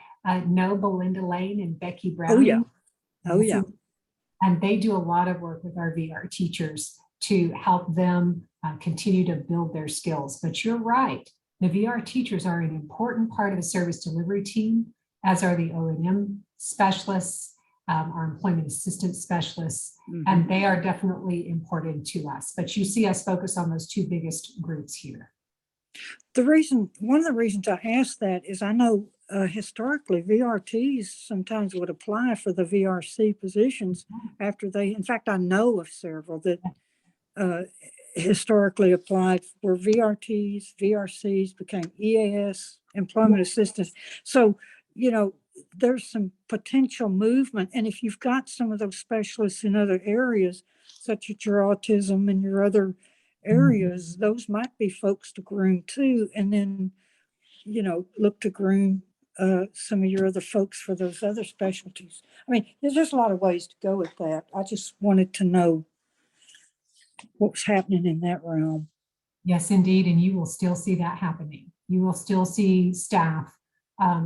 Speaker 8: know Belinda Lane and Becky Brown.
Speaker 6: Oh yeah. Oh yeah.
Speaker 8: And they do a lot of work with our VR teachers to help them continue to build their skills. But you're right, the VR teachers are an important part of the service delivery team, as are the O&M specialists, our employment assistance specialists, and they are definitely important to us. But you see us focus on those 2 biggest groups here.
Speaker 6: One of the reasons I asked that is I know historically VRTs sometimes would apply for the VRC positions after they, in fact, I know of several that historically applied for VRTs, VRCs, became EAS, employment assistants. So, you know, there's some potential movement. And if you've got some of those specialists in other areas, such as your autism and your other areas, those might be folks to groom too. And then, you know, look to groom some of your other folks for those other specialties. I mean, there's just a lot of ways to go with that. I just wanted to know what's happening in that realm.
Speaker 8: Yes, indeed. And you will still see that happening. You will still see staff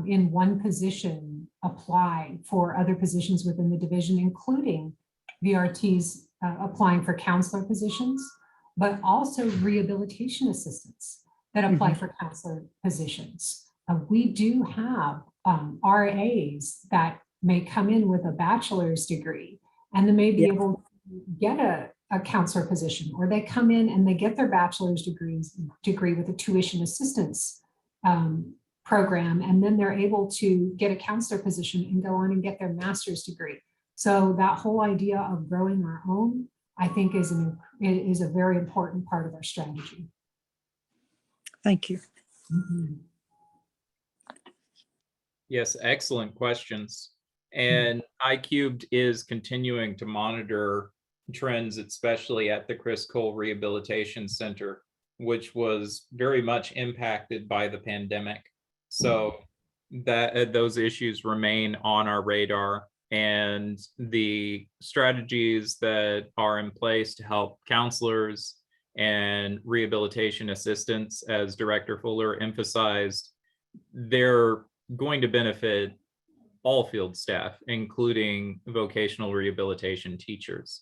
Speaker 8: in one position apply for other positions within the division, including VRTs applying for counselor positions, but also rehabilitation assistants that apply for counselor positions. We do have RAs that may come in with a bachelor's degree and they may be able to get a counselor position, or they come in and they get their bachelor's degree with a tuition assistance program, and then they're able to get a counselor position and go on and get their master's degree. So that whole idea of growing our own, I think, is a very important part of our strategy.
Speaker 6: Thank you.
Speaker 9: Yes, excellent questions. And iCubed is continuing to monitor trends, especially at the Chris Cole Rehabilitation Center, which was very much impacted by the pandemic. So that those issues remain on our radar, and the strategies that are in place to help counselors and rehabilitation assistants, as Director Fuller emphasized, they're going to benefit all field staff, including vocational rehabilitation teachers.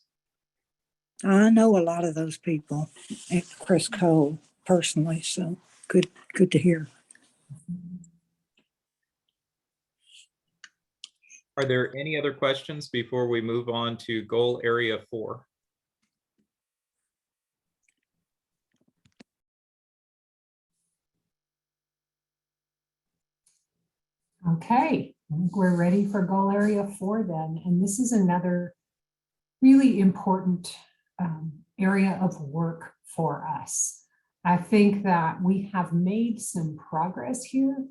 Speaker 6: I know a lot of those people at Chris Cole personally, so good to hear.
Speaker 9: Are there any other questions before we move on to goal area 4?
Speaker 8: Okay, we're ready for goal area 4 then. And this is another really important area of work for us. I think that we have made some progress here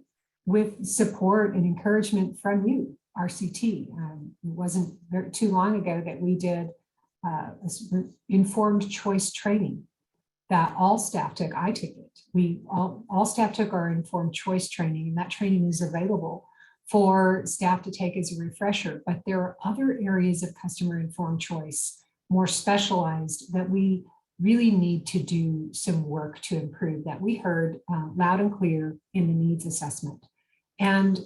Speaker 8: with support and encouragement from you, RCT. It wasn't too long ago that we did informed choice training that all staff took. I took it. All staff took our informed choice training, and that training is available for staff to take as a refresher. But there are other areas of customer informed choice, more specialized, that we really need to do some work to improve, that we heard loud and clear in the needs assessment. And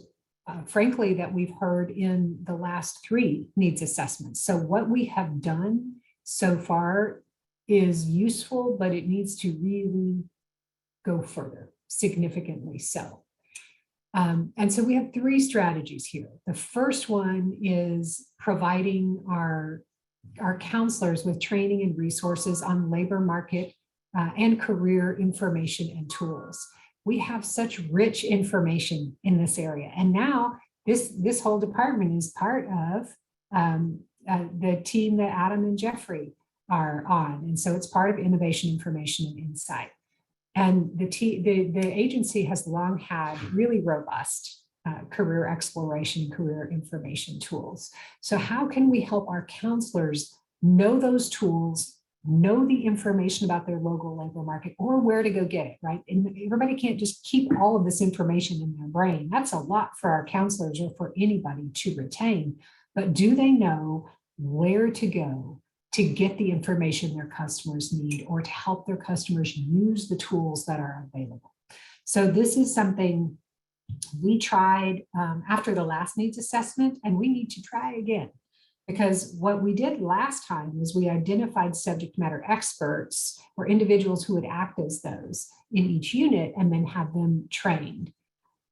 Speaker 8: frankly, that we've heard in the last 3 needs assessments. So what we have done so far is useful, but it needs to really go further, significantly so. And so we have 3 strategies here. The first one is providing our counselors with training and resources on labor market and career information and tools. We have such rich information in this area. And now this whole department is part of the team that Adam and Jeffrey are on. And so it's part of innovation, information, and insight. And the agency has long had really robust career exploration, career information tools. So how can we help our counselors know those tools, know the information about their local labor market, or where to go get it, right? And everybody can't just keep all of this information in their brain. That's a lot for our counselors or for anybody to retain. But do they know where to go to get the information their customers need, or to help their customers use the tools that are available? So this is something we tried after the last needs assessment, and we need to try again. Because what we did last time was we identified subject matter experts or individuals who would act as those in each unit and then have them trained.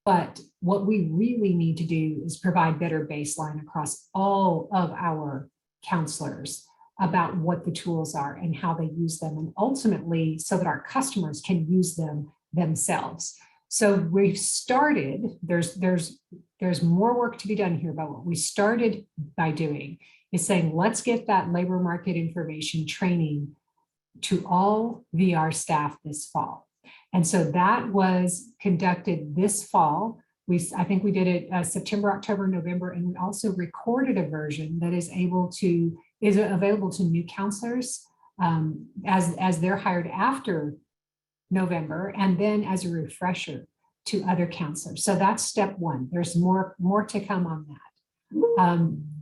Speaker 8: But what we really need to do is provide better baseline across all of our counselors about what the tools are and how they use them, and ultimately so that our customers can use them themselves. So we've started, there's more work to be done here, but what we started by doing is saying, let's get that labor market information training to all VR staff this fall. And so that was conducted this fall I think we did it September, October, November, and we also recorded a version that is available to new counselors as they're hired after November, and then as a refresher to other counselors. So that's step one. There's more to come on that.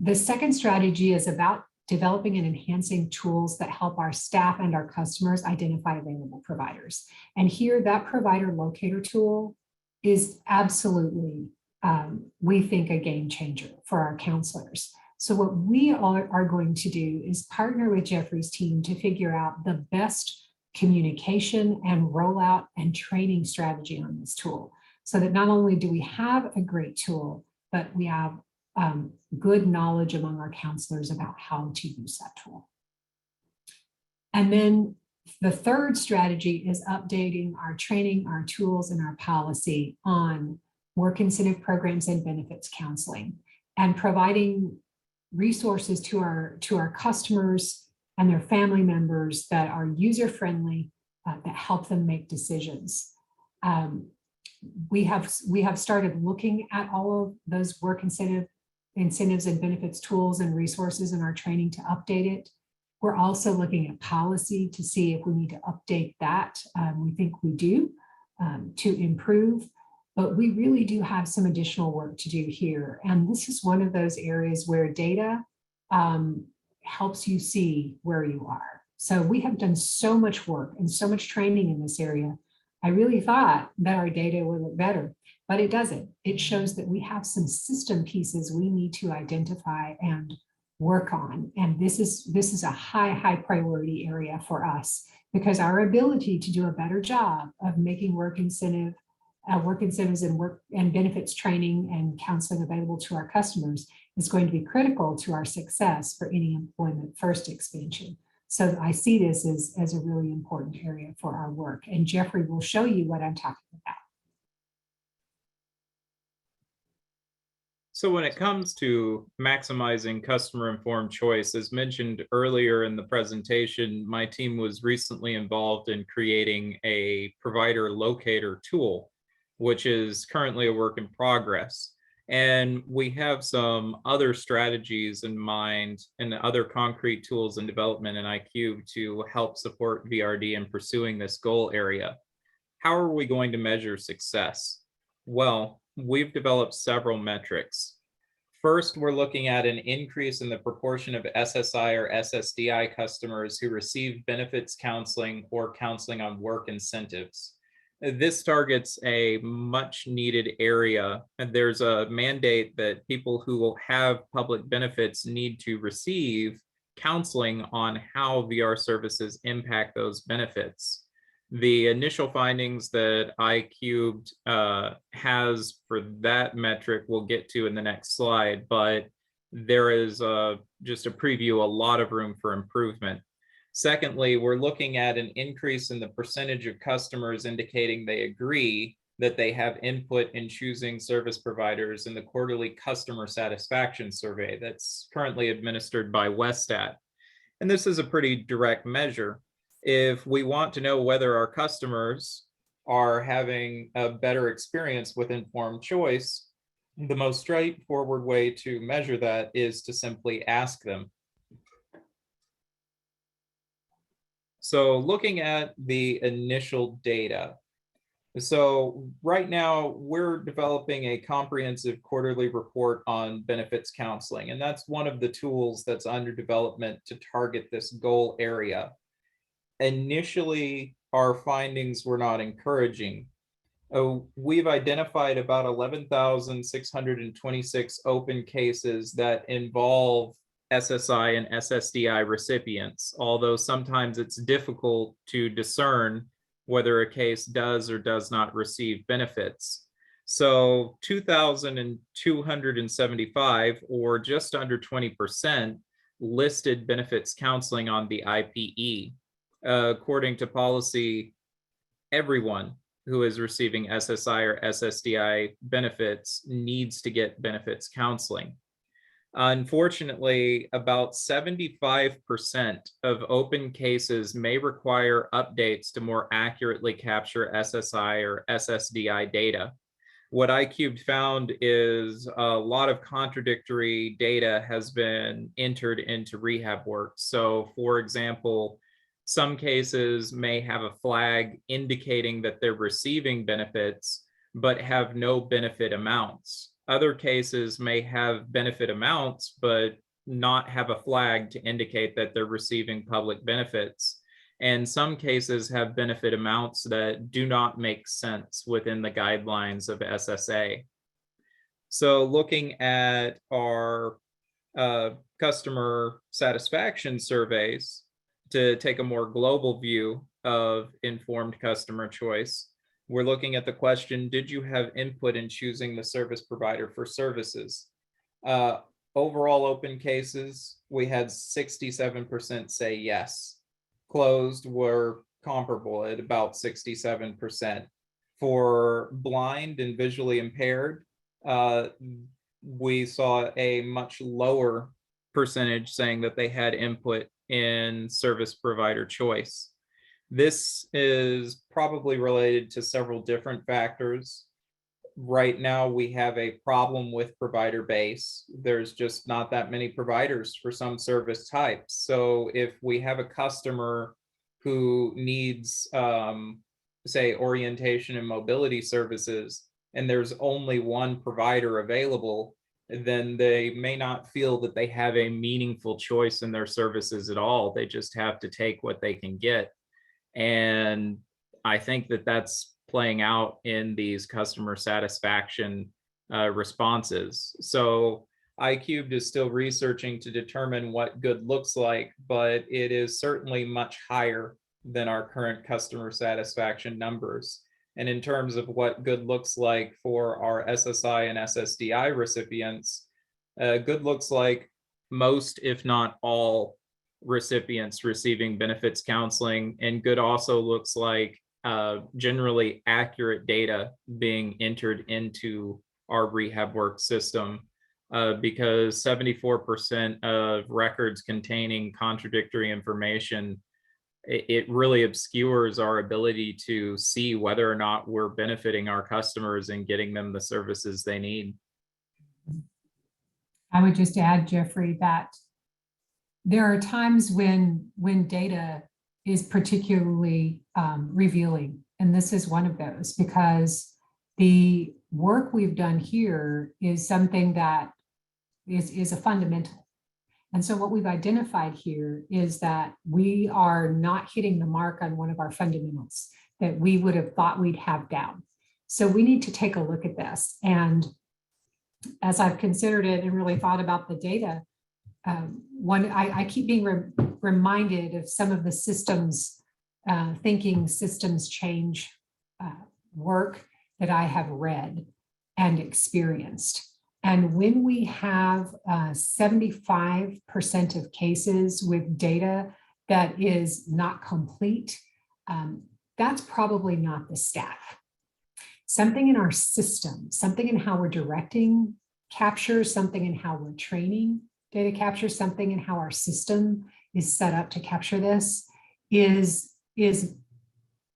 Speaker 8: The second strategy is about developing and enhancing tools that help our staff and our customers identify available providers. And here, that provider locator tool is absolutely, we think, a game changer for our counselors. So what we are going to do is partner with Jeffrey's team to figure out the best communication and rollout and training strategy on this tool, so that not only do we have a great tool, but we have good knowledge among our counselors about how to use that tool. And then the third strategy is updating our training, our tools, and our policy on work incentive programs and benefits counseling, and providing resources to our customers and their family members that are user-friendly, that help them make decisions. We have started looking at all of those work incentives and benefits tools and resources in our training to update it. We're also looking at policy to see if we need to update that. We think we do to improve, but we really do have some additional work to do here. And this is one of those areas where data helps you see where you are. So we have done so much work and so much training in this area. I really thought that our data would look better, but it doesn't. It shows that we have some system pieces we need to identify and work on. And this is a high priority area for us, because our ability to do a better job of making work incentives and work and benefits training and counseling available to our customers is going to be critical to our success for any employment first expansion. So I see this as a really important area for our work. And Jeffrey will show you what I'm talking about.
Speaker 9: So when it comes to maximizing customer-informed choice, as mentioned earlier in the presentation, my team was recently involved in creating a provider locator tool, which is currently a work in progress. And we have some other strategies in mind and other concrete tools in development in iCube to help support VRD in pursuing this goal area. How are we going to measure success? Well, we've developed several metrics. First, we're looking at an increase in the proportion of SSI or SSDI customers who receive benefits counseling or counseling on work incentives. This targets a much needed area, and there's a mandate that people who will have public benefits need to receive counseling on how VR services impact those benefits. The initial findings that iCubed has for that metric we'll get to in the next slide, but there is just a preview, a lot of room for improvement. Secondly, we're looking at an increase in the percentage of customers indicating they agree that they have input in choosing service providers in the quarterly customer satisfaction survey that's currently administered by Westat. And this is a pretty direct measure. If we want to know whether our customers are having a better experience with informed choice, the most straightforward way to measure that is to simply ask them. So looking at the initial data. So right now we're developing a comprehensive quarterly report on benefits counseling, and that's one of the tools that's under development to target this goal area. Initially, our findings were not encouraging. We've identified about 11,626 open cases that involve SSI and SSDI recipients, although sometimes it's difficult to discern whether a case does or does not receive benefits. So 2,275, or just under 20%, listed benefits counseling on the IPE. According to policy, everyone who is receiving SSI or SSDI benefits needs to get benefits counseling. Unfortunately, about 75% of open cases may require updates to more accurately capture SSI or SSDI data. What iCubed found is a lot of contradictory data has been entered into rehab work. So for example, some cases may have a flag indicating that they're receiving benefits, but have no benefit amounts. Other cases may have benefit amounts, but not have a flag to indicate that they're receiving public benefits. And some cases have benefit amounts that do not make sense within the guidelines of SSA. So looking at our customer satisfaction surveys to take a more global view of informed customer choice, we're looking at the question, did you have input in choosing the service provider for services? Overall open cases, we had 67% say yes. Closed were comparable at about 67%. For blind and visually impaired, we saw a much lower percentage saying that they had input in service provider choice. This is probably related to several different factors. Right now, we have a problem with provider base. There's just not that many providers for some service types. So if we have a customer who needs, say, orientation and mobility services, and there's only one provider available, then they may not feel that they have a meaningful choice in their services at all. They just have to take what they can get. And I think that that's playing out in these customer satisfaction responses. So iCubed is still researching to determine what good looks like, but it is certainly much higher than our current customer satisfaction numbers. And in terms of what good looks like for our SSI and SSDI recipients, good looks like most, if not all, recipients receiving benefits counseling, and good also looks like generally accurate data being entered into our rehab work system, because 74% of records containing contradictory information, it really obscures our ability to see whether or not we're benefiting our customers and getting them the services they need.
Speaker 8: I would just add, Jeffrey, that there are times when data is particularly revealing. And this is one of those, because the work we've done here is something that is a fundamental. And so what we've identified here is that we are not hitting the mark on one of our fundamentals that we would have thought we'd have down. So we need to take a look at this. And as I've considered it and really thought about the data, I keep being reminded of some of the systems thinking, systems change work that I have read and experienced. And when we have 75% of cases with data that is not complete, that's probably not the staff. Something in our system, something in how we're directing capture, something in how we're training data capture, something in how our system is set up to capture this is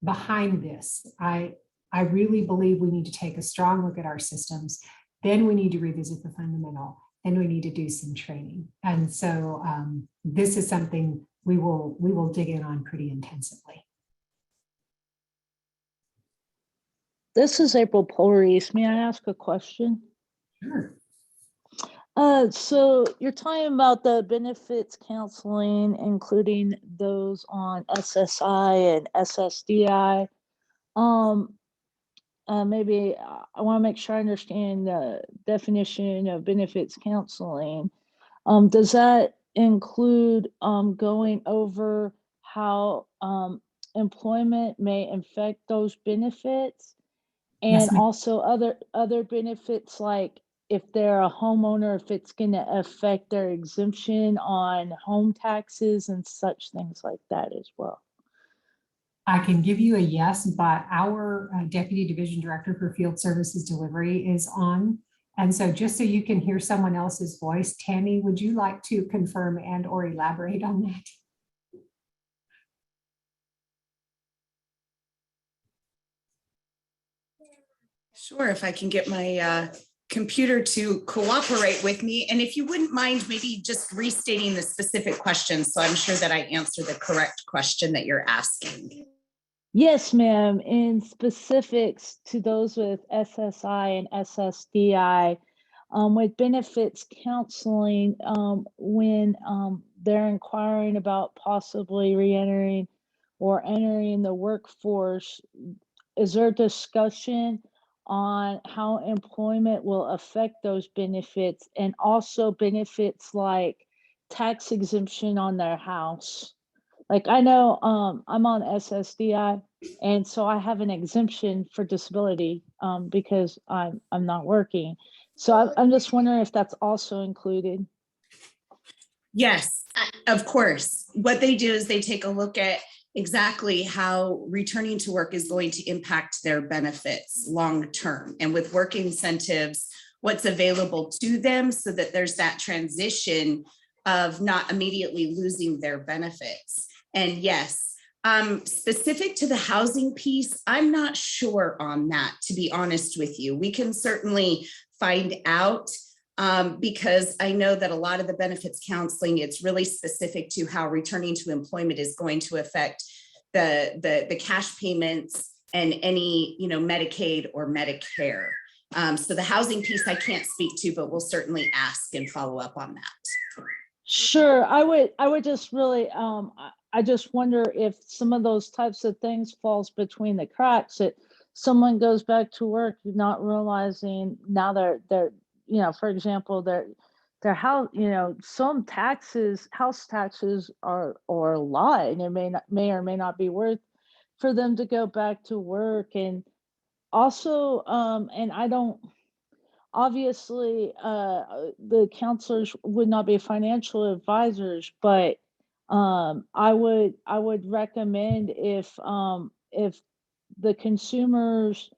Speaker 8: behind this. I really believe we need to take a strong look at our systems. Then we need to revisit the fundamental, and we need to do some training. And so this is something we will dig in on pretty intensively.
Speaker 14: This is April Polaris. May I ask a question?
Speaker 8: Sure.
Speaker 14: So you're talking about the benefits counseling, including those on SSI and SSDI. Maybe I want to make sure I understand the definition of benefits counseling. Does that include going over how employment may affect those benefits? And
Speaker 8: Yes, ma'am.
Speaker 14: also other benefits, like if they're a homeowner, if it's going to affect their exemption on home taxes and such things like that as well?
Speaker 8: I can give you a yes, but our Deputy Division Director for Field Services Delivery is on. And so just so you can hear someone else's voice, Tammy, would you like to confirm and or elaborate on that?
Speaker 11: Sure, if I can get my computer to cooperate with me. And if you wouldn't mind, maybe just restating the specific question, so I'm sure that I answer the correct question that you're asking.
Speaker 14: Yes, ma'am. In specifics to those with SSI and SSDI, with benefits counseling, when they're inquiring about possibly reentering or entering the workforce, is there discussion on how employment will affect those benefits, and also benefits like tax exemption on their house? Like, I know I'm on SSDI, and so I have an exemption for disability because I'm not working. So I'm just wondering if that's also included.
Speaker 11: Yes, of course. What they do is they take a look at exactly how returning to work is going to impact their benefits long term, and with work incentives, what's available to them, so that there's that transition of not immediately losing their benefits. And yes, specific to the housing piece, I'm not sure on that, to be honest with you. We can certainly find out, because I know that a lot of the benefits counseling, it's really specific to how returning to employment is going to affect the cash payments and any, Medicaid or Medicare. So the housing piece I can't speak to, but we'll certainly ask and follow up on that.
Speaker 14: Sure, I would just really, I just wonder if some of those types of things falls between the cracks, that someone goes back to work not realizing now they're for example, their house, some taxes, house taxes are a lot, and it may or may not be worth for them to go back to work. And also, and I don't, obviously, the counselors would not be financial advisors, but I would recommend if the consumers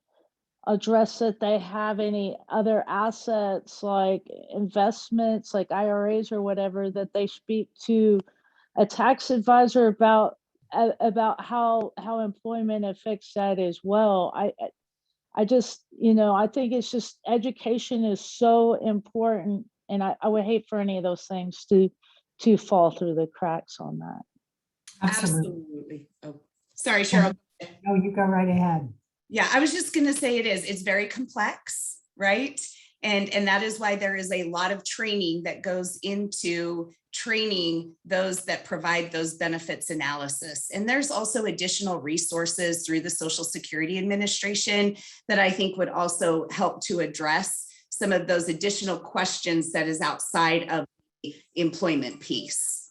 Speaker 14: address that they have any other assets like investments, like IRAs or whatever, that they speak to a tax advisor about how employment affects that as well. I just, I think it's just education is so important, and I would hate for any of those things to fall through the cracks on that.
Speaker 11: Absolutely. Oh, sorry, Cheryl.
Speaker 8: No, you go right ahead.
Speaker 11: Yeah, I was just going to say it's very complex, right? And that is why there is a lot of training that goes into training those that provide those benefits analysis. And there's also additional resources through the Social Security Administration that I think would also help to address some of those additional questions that is outside of the employment piece.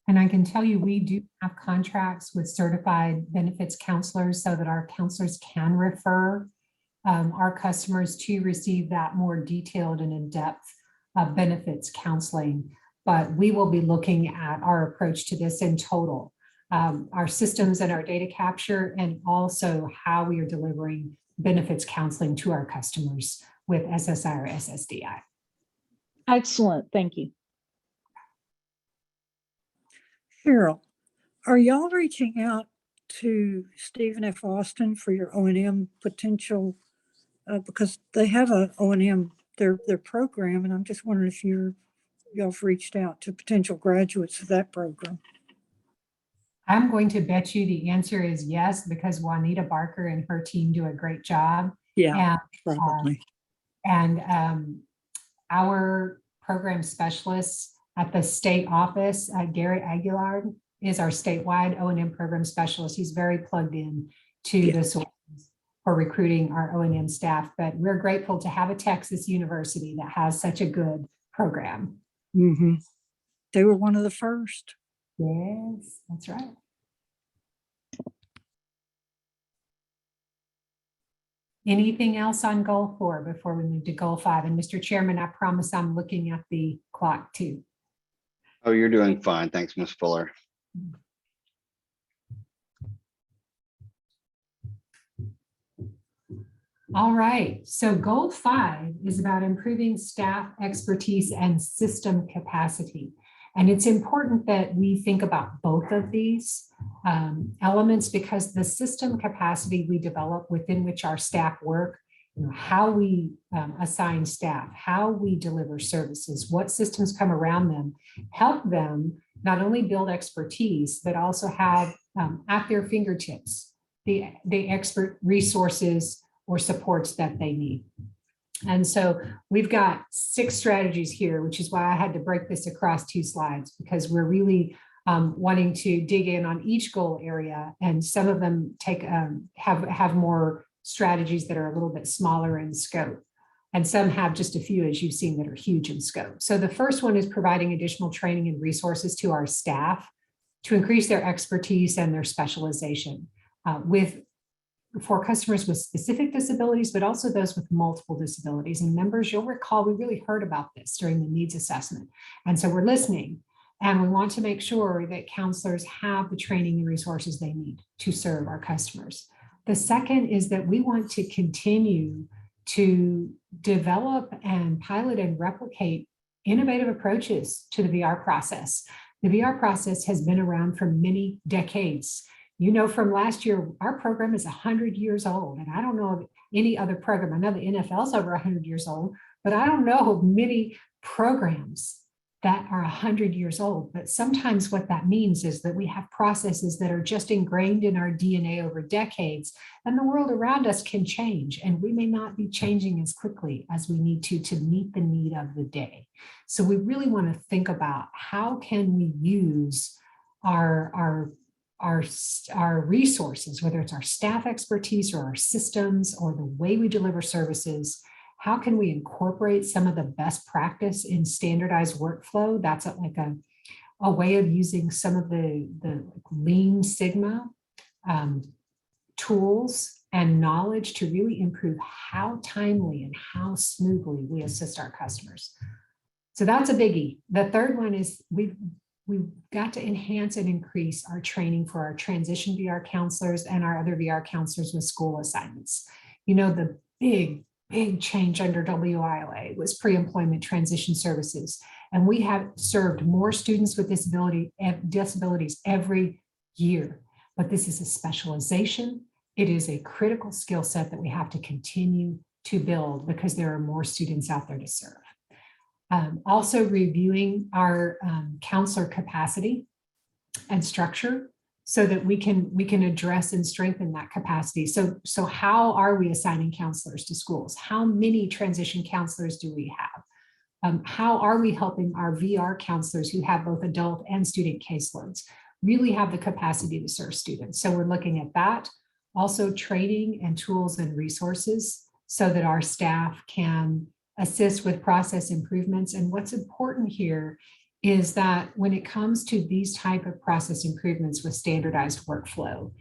Speaker 8: And I can tell you, we do have contracts with certified benefits counselors so that our counselors can refer our customers to receive that more detailed and in-depth benefits counseling. But we will be looking at our approach to this in total, our systems and our data capture, and also how we are delivering benefits counseling to our customers with SSI or SSDI.
Speaker 14: Excellent, thank you.
Speaker 6: Cheryl, are y'all reaching out to Stephen F. Austin for your O&M potential? Because they have a O&M, their program, and I'm just wondering if y'all have reached out to potential graduates of that program.
Speaker 8: I'm going to bet you the answer is yes, because Juanita Barker and her team do a great job.
Speaker 6: Yeah, probably.
Speaker 8: Our program specialists at the state office, Gary Aguilar, is our statewide O&M program specialist. He's very plugged in to the sources for recruiting our O&M staff, but we're grateful to have a Texas university that has such a good program.
Speaker 6: Mm-hmm. They were one of the first.
Speaker 8: Yes, that's right. Anything else on goal 4 before we move to goal 5? And Mr. Chairman, I promise I'm looking at the clock too.
Speaker 1: Oh, you're doing fine. Thanks, Ms. Fuller.
Speaker 8: All right, so goal 5 is about improving staff expertise and system capacity. And it's important that we think about both of these. elements, because the system capacity we develop within which our staff work, how we assign staff, how we deliver services, what systems come around them, help them not only build expertise, but also have at their fingertips the expert resources or supports that they need. And so we've got 6 strategies here, which is why I had to break this across 2 slides, because we're really wanting to dig in on each goal area, and some of them take have more strategies that are a little bit smaller in scope, and some have just a few, as you've seen, that are huge in scope. So the first one is providing additional training and resources to our staff to increase their expertise and their specialization for customers with specific disabilities, but also those with multiple disabilities. And members, you'll recall we really heard about this during the needs assessment, and so we're listening. And we want to make sure that counselors have the training and resources they need to serve our customers. The second is that we want to continue to develop and pilot and replicate innovative approaches to the VR process. The VR process has been around for many decades. You know, from last year, our program is 100 years old, and I don't know of any other program. I know the NFL's over 100 years old, but I don't know of many programs that are 100 years old. But sometimes what that means is that we have processes that are just ingrained in our DNA over decades, and the world around us can change, and we may not be changing as quickly as we need to meet the need of the day. So we really want to think about how can we use our resources, whether it's our staff expertise or our systems or the way we deliver services. How can we incorporate some of the best practice in standardized workflow? That's like a way of using some of the Lean Sigma tools and knowledge to really improve how timely and how smoothly we assist our customers. So that's a biggie. The third one is we've got to enhance and increase our training for our transition VR counselors and our other VR counselors with school assignments. You know, the big change under WILA was pre-employment transition services. And we have served more students with disabilities every year. But this is a specialization. It is a critical skill set that we have to continue to build because there are more students out there to serve. Also reviewing our counselor capacity and structure so that we can address and strengthen that capacity. So how are we assigning counselors to schools? How many transition counselors do we have? How are we helping our VR counselors who have both adult and student caseloads really have the capacity to serve students? So we're looking at that. Also training and tools and resources so that our staff can assist with process improvements. And what's important here is that when it comes to these type of process improvements with standardized workflow,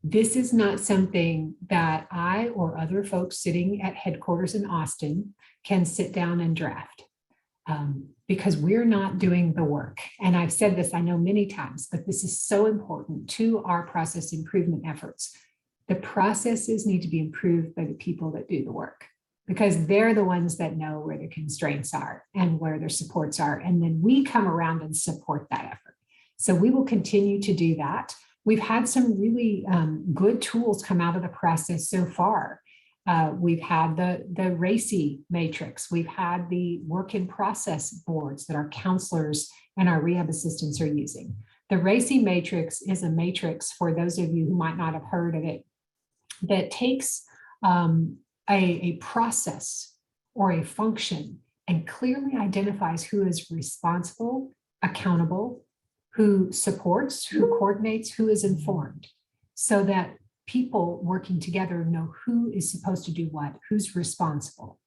Speaker 8: this is not something that I or other folks sitting at headquarters in Austin can sit down and draft because we're not doing the work. And I've said this, I know many times, but this is so important to our process improvement efforts. The processes need to be improved by the people that do the work, because they're the ones that know where the constraints are and where their supports are. And then we come around and support that effort. So we will continue to do that. We've had some really good tools come out of the process so far. We've had the RACI matrix. We've had the work in process boards that our counselors and our rehab assistants are using. The RACI matrix is a matrix, for those of you who might not have heard of it, that takes a process or a function and clearly identifies who is responsible, accountable, who supports, who coordinates, who is informed, so that people working together know who is supposed to do what, who's responsible,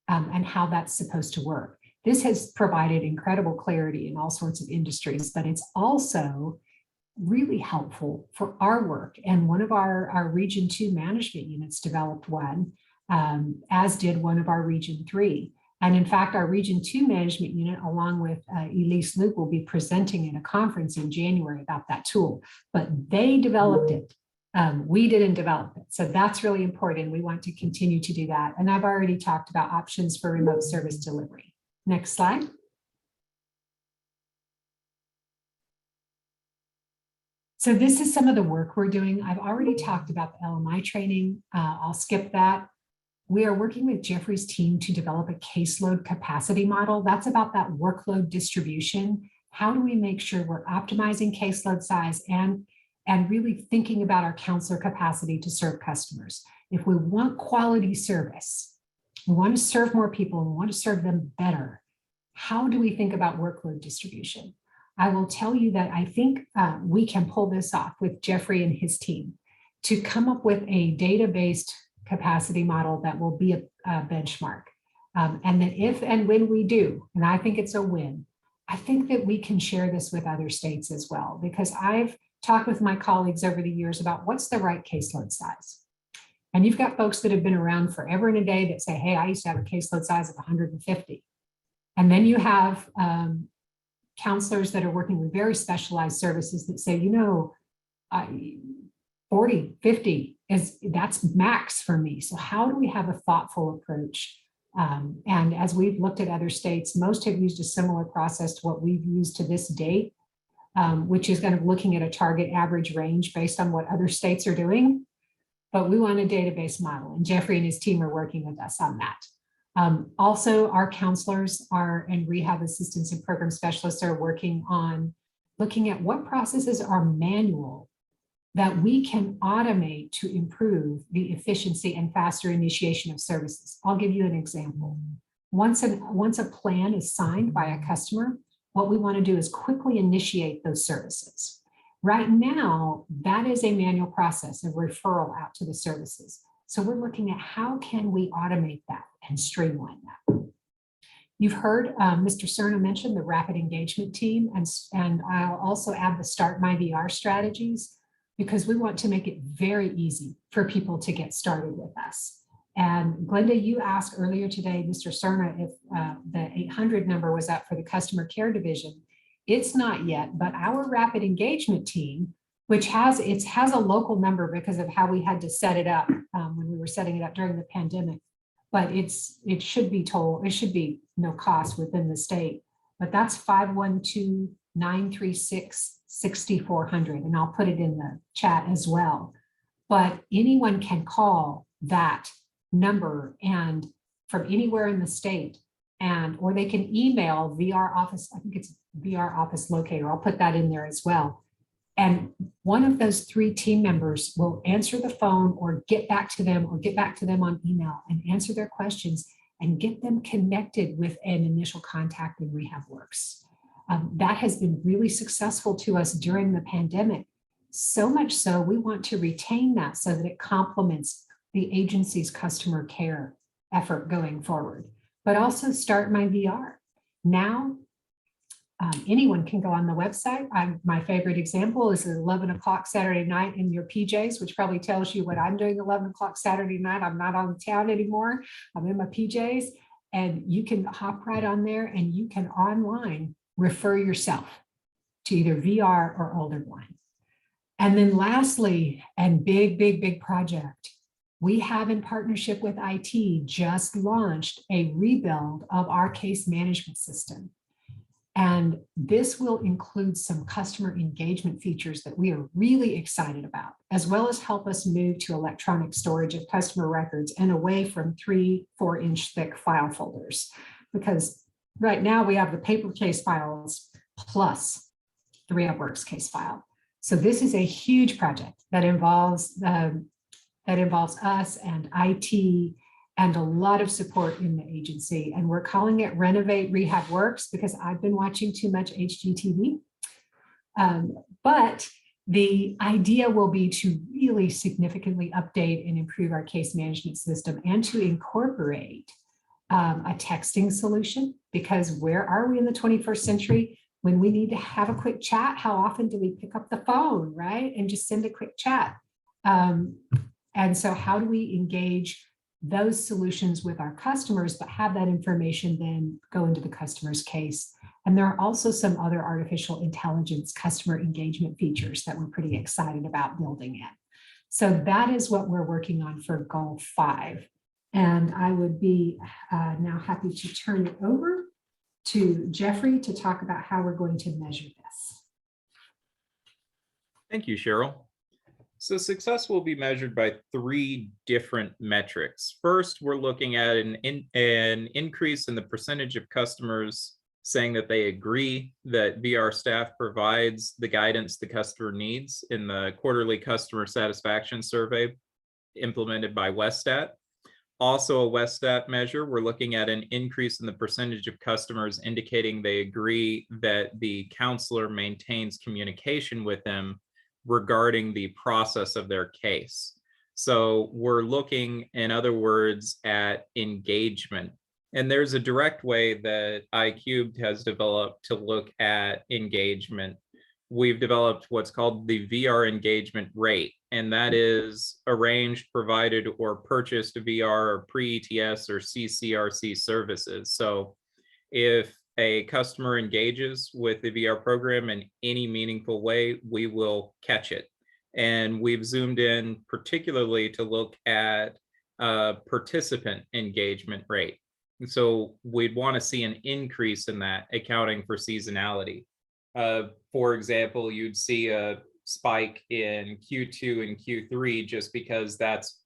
Speaker 8: and how that's supposed to work. This has provided incredible clarity in all sorts of industries, but it's also really helpful for our work. And one of our Region 2 management units developed one, as did one of our Region 3. And in fact, our Region 2 management unit, along with Elise Luke, will be presenting at a conference in January about that tool, but they developed it. We didn't develop it. So that's really important. We want to continue to do that. And I've already talked about options for remote service delivery. Next slide. So this is some of the work we're doing. I've already talked about the LMI training. I'll skip that. We are working with Jeffrey's team to develop a caseload capacity model. That's about that workload distribution. How do we make sure we're optimizing caseload size and really thinking about our counselor capacity to serve customers? If we want quality service, we want to serve more people and we want to serve them better, how do we think about workload distribution? I will tell you that I think we can pull this off with Jeffrey and his team to come up with a data-based capacity model that will be a benchmark. And that if and when we do, and I think it's a win, I think that we can share this with other states as well, because I've talked with my colleagues over the years about what's the right caseload size. And you've got folks that have been around forever and a day that say, hey, I used to have a caseload size of 150. And then you have counselors that are working with very specialized services that say, 40, 50 that's max for me. So how do we have a thoughtful approach? And as we've looked at other states, most have used a similar process to what we've used to this date, which is kind of looking at a target average range based on what other states are doing. But we want a database model, and Jeffrey and his team are working with us on that. Also, our counselors and rehab assistants and program specialists are working on looking at what processes are manual that we can automate to improve the efficiency and faster initiation of services. I'll give you an example. Once a plan is signed by a customer, what we want to do is quickly initiate those services. Right now, that is a manual process of referral out to the services. So we're looking at how can we automate that and streamline that. You've heard Mr. Cerna mention the rapid engagement team, and I'll also add the Start My VR strategies, because we want to make it very easy for people to get started with us. And Glenda, you asked earlier today, Mr. Cerna, if the 800 number was up for the customer care division. It's not yet, but our rapid engagement team, which has a local number because of how we had to set it up when we were setting it up during the pandemic, but it should be no cost within the state, but that's 512-936-6400, and I'll put it in the chat as well. But anyone can call that number and from anywhere in the state, or they can email VR office, I think it's VR office locator, I'll put that in there as well. And one of those 3 team members will answer the phone or get back to them on email and answer their questions and get them connected with an initial contact in RehabWorks. That has been really successful to us during the pandemic. So much so, we want to retain that so that it complements the agency's customer care effort going forward. But also Start My VR. Now, anyone can go on the website. My favorite example is 11 o'clock Saturday night in your PJs, which probably tells you what I'm doing 11 o'clock Saturday night. I'm not on town anymore. I'm in my PJs, and you can hop right on there and you can online refer yourself to either VR or older blind. And then lastly, and big project, we have, in partnership with IT, just launched a rebuild of our case management system. And this will include some customer engagement features that we are really excited about, as well as help us move to electronic storage of customer records and away from 3-4 inch thick file folders. Because right now we have the paper case files plus the RehabWorks case file. So this is a huge project that involves us and IT and a lot of support in the agency. And we're calling it Renovate RehabWorks because I've been watching too much HGTV. But the idea will be to really significantly update and improve our case management system and to incorporate a texting solution, because where are we in the 21st century? When we need to have a quick chat, how often do we pick up the phone, right? And just send a quick chat. And so how do we engage those solutions with our customers, but have that information then go into the customer's case? And there are also some other artificial intelligence customer engagement features that we're pretty excited about building in. So that is what we're working on for Goal 5. And I would be now happy to turn it over to Jeffrey to talk about how we're going to measure this.
Speaker 9: Thank you, Cheryl. So success will be measured by 3 different metrics. First, we're looking at an increase in the percentage of customers saying that they agree that VR staff provides the guidance the customer needs in the quarterly customer satisfaction survey implemented by Westat. Also a Westat measure, we're looking at an increase in the percentage of customers indicating they agree that the counselor maintains communication with them regarding the process of their case. So we're looking, in other words, at engagement. And there's a direct way that iCubed has developed to look at engagement. We've developed what's called the VR engagement rate, and that is arranged, provided, or purchased VR or pre-ETS or CCRC services. So if a customer engages with the VR program in any meaningful way, we will catch it. And we've zoomed in particularly to look at participant engagement rate. So we'd want to see an increase in that, accounting for seasonality. For example, you'd see a spike in Q2 and Q3 just because that's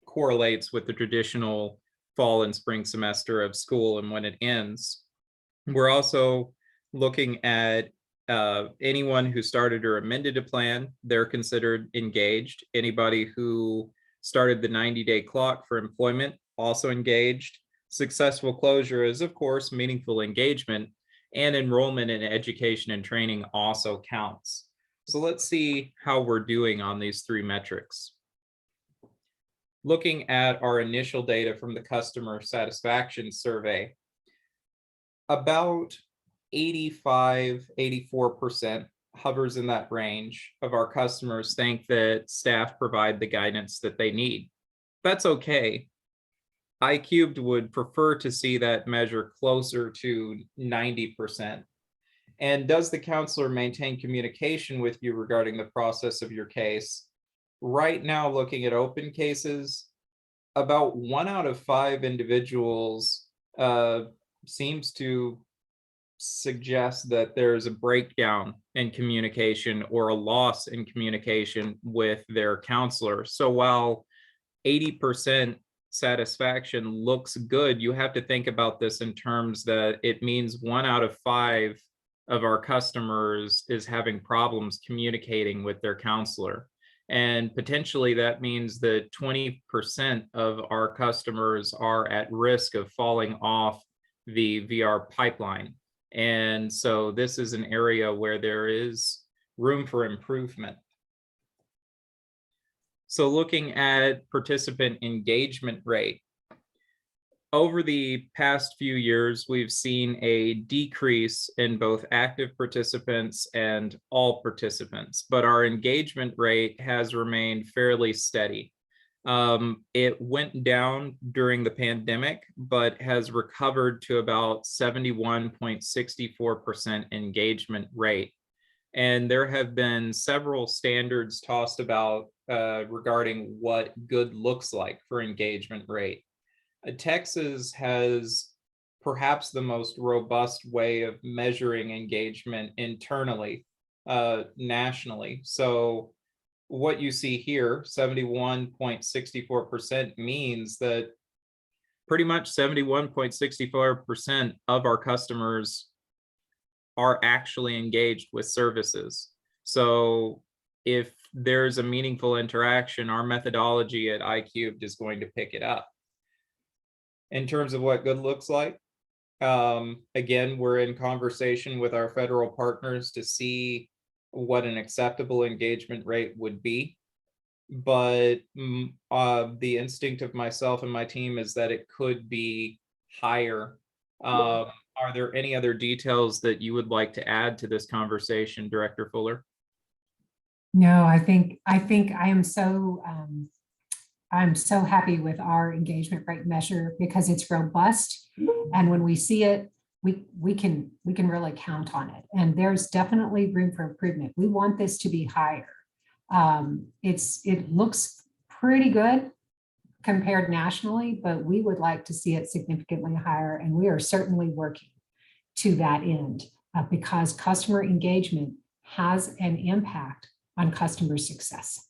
Speaker 9: correlates with the traditional fall and spring semester of school and when it ends. We're also looking at anyone who started or amended a plan, they're considered engaged. Anybody who started the 90-day clock for employment, also engaged. Successful closure is, of course, meaningful engagement, and enrollment in education and training also counts. So let's see how we're doing on these 3 metrics. Looking at our initial data from the customer satisfaction survey, about 85–84% hovers in that range of our customers think that staff provide the guidance that they need. That's okay. iCubed would prefer to see that measure closer to 90%. And does the counselor maintain communication with you regarding the process of your case? Right now, looking at open cases, about 1 out of 5 individuals seems to suggest that there's a breakdown in communication or a loss in communication with their counselor. So while 80% satisfaction looks good, you have to think about this in terms that it means 1 out of 5 of our customers is having problems communicating with their counselor. And potentially that means that 20% of our customers are at risk of falling off the VR pipeline. And so this is an area where there is room for improvement. So looking at participant engagement rate, over the past few years, we've seen a decrease in both active participants and all participants, but our engagement rate has remained fairly steady. It went down during the pandemic, but has recovered to about 71.64% engagement rate. And there have been several standards tossed about regarding what good looks like for engagement rate. Texas has perhaps the most robust way of measuring engagement internally, nationally. So what you see here, 71.64%, means that pretty much 71.64% of our customers are actually engaged with services. So if there's a meaningful interaction, our methodology at iCubed is going to pick it up. In terms of what good looks like, again, we're in conversation with our federal partners to see what an acceptable engagement rate would be. But the instinct of myself and my team is that it could be higher. Are there any other details that you would like to add to this conversation, Director Fuller?
Speaker 8: No, I think I am so I'm so happy with our engagement rate measure because it's robust, and when we see it, we can really count on it. And there's definitely room for improvement. We want this to be higher. It looks pretty good compared nationally, but we would like to see it significantly higher, and we are certainly working to that end because customer engagement has an impact on customer success.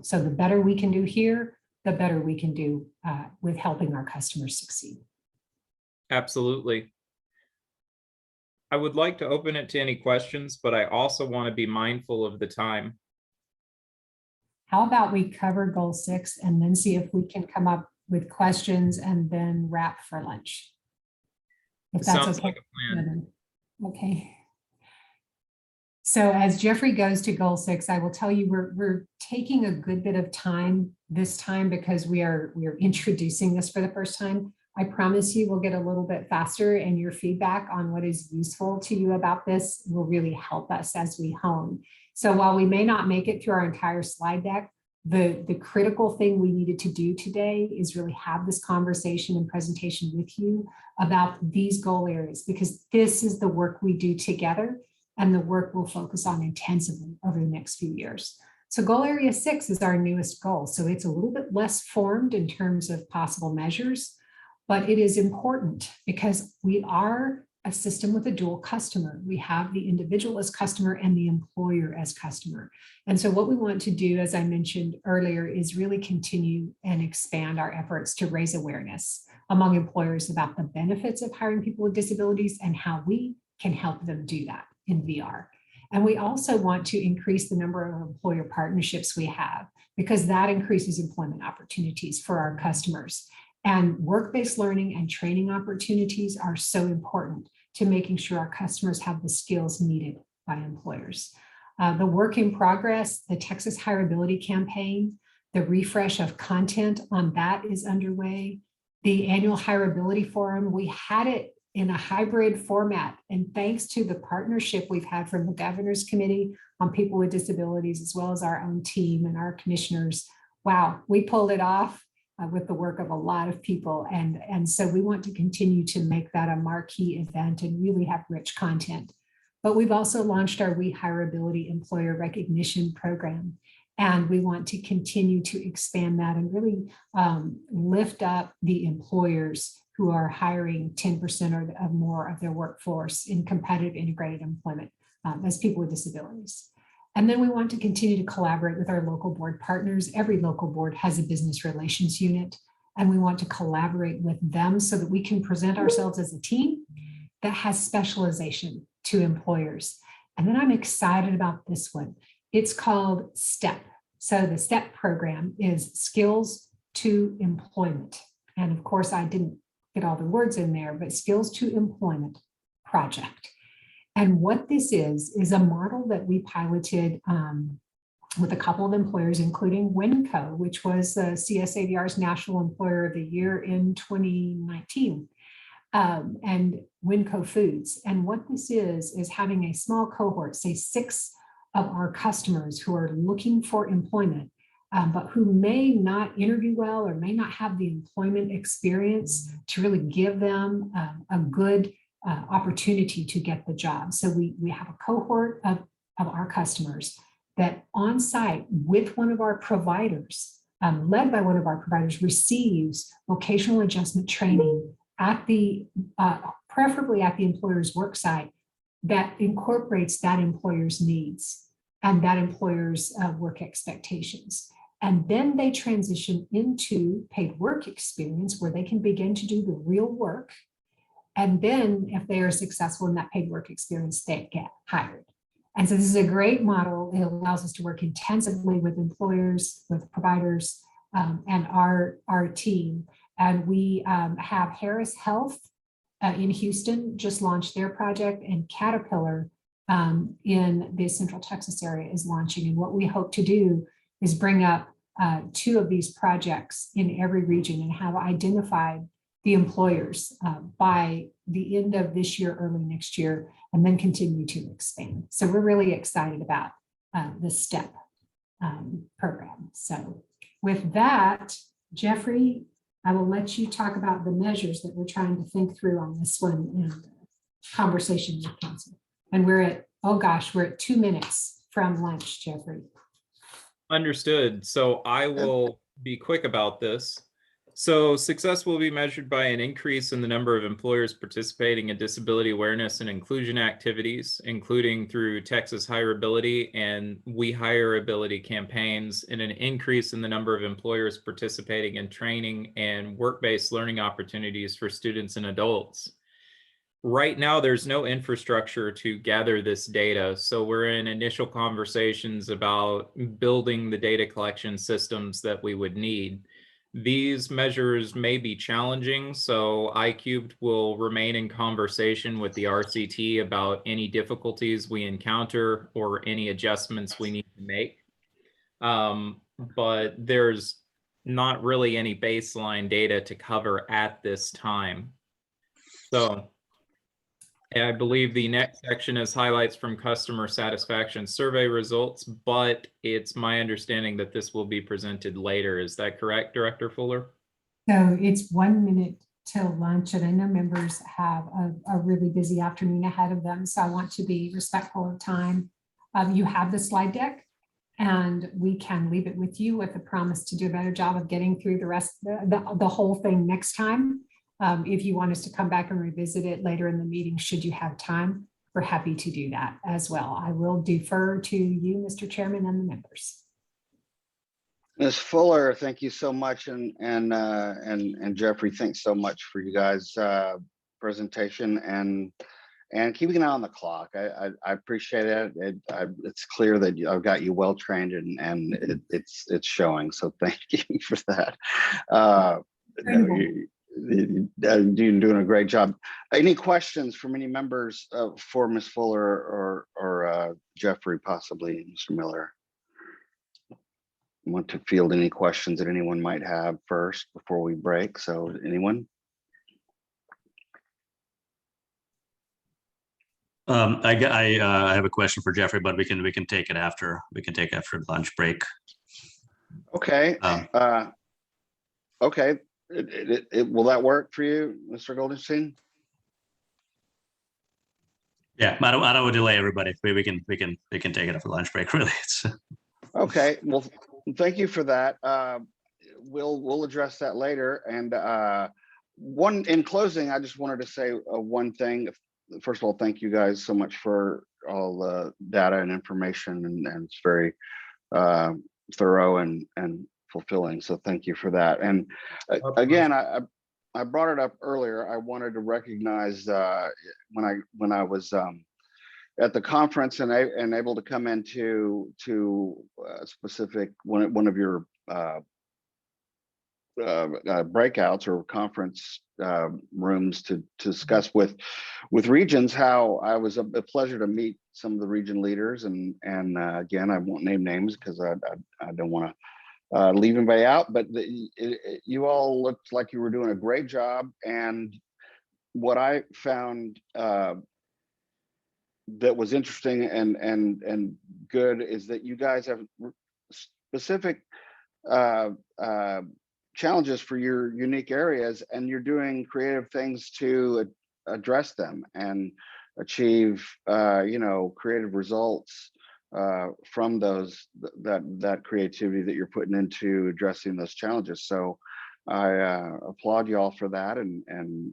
Speaker 8: So the better we can do here, the better we can do with helping our customers succeed.
Speaker 9: Absolutely. I would like to open it to any questions, but I also want to be mindful of the time.
Speaker 8: How about we cover goal 6 and then see if we can come up with questions and then wrap for lunch? If that's
Speaker 9: Sounds
Speaker 8: okay.
Speaker 9: like a plan.
Speaker 8: Okay. So as Jeffrey goes to goal 6, I will tell you we're taking a good bit of time this time because we are introducing this for the first time. I promise you we'll get a little bit faster, and your feedback on what is useful to you about this will really help us as we hone. So while we may not make it through our entire slide deck, the critical thing we needed to do today is really have this conversation and presentation with you about these goal areas, because this is the work we do together and the work we'll focus on intensively over the next few years. So goal area 6 is our newest goal. So it's a little bit less formed in terms of possible measures, but it is important because we are a system with a dual customer. We have the individual as customer and the employer as customer. And so what we want to do, as I mentioned earlier, is really continue and expand our efforts to raise awareness among employers about the benefits of hiring people with disabilities and how we can help them do that in VR. And we also want to increase the number of employer partnerships we have, because that increases employment opportunities for our customers. And work-based learning and training opportunities are so important to making sure our customers have the skills needed by employers. The work in progress, the Texas Hireability Campaign, the refresh of content on that is underway. The annual Hireability Forum, we had it in a hybrid format, and thanks to the partnership we've had from the Governor's Committee on People with Disabilities, as well as our own team and our commissioners, wow, we pulled it off with the work of a lot of people. And so we want to continue to make that a marquee event and really have rich content. But we've also launched our We Hireability Employer Recognition Program. And we want to continue to expand that and really lift up the employers who are hiring 10% or more of their workforce in competitive integrated employment as people with disabilities. And then we want to continue to collaborate with our local board partners. Every local board has a business relations unit, and we want to collaborate with them so that we can present ourselves as a team that has specialization to employers. And then I'm excited about this one. It's called STEP. So the STEP program is Skills to Employment. And of course, I didn't get all the words in there, but Skills to Employment Project. And what this is a model that we piloted with a couple of employers, including Winco, which was CSAVR's National Employer of the Year in 2019, and Winco Foods. And what this is having a small cohort, say 6 of our customers who are looking for employment, but who may not interview well or may not have the employment experience to really give them a good opportunity to get the job. So we have a cohort of our customers that on site with one of our providers, led by one of our providers, receives vocational adjustment training at the, preferably at the employer's work site, that incorporates that employer's needs and that employer's work expectations. And then they transition into paid work experience where they can begin to do the real work. And then if they are successful in that paid work experience, they get hired. And so this is a great model. It allows us to work intensively with employers, with providers, and our team. And we have Harris Health in Houston just launched their project, and Caterpillar in the Central Texas area is launching. And what we hope to do is bring up 2 of these projects in every region and have identified the employers by the end of this year, early next year, and then continue to expand. So we're really excited about the STEP program. So with that, Jeffrey, I will let you talk about the measures that we're trying to think through on this one in conversation with council. And we're at, oh gosh, we're at 2 minutes from lunch, Jeffrey.
Speaker 9: Understood. So I will be quick about this. So success will be measured by an increase in the number of employers participating in disability awareness and inclusion activities, including through Texas Hireability and We Hireability campaigns, and an increase in the number of employers participating in training and work-based learning opportunities for students and adults. Right now, there's no infrastructure to gather this data, so we're in initial conversations about building the data collection systems that we would need. These measures may be challenging, so iCubed will remain in conversation with the RCT about any difficulties we encounter or any adjustments we need to make. But there's not really any baseline data to cover at this time. So I believe the next section is highlights from customer satisfaction survey results, but it's my understanding that this will be presented later. Is that correct, Director Fuller?
Speaker 8: So it's 1 minute till lunch, and I know members have a really busy afternoon ahead of them, so I want to be respectful of time. You have the slide deck, and we can leave it with you with a promise to do a better job of getting through the rest, the whole thing next time. If you want us to come back and revisit it later in the meeting, should you have time, we're happy to do that as well. I will defer to you, Mr. Chairman, and the members.
Speaker 1: Ms. Fuller, thank you so much, and Jeffrey, thanks so much for you guys' presentation and keeping an eye on the clock. I appreciate it. It's clear that I've got you well trained, and it's showing. So thank you for that. You're doing a great job. Any questions from any members for Ms. Fuller or Jeffrey, possibly Mr. Miller? Want to field any questions that anyone might have first before we break? So anyone?
Speaker 16: I have a question for Jeffrey, but we can take it after the lunch break.
Speaker 1: Okay. Okay. Will that work for you, Mr. Goldenstein?
Speaker 16: Yeah, I don't want to delay everybody. We can take it after lunch break. Really, it's
Speaker 1: okay. Well, thank you for that. We'll address that later. And in closing, I just wanted to say one thing. First of all, thank you guys so much for all the data and information, and it's very thorough and fulfilling. So thank you for that. And again, I brought it up earlier. I wanted to recognize when I was at the conference and able to come into specific one of your breakouts or conference rooms to discuss with regions, how I was a pleasure to meet some of the region leaders, and again, I won't name names because I don't want to leave anybody out, but you all looked like you were doing a great job. And what I found that was interesting and good is that you guys have specific challenges for your unique areas, and you're doing creative things to address them and achieve creative results from that creativity that you're putting into addressing those challenges. So I applaud you all for that, and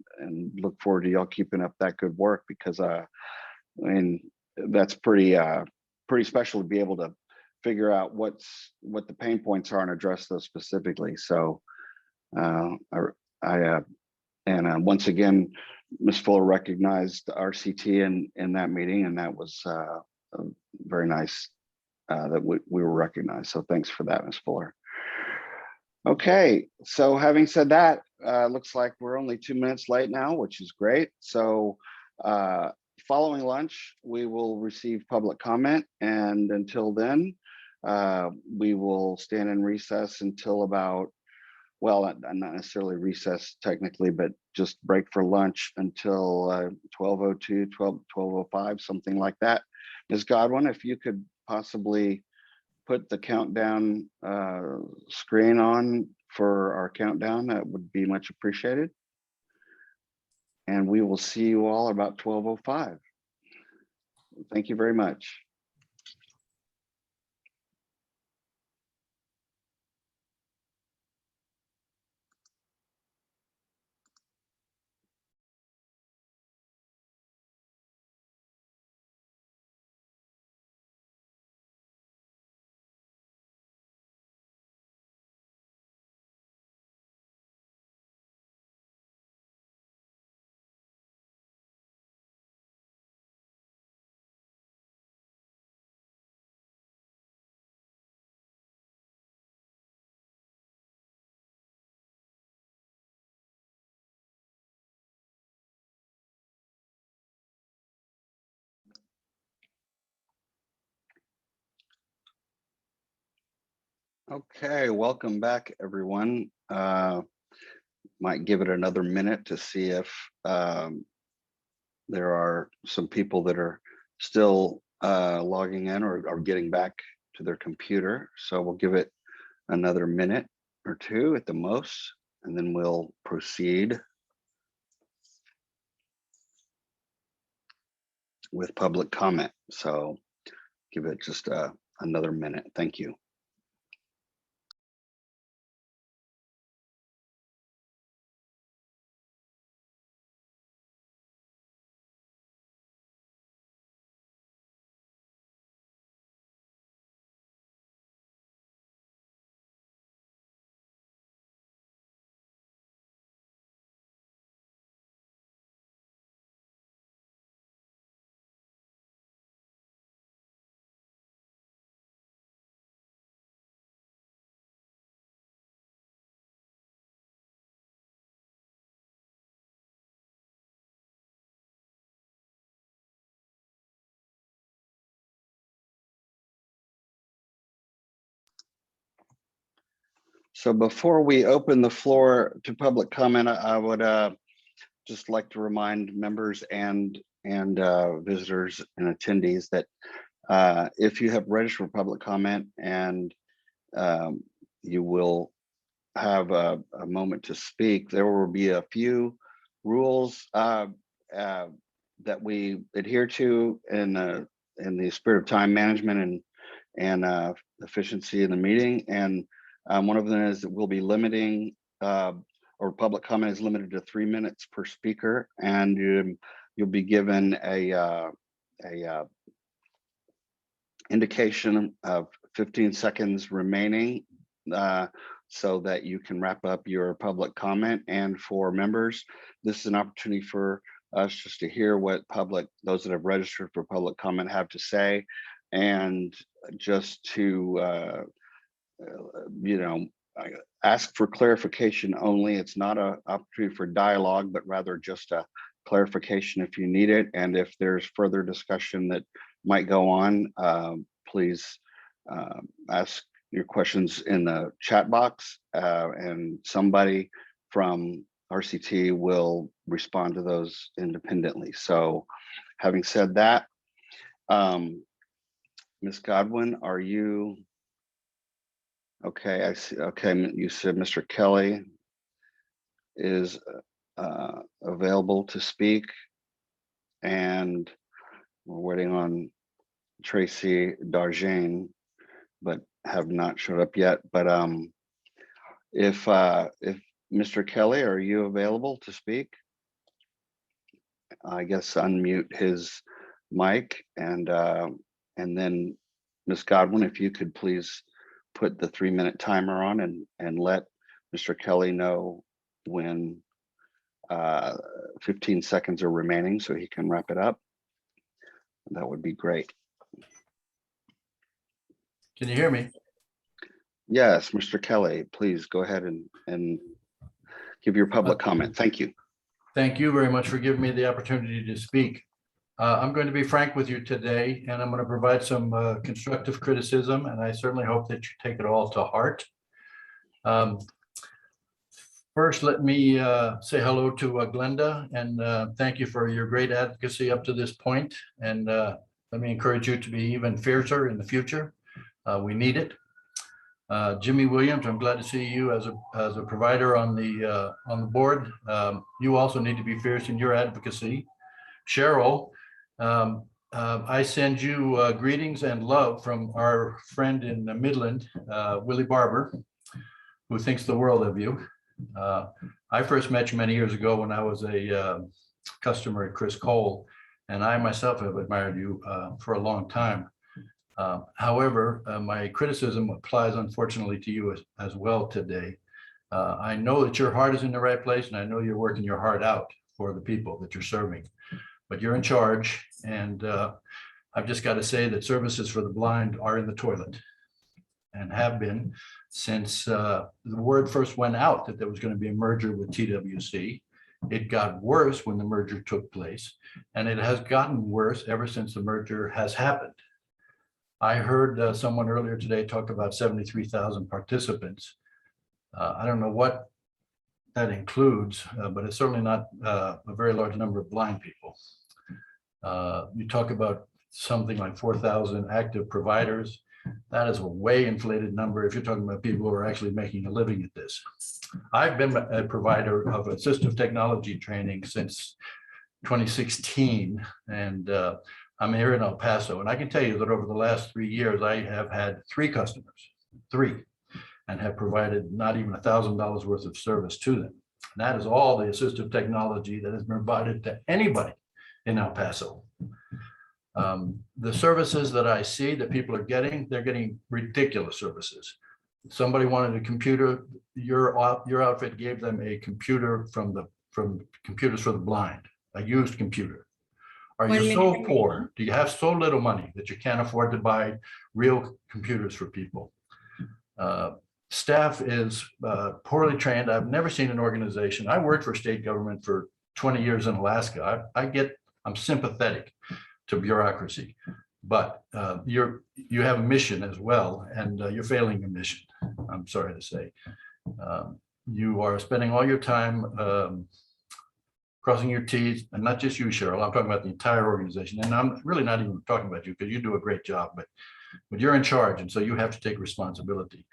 Speaker 1: look forward to y'all keeping up that good work, because I mean, that's pretty special to be able to figure out what the pain points are and address those specifically. So once again, Ms. Fuller recognized RCT in that meeting, and that was very nice that we were recognized. So thanks for that, Ms. Fuller. Okay, so having said that, looks like we're only 2 minutes late now, which is great. So following lunch, we will receive public comment, and until then, we will stand in recess until about, well, not necessarily recess technically, but just break for lunch until 12:02, 12:05, something like that. Ms. Godwin, if you could possibly put the countdown screen on for our countdown, that would be much appreciated. And we will see you all about 12:05. Thank you very much. Okay, welcome back, everyone. Might give it another minute to see if there are some people that are still logging in or getting back to their computer. So we'll give it another minute or two at the most, and then we'll proceed with public comment. So give it just another minute. Thank you. So before we open the floor to public comment, I would just like to remind members and visitors and attendees that if you have registered for public comment and you will have a moment to speak, there will be a few rules that we adhere to in the spirit of time management and efficiency in the meeting. And one of them is that we'll be limiting or public comment is limited to 3 minutes per speaker, and you'll be given a indication of 15 seconds remaining so that you can wrap up your public comment. And for members, this is an opportunity for us just to hear what those that have registered for public comment have to say, and just to ask for clarification only. It's not an opportunity for dialogue, but rather just a clarification if you need it. And if there's further discussion that might go on, please ask your questions in the chat box, and somebody from RCT will respond to those independently. So having said that, Ms. Godwin, are you okay? I see. Okay, you said Mr. Kelly is available to speak, and we're waiting on Tracy Darjane, but have not showed up yet. But if Mr. Kelly, are you available to speak? I guess unmute his mic, and then Ms. Godwin, if you could please put the 3-minute timer on and let Mr. Kelly know when 15 seconds are remaining so he can wrap it up. That would be great.
Speaker 17: Can you hear me?
Speaker 1: Yes, Mr. Kelly, please go ahead and give your public comment. Thank you.
Speaker 17: Thank you very much for giving me the opportunity to speak. I'm going to be frank with you today, and I'm going to provide some constructive criticism, and I certainly hope that you take it all to heart. First, let me say hello to Glenda, and thank you for your great advocacy up to this point. And let me encourage you to be even fiercer in the future. We need it. Jimmy Williams, I'm glad to see you as a provider on the board. You also need to be fierce in your advocacy. Cheryl, I send you greetings and love from our friend in Midland, Willie Barber, who thinks the world of you. I first met you many years ago when I was a customer at Chris Cole, and I myself have admired you for a long time. However, my criticism applies unfortunately to you as well today. I know that your heart is in the right place, and I know you're working your heart out for the people that you're serving, but you're in charge. And I've just got to say that services for the blind are in the toilet and have been since the word first went out that there was going to be a merger with TWC. It got worse when the merger took place, and it has gotten worse ever since the merger has happened. I heard someone earlier today talk about 73,000 participants. I don't know what that includes, but it's certainly not a very large number of blind people. You talk about something like 4,000 active providers. That is a way inflated number if you're talking about people who are actually making a living at this. I've been a provider of assistive technology training since 2016, and I'm here in El Paso. And I can tell you that over the last 3 years, I have had 3 customers, 3, and have provided not even $1,000 worth of service to them. And that is all the assistive technology that has been provided to anybody in El Paso. The services that I see that people are getting, they're getting ridiculous services. Somebody wanted a computer, your outfit gave them a computer from Computers for the Blind, a used computer. Are you so poor? Do you have so little money that you can't afford to buy real computers for people? Staff is poorly trained. I've never seen an organization. I worked for state government for 20 years in Alaska. I'm sympathetic to bureaucracy, but you have a mission as well, and you're failing your mission. I'm sorry to say. You are spending all your time crossing your T's, and not just you, Cheryl. I'm talking about the entire organization, and I'm really not even talking about you because you do a great job, but you're in charge, and so you have to take responsibility.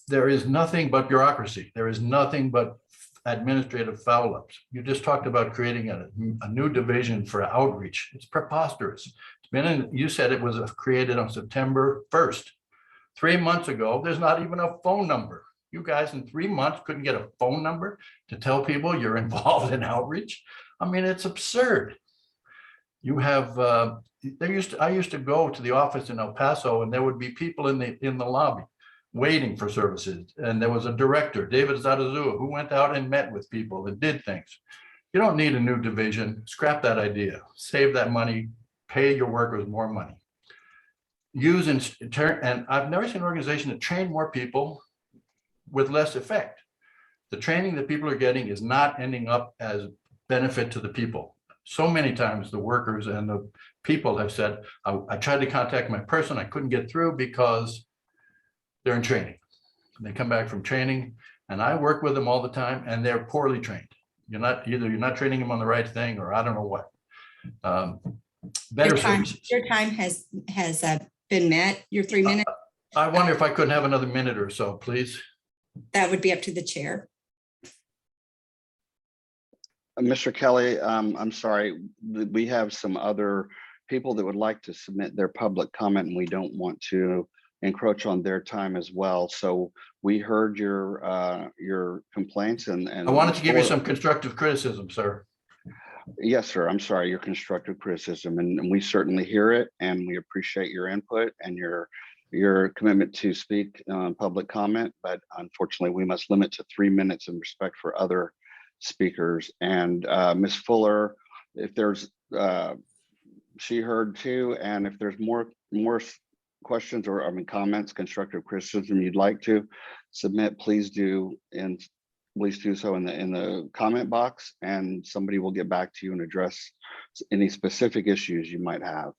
Speaker 17: There is nothing but bureaucracy. There is nothing but administrative foul-ups. You just talked about creating a new division for outreach. It's preposterous. It's been in, you said it was created on September 1st. 3 months ago, there's not even a phone number. You guys in 3 months couldn't get a phone number to tell people you're involved in outreach. I mean, it's absurd. You have, I used to go to the office in El Paso, and there would be people in the lobby waiting for services. And there was a director, David Zadazua, who went out and met with people and did things. You don't need a new division. Scrap that idea. Save that money. Pay your workers more money. Use and I've never seen an organization that train more people with less effect. The training that people are getting is not ending up as benefit to the people. So many times the workers and the people have said, I tried to contact my person, I couldn't get through because they're in training. They come back from training, and I work with them all the time, and they're poorly trained. You're not training them on the right thing, or I don't know what. Better services.
Speaker 11: Your time has been met, your 3 minutes.
Speaker 17: I wonder if I couldn't have another minute or so, please.
Speaker 11: That would be up to the chair.
Speaker 1: Mr. Kelly, I'm sorry, we have some other people that would like to submit their public comment, and we don't want to encroach on their time as well. So we heard your complaints, and
Speaker 17: I wanted to give you some constructive criticism, sir.
Speaker 1: Yes, sir. I'm sorry, your constructive criticism, and we certainly hear it, and we appreciate your input and your commitment to speak public comment. But unfortunately, we must limit to 3 minutes in respect for other speakers. And Ms. Fuller, if there's she heard too, and if there's more questions or comments, constructive criticism you'd like to submit, please do so in the comment box, and somebody will get back to you and address any specific issues you might have.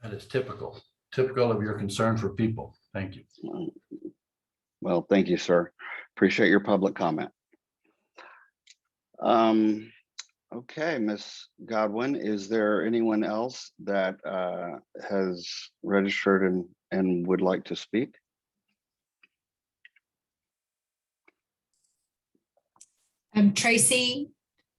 Speaker 17: That is typical of your concern for people. Thank you.
Speaker 1: Well, thank you, sir. Appreciate your public comment. Okay, Ms. Godwin, is there anyone else that has registered and would like to speak?
Speaker 11: Tracy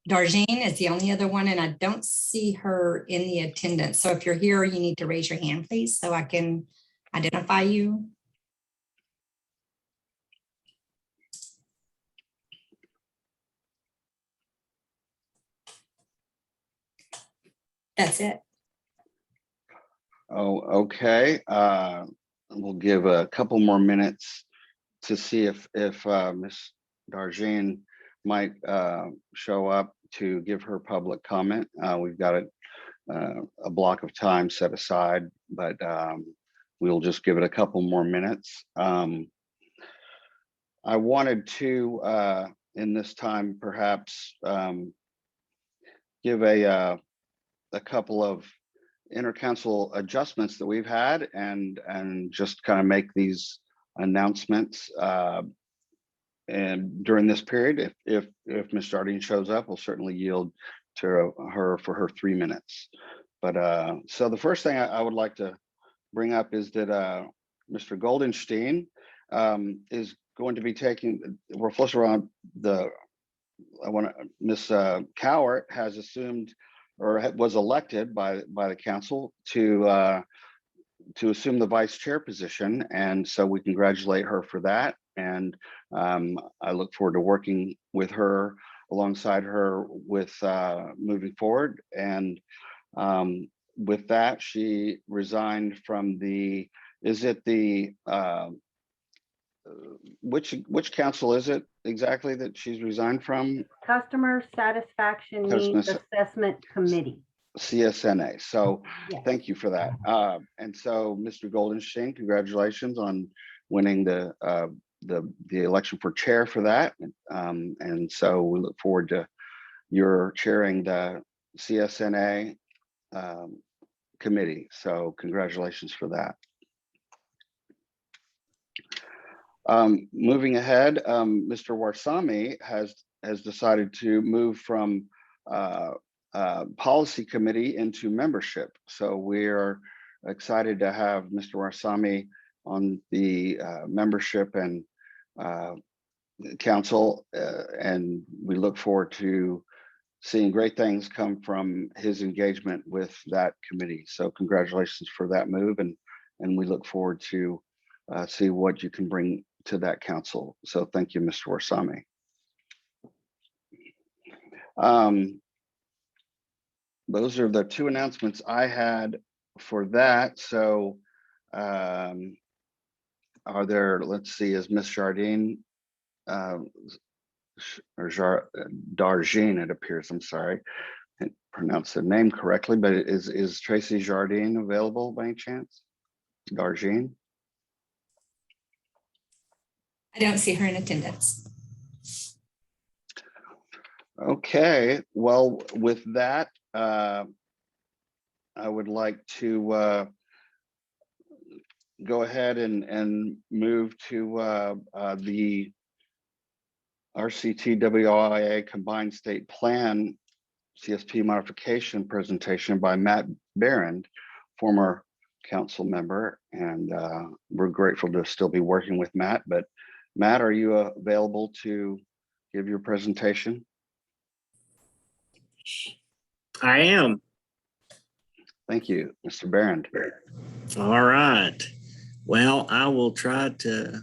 Speaker 11: Darjean is the only other one, and I don't see her in the attendance. So if you're here, you need to raise your hand, please, so I can identify you. That's it.
Speaker 1: Oh, okay. We'll give a couple more minutes to see if Ms. Darjean might show up to give her public comment. We've got a block of time set aside, but we'll just give it a couple more minutes. I wanted to, in this time, perhaps give a couple of intercouncil adjustments that we've had and just kind of make these announcements and during this period. If Ms. Jardine shows up, we'll certainly yield to her for her 3 minutes. But so the first thing I would like to bring up is that Mr. Goldenstein is going to be taking, we're flush around the, Ms. Cowart has assumed or was elected by the council to assume the vice chair position. And so we congratulate her for that. And I look forward to working with her, alongside her with moving forward. And with that, she resigned from the, is it the, which council is it exactly that she's resigned from?
Speaker 18: Customer Satisfaction Needs Assessment Committee.
Speaker 1: CSNA. So
Speaker 18: Yes.
Speaker 1: thank you for that. And so Mr. Goldenstein, congratulations on winning the election for chair for that. And so we look forward to your chairing the CSNA committee. So congratulations for that. Moving ahead, Mr. Warsame has decided to move from policy committee into membership. So we're excited to have Mr. Warsame on the membership and council, and we look forward to seeing great things come from his engagement with that committee. So congratulations for that move, and we look forward to see what you can bring to that council. So thank you, Mr. Warsame. Those are the two announcements I had for that. So are there, let's see, is Miss Jardine or Darjean, it appears, I'm sorry, I didn't pronounce the name correctly, but is Tracy Jardine available by any chance? Darjean?
Speaker 19: I don't see her in attendance.
Speaker 1: Okay, well, with that, I would like to go ahead and move to the RCT WIA Combined State Plan CSP modification presentation by Matt Barron, former council member. And we're grateful to still be working with Matt. But Matt, are you available to give your presentation?
Speaker 20: I am.
Speaker 1: Thank you, Mr. Barron.
Speaker 20: All right. Well, I will try to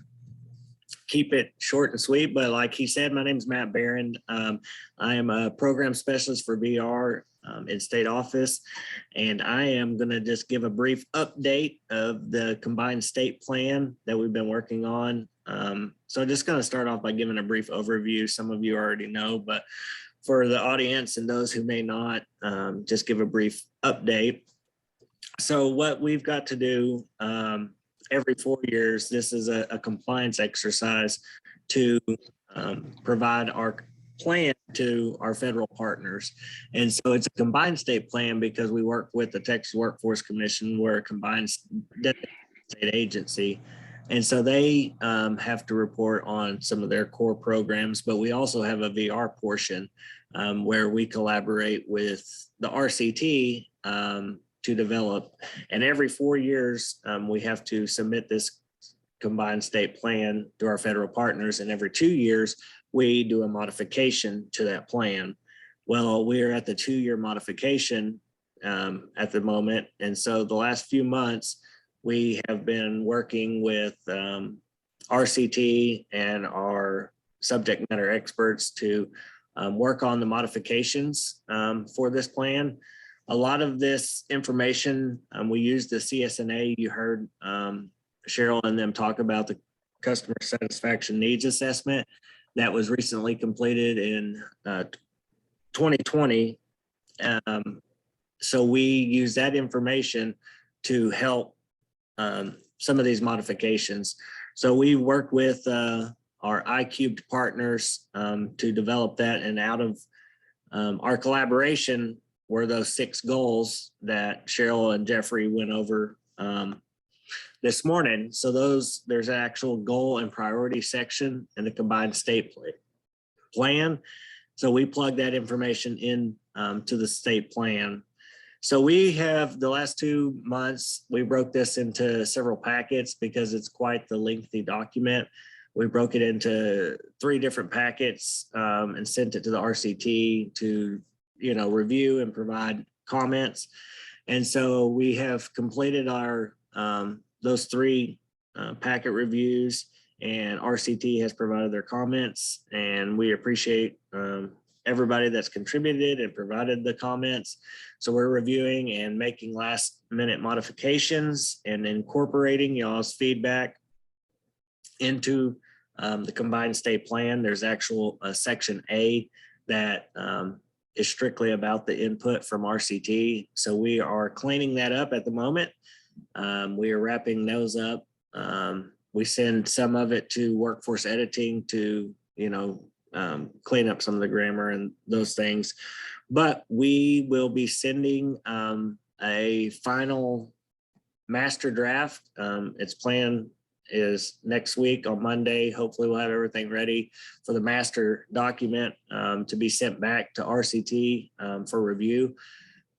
Speaker 20: keep it short and sweet, but like he said, my name is Matt Barron. I am a program specialist for VR in state office, and I am going to just give a brief update of the combined state plan that we've been working on. So just going to start off by giving a brief overview. Some of you already know, but for the audience and those who may not, just give a brief update. So what we've got to do every 4 years, this is a compliance exercise to provide our plan to our federal partners. And so it's a combined state plan because we work with the Texas Workforce Commission. We're a combined state agency. And so they have to report on some of their core programs, but we also have a VR portion where we collaborate with the RCT to develop. And every 4 years, we have to submit this combined state plan to our federal partners. And every 2 years, we do a modification to that plan. Well, we're at the 2-year modification at the moment. And so the last few months, we have been working with RCT and our subject matter experts to work on the modifications for this plan. A lot of this information, we use the CSNA. You heard Cheryl and them talk about the customer satisfaction needs assessment that was recently completed in 2020. So we use that information to help some of these modifications. So we work with our iCubed partners to develop that, and out of our collaboration, were those 6 goals that Cheryl and Jeffrey went over this morning. So there's an actual goal and priority section in the combined state plan. So we plug that information in to the state plan. So we have the last 2 months, we broke this into several packets because it's quite the lengthy document. We broke it into 3 different packets and sent it to the RCT to, review and provide comments. And so we have completed our those 3 packet reviews, and RCT has provided their comments, and we appreciate everybody that's contributed and provided the comments. So we're reviewing and making last minute modifications and incorporating y'all's feedback into the combined state plan. There's actual section A that is strictly about the input from RCT. So we are cleaning that up at the moment. We are wrapping those up. We send some of it to workforce editing to, clean up some of the grammar and those things. But we will be sending a final master draft. Its plan is next week on Monday. Hopefully we'll have everything ready for the master document to be sent back to RCT for review.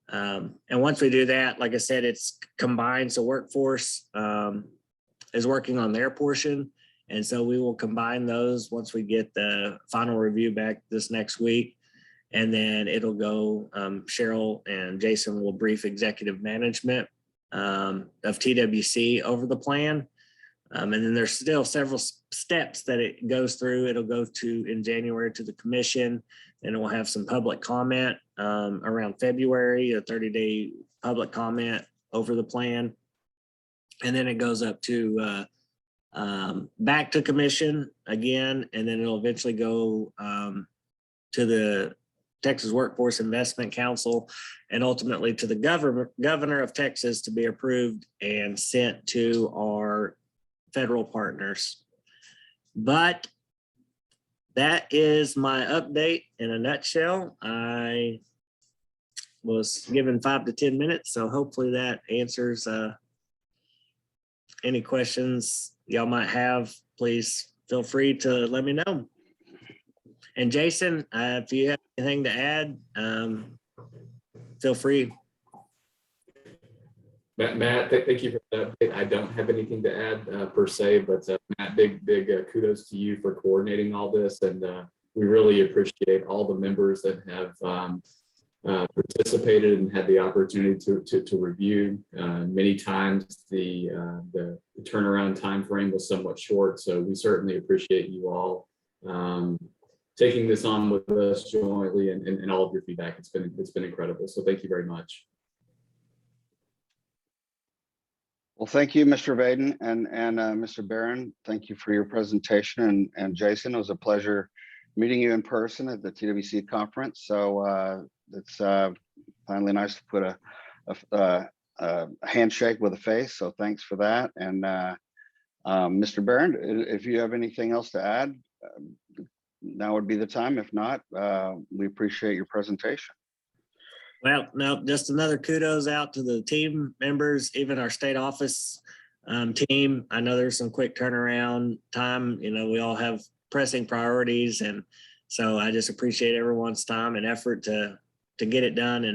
Speaker 20: And once we do that, like I said, it's combined. So workforce is working on their portion. And so we will combine those once we get the final review back this next week. And then it'll go, Cheryl and Jason will brief executive management of TWC over the plan. And then there's still several steps that it goes through. It'll go to in January to the commission, and we'll have some public comment around February, a 30-day public comment over the plan. And then it goes up to back to commission again, and then it'll eventually go to the Texas Workforce Investment Council and ultimately to the governor of Texas to be approved and sent to our federal partners. But that is my update in a nutshell. I was given 5 to 10 minutes, so hopefully that answers any questions y'all might have. Please feel free to let me know. And Jason, if you have anything to add, feel free.
Speaker 21: Matt, thank you for that update. I don't have anything to add per se, but Matt, big kudos to you for coordinating all this. And we really appreciate all the members that have participated and had the opportunity to review. Many times the turnaround time frame was somewhat short, so we certainly appreciate you all taking this on with us jointly and all of your feedback. It's been incredible. So thank you very much.
Speaker 1: Well, thank you, Mr. Vaden and Mr. Barron. Thank you for your presentation. And Jason, it was a pleasure meeting you in person at the TWC conference. So it's finally nice to put a handshake with a face. So thanks for that. And Mr. Barron, if you have anything else to add, now would be the time. If not, we appreciate your presentation.
Speaker 20: Well, no, just another kudos out to the team members, even our state office team. I know there's some quick turnaround time. We all have pressing priorities. And so I just appreciate everyone's time and effort to get it done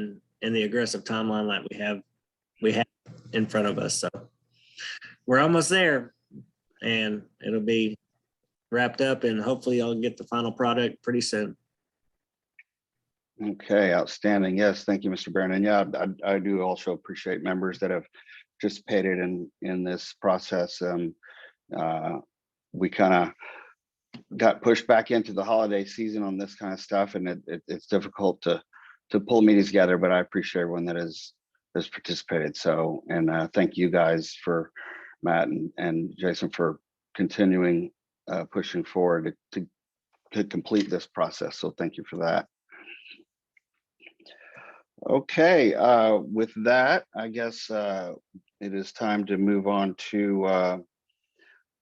Speaker 20: in the aggressive timeline that we have in front of us. So we're almost there, and it'll be wrapped up, and hopefully I'll get the final product pretty soon.
Speaker 1: Okay, outstanding. Yes, thank you, Mr. Barron. And yeah, I do also appreciate members that have participated in this process. We kind of got pushed back into the holiday season on this kind of stuff, and it's difficult to pull meetings together, but I appreciate everyone that has participated. So, and thank you guys for Matt and Jason for continuing pushing forward to complete this process. So thank you for that. Okay, with that, I guess it is time to move on to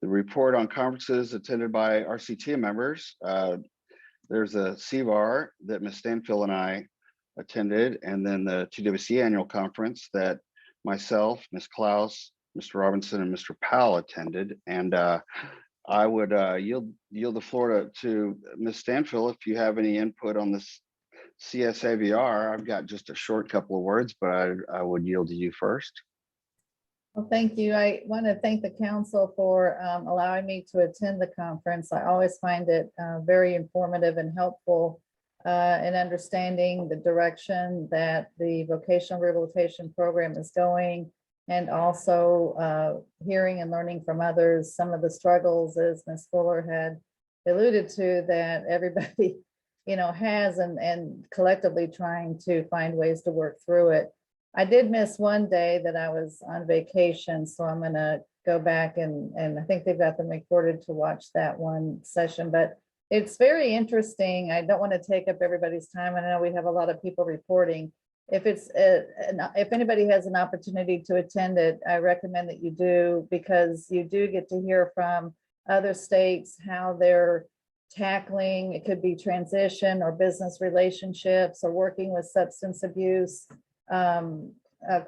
Speaker 1: the report on conferences attended by RCT members. There's a CVAR that Ms. Stanfield and I attended, and then the TWC annual conference that myself, Ms. Klaus, Mr. Robinson, and Mr. Powell attended. And I would yield the floor to Ms. Stanfield if you have any input on this CSAVR. I've got just a short couple of words, but I would yield to you first.
Speaker 15: Well, thank you. I want to thank the council for allowing me to attend the conference. I always find it very informative and helpful in understanding the direction that the vocational rehabilitation program is going, and also hearing and learning from others some of the struggles, as Ms. Fuller had alluded to, that everybody has, and collectively trying to find ways to work through it. I did miss one day that I was on vacation, so I'm going to go back and I think they've got them recorded to watch that one session, but it's very interesting. I don't want to take up everybody's time. I know we have a lot of people reporting. If anybody has an opportunity to attend it, I recommend that you do, because you do get to hear from other states how they're tackling, it could be transition or business relationships or working with substance abuse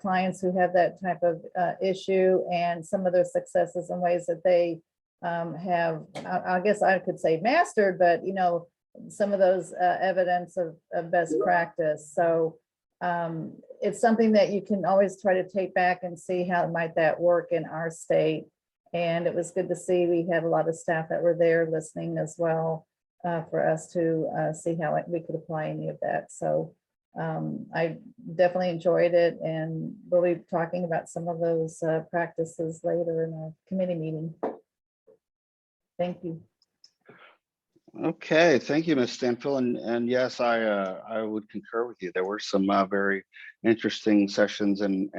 Speaker 15: clients who have that type of issue, and some of their successes and ways that they have, I guess I could say mastered, but some of those evidence of best practice. So it's something that you can always try to take back and see how might that work in our state. And it was good to see we had a lot of staff that were there listening as well, for us to see how we could apply any of that. So I definitely enjoyed it, and we'll be talking about some of those practices later in our committee meeting. Thank you.
Speaker 1: Okay, thank you, Ms. Stanfield. And yes, I would concur with you. There were some very interesting sessions and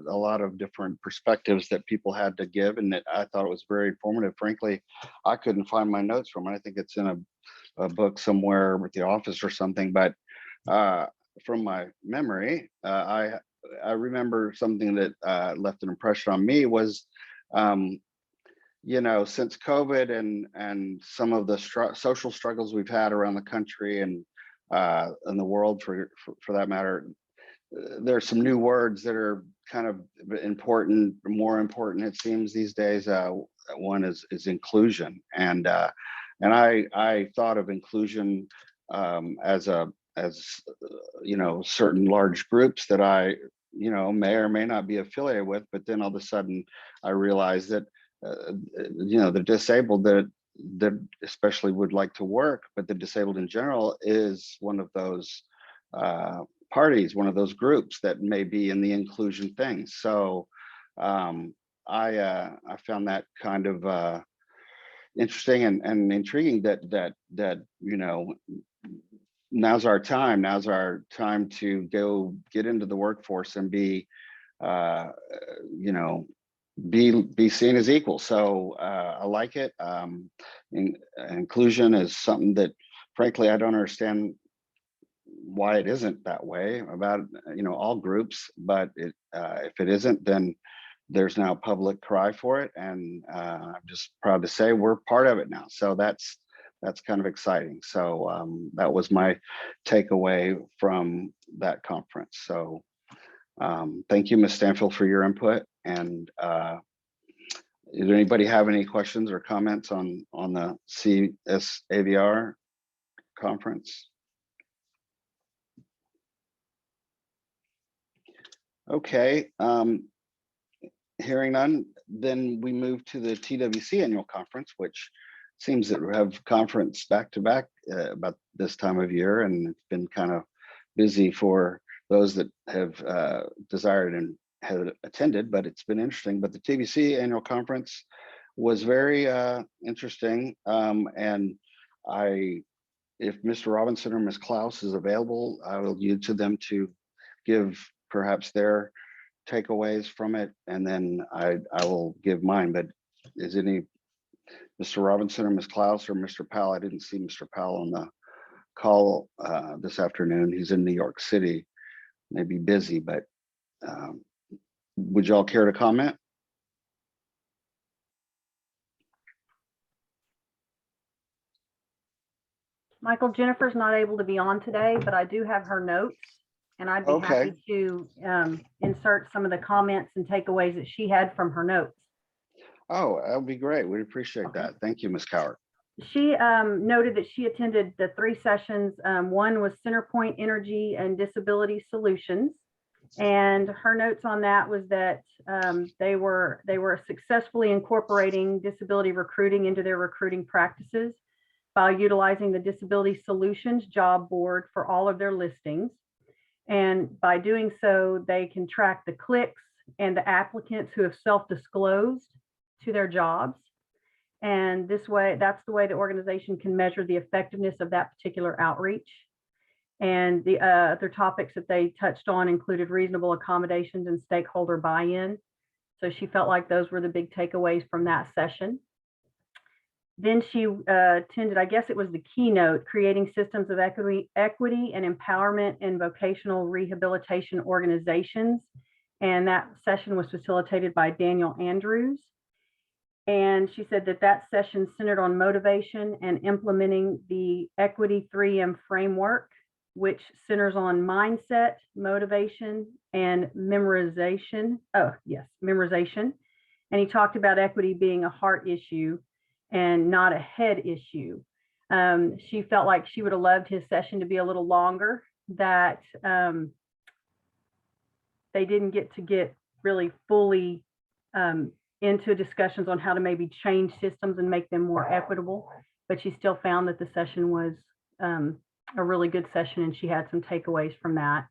Speaker 1: a lot of different perspectives that people had to give, and I thought it was very informative. Frankly, I couldn't find my notes from it. I think it's in a book somewhere at the office or something, but from my memory, I remember something that left an impression on me was, since COVID and some of the social struggles we've had around the country and in the world for that matter, there's some new words that are kind of important, more important it seems these days. One is inclusion, and I thought of inclusion as certain large groups that I may or may not be affiliated with, but then all of a sudden I realized that the disabled that especially would like to work, but the disabled in general is one of those parties, one of those groups that may be in the inclusion thing. So I found that kind of interesting and intriguing that now's our time to go get into the workforce and be be seen as equal. So I like it. Inclusion is something that frankly I don't understand why it isn't that way about all groups, but if it isn't, then there's now a public cry for it, and I'm just proud to say we're part of it now. So that's kind of exciting. So that was my takeaway from that conference. So thank you, Ms. Stanfield, for your input. And did anybody have any questions or comments on the CSAVR conference? Okay, hearing none, then we move to the TWC annual conference, which seems that we have conference back to back about this time of year, and it's been kind of busy for those that have desired and have attended, but it's been interesting. But the TWC annual conference was very interesting, and if Mr. Robinson or Ms. Klaus is available, I will yield to them to give perhaps their takeaways from it, and then I will give mine. But is any Mr. Robinson or Ms. Klaus or Mr. Powell? I didn't see Mr. Powell on the call this afternoon. He's in New York City, maybe busy, but would y'all care to comment?
Speaker 18: Michael, Jennifer's not able to be on today, but I do have her notes. And I'd be happy
Speaker 1: Okay.
Speaker 18: to insert some of the comments and takeaways that she had from her notes.
Speaker 1: Oh, that would be great. We'd appreciate that. Thank you, Ms. Cowart.
Speaker 18: She noted that she attended the 3 sessions. One was Centerpoint Energy and Disability Solutions. And her notes on that was that they were successfully incorporating disability recruiting into their recruiting practices by utilizing the Disability Solutions job board for all of their listings. And by doing so, they can track the clicks and the applicants who have self-disclosed to their jobs. And this way, that's the way the organization can measure the effectiveness of that particular outreach. And the other topics that they touched on included reasonable accommodations and stakeholder buy-in. So she felt like those were the big takeaways from that session. Then she attended, I guess it was the keynote, Creating Systems of Equity and Empowerment in Vocational Rehabilitation Organizations. And that session was facilitated by Daniel Andrews. And she said that that session centered on motivation and implementing the Equity 3M framework, which centers on mindset, motivation, and memorization. Oh, yes, memorization. And he talked about equity being a heart issue and not a head issue. She felt like she would have loved his session to be a little longer, that they didn't get really fully into discussions on how to maybe change systems and make them more equitable, but she still found that the session was a really good session and she had some takeaways from that.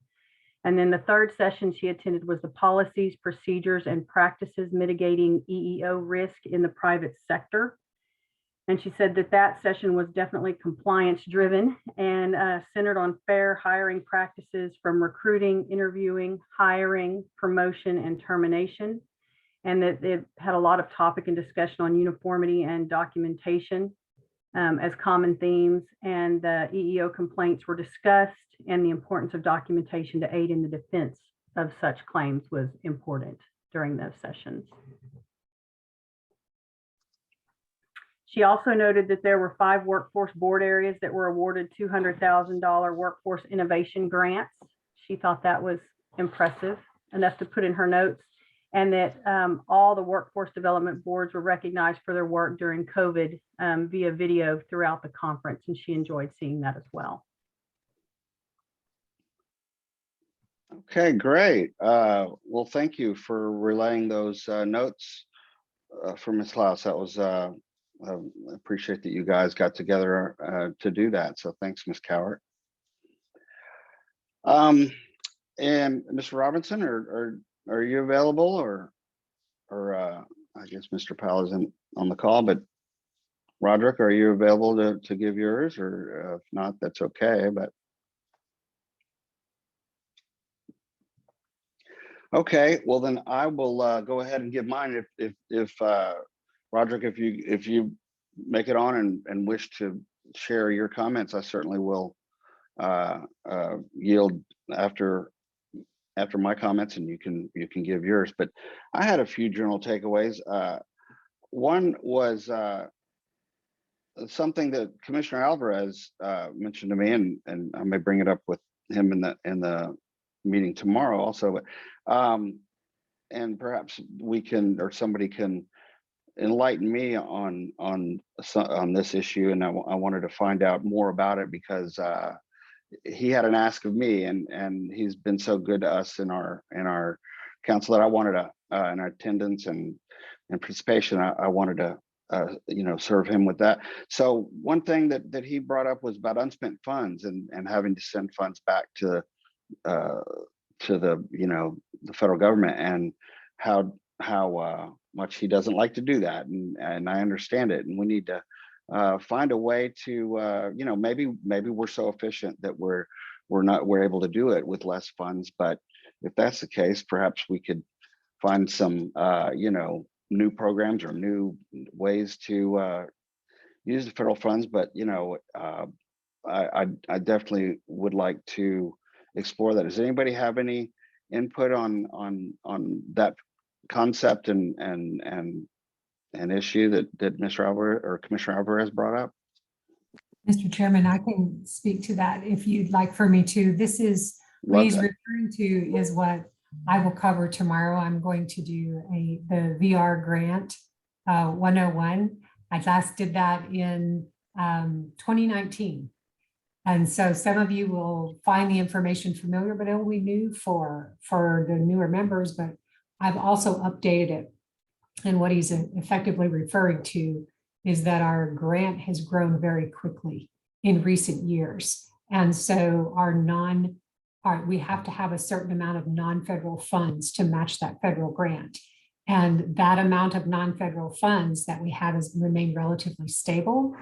Speaker 18: And then the third session she attended was the Policies, Procedures, and Practices Mitigating EEO Risk in the Private Sector. And she said that that session was definitely compliance driven and centered on fair hiring practices from recruiting, interviewing, hiring, promotion, and termination. And that it had a lot of topic and discussion on uniformity and documentation as common themes, and the EEO complaints were discussed, and the importance of documentation to aid in the defense of such claims was important during those sessions. She also noted that there were 5 workforce board areas that were awarded $200,000 workforce innovation grants. She thought that was impressive enough to put in her notes, and that all the workforce development boards were recognized for their work during COVID via video throughout the conference, and she enjoyed seeing that as well.
Speaker 1: Okay, great. Well, thank you for relaying those notes for Ms. Klaus. That was, I appreciate that you guys got together to do that. So thanks, Ms. Cowart. And Mr. Robinson, are you available, or I guess Mr. Powell isn't on the call, but Roderick, are you available to give yours, or if not, that's okay, but. Okay, well then I will go ahead and give mine if Roderick, if you make it on and wish to share your comments, I certainly will yield after my comments, and you can give yours. But I had a few general takeaways. One was something that Commissioner Alvarez mentioned to me, and I may bring it up with him in the meeting tomorrow also. And perhaps we can, or somebody can enlighten me on this issue, and I wanted to find out more about it because he had an ask of me, and he's been so good to us in our council that I wanted to in our attendance and participation. I wanted to serve him with that. So one thing that he brought up was about unspent funds and having to send funds back to the federal government, and how much he doesn't like to do that, and I understand it, and we need to find a way to maybe we're so efficient that we're able to do it with less funds. But if that's the case, perhaps we could find some new programs or new ways to use the federal funds. But I definitely would like to explore that. Does anybody have any input on that concept and issue that Mr. Alvarez or Commissioner Alvarez brought up?
Speaker 8: Mr. Chairman, I can speak to that if you'd like for me to. This is What
Speaker 1: Love
Speaker 8: he's
Speaker 1: that.
Speaker 8: referring to is what I will cover tomorrow. I'm going to do the VR grant 101. I last did that in 2019. And so some of you will find the information familiar, but it will be new for the newer members, but I've also updated it. And what he's effectively referring to is that our grant has grown very quickly in recent years. And so we have to have a certain amount of non-federal funds to match that federal grant. And that amount of non-federal funds that we have has remained relatively stable.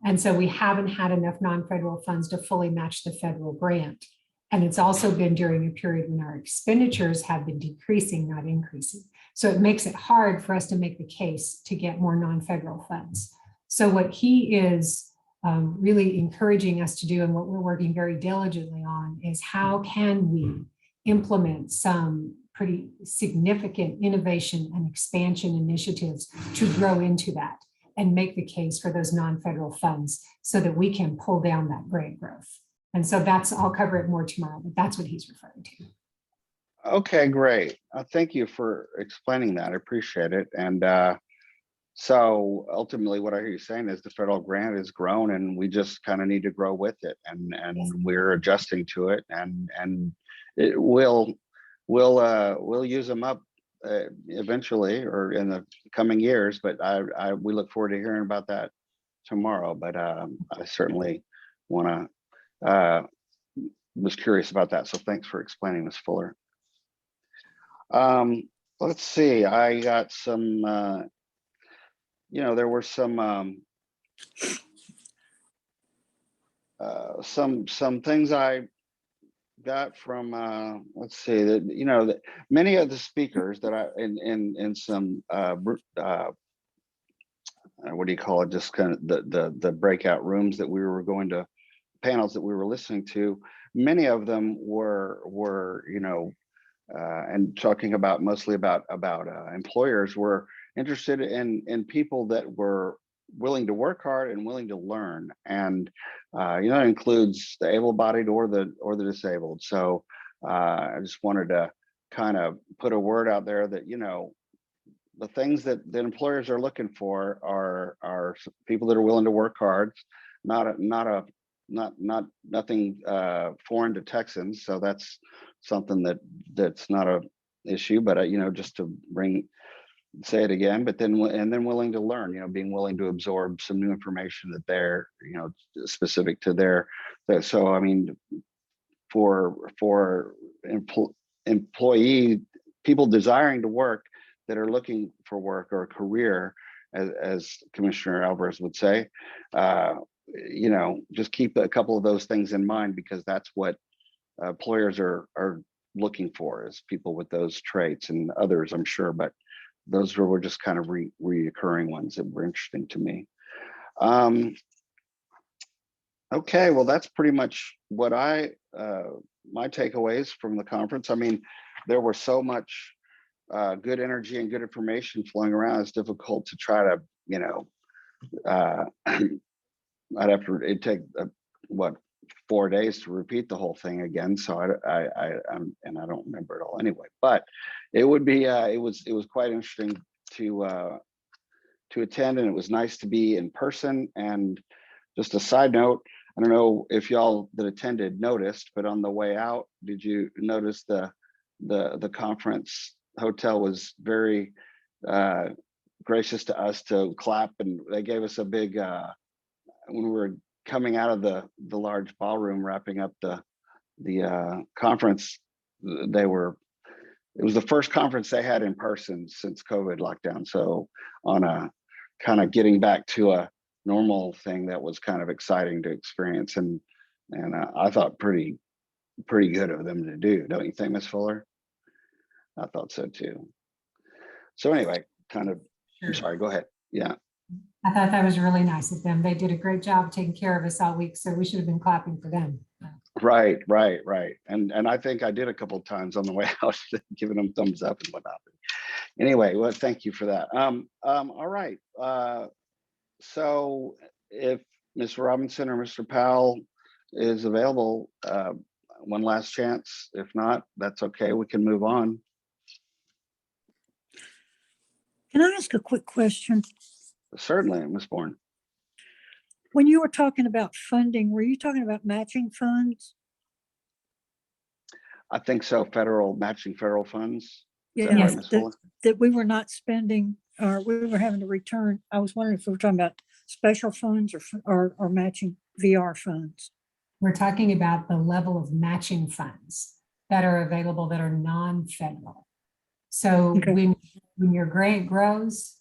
Speaker 8: And so we haven't had enough non-federal funds to fully match the federal grant. And it's also been during a period when our expenditures have been decreasing, not increasing. So it makes it hard for us to make the case to get more non-federal funds. So what he is really encouraging us to do, and what we're working very diligently on, is how can we implement some pretty significant innovation and expansion initiatives to grow into that and make the case for those non-federal funds so that we can pull down that grant growth. And so I'll cover it more tomorrow, but that's what he's referring to.
Speaker 1: Okay, great. Thank you for explaining that. I appreciate it. And so ultimately what I hear you saying is the federal grant has grown and we just kind of need to grow with it, and we're adjusting to it, and it we'll use them up eventually or in the coming years, but we look forward to hearing about that tomorrow. But I certainly want to was curious about that, so thanks for explaining this, Fuller. Let's see, I got some there were some things I got from let's see, that that many of the speakers that I in some what do you call it, just kind of the breakout rooms that we were going to, panels that we were listening to, many of them were and talking about mostly about employers were interested in people that were willing to work hard and willing to learn, and it includes the able-bodied or the disabled. So I just wanted to kind of put a word out there that the things that the employers are looking for are people that are willing to work hard, nothing foreign to Texans. So that's something that's not a issue, but just to say it again, but then willing to learn, being willing to absorb some new information that they're, specific to their, so I mean, for employee people desiring to work, that are looking for work or a career, as Commissioner Alvarez would say, just keep a couple of those things in mind, because that's what employers are looking for, is people with those traits, and others I'm sure, but those were just kind of reoccurring ones that were interesting to me. Okay, well, that's pretty much what my takeaways from the conference. I mean, there was so much good energy and good information flowing around. It's difficult to try to, it'd take 4 days to repeat the whole thing again. So I don't remember it all anyway, but it would be, it was quite interesting to attend, and it was nice to be in person. And just a side note, I don't know if y'all that attended noticed, but on the way out, did you notice the conference hotel was very gracious to us to clap, and they gave us a big, when we were coming out of the large ballroom, wrapping up the conference, it was the first conference they had in person since COVID lockdown. So on a kind of getting back to a normal thing, that was kind of exciting to experience, and I thought pretty good of them to do, don't you think, Ms. Fuller? I thought so too. So anyway, I'm sorry, go ahead. Yeah.
Speaker 8: I thought that was really nice of them. They did a great job taking care of us all week, so we should have been clapping for them.
Speaker 1: Right. And I think I did a couple of times on the way out, giving them thumbs up and whatnot. Anyway, well, thank you for that. All right. So if Ms. Robinson or Mr. Powell is available, one last chance? If not, that's okay. We can move on.
Speaker 6: Can I ask a quick question?
Speaker 1: Certainly, Ms. Bourne.
Speaker 6: When you were talking about funding, were you talking about matching funds?
Speaker 1: I think so. Matching federal funds. Is
Speaker 6: Yeah,
Speaker 1: that right, Ms. Fuller?
Speaker 6: that we were not spending, or we were having to return. I was wondering if we were talking about special funds or matching VR funds.
Speaker 8: We're talking about the level of matching funds that are available that are non-federal. So when your grant grows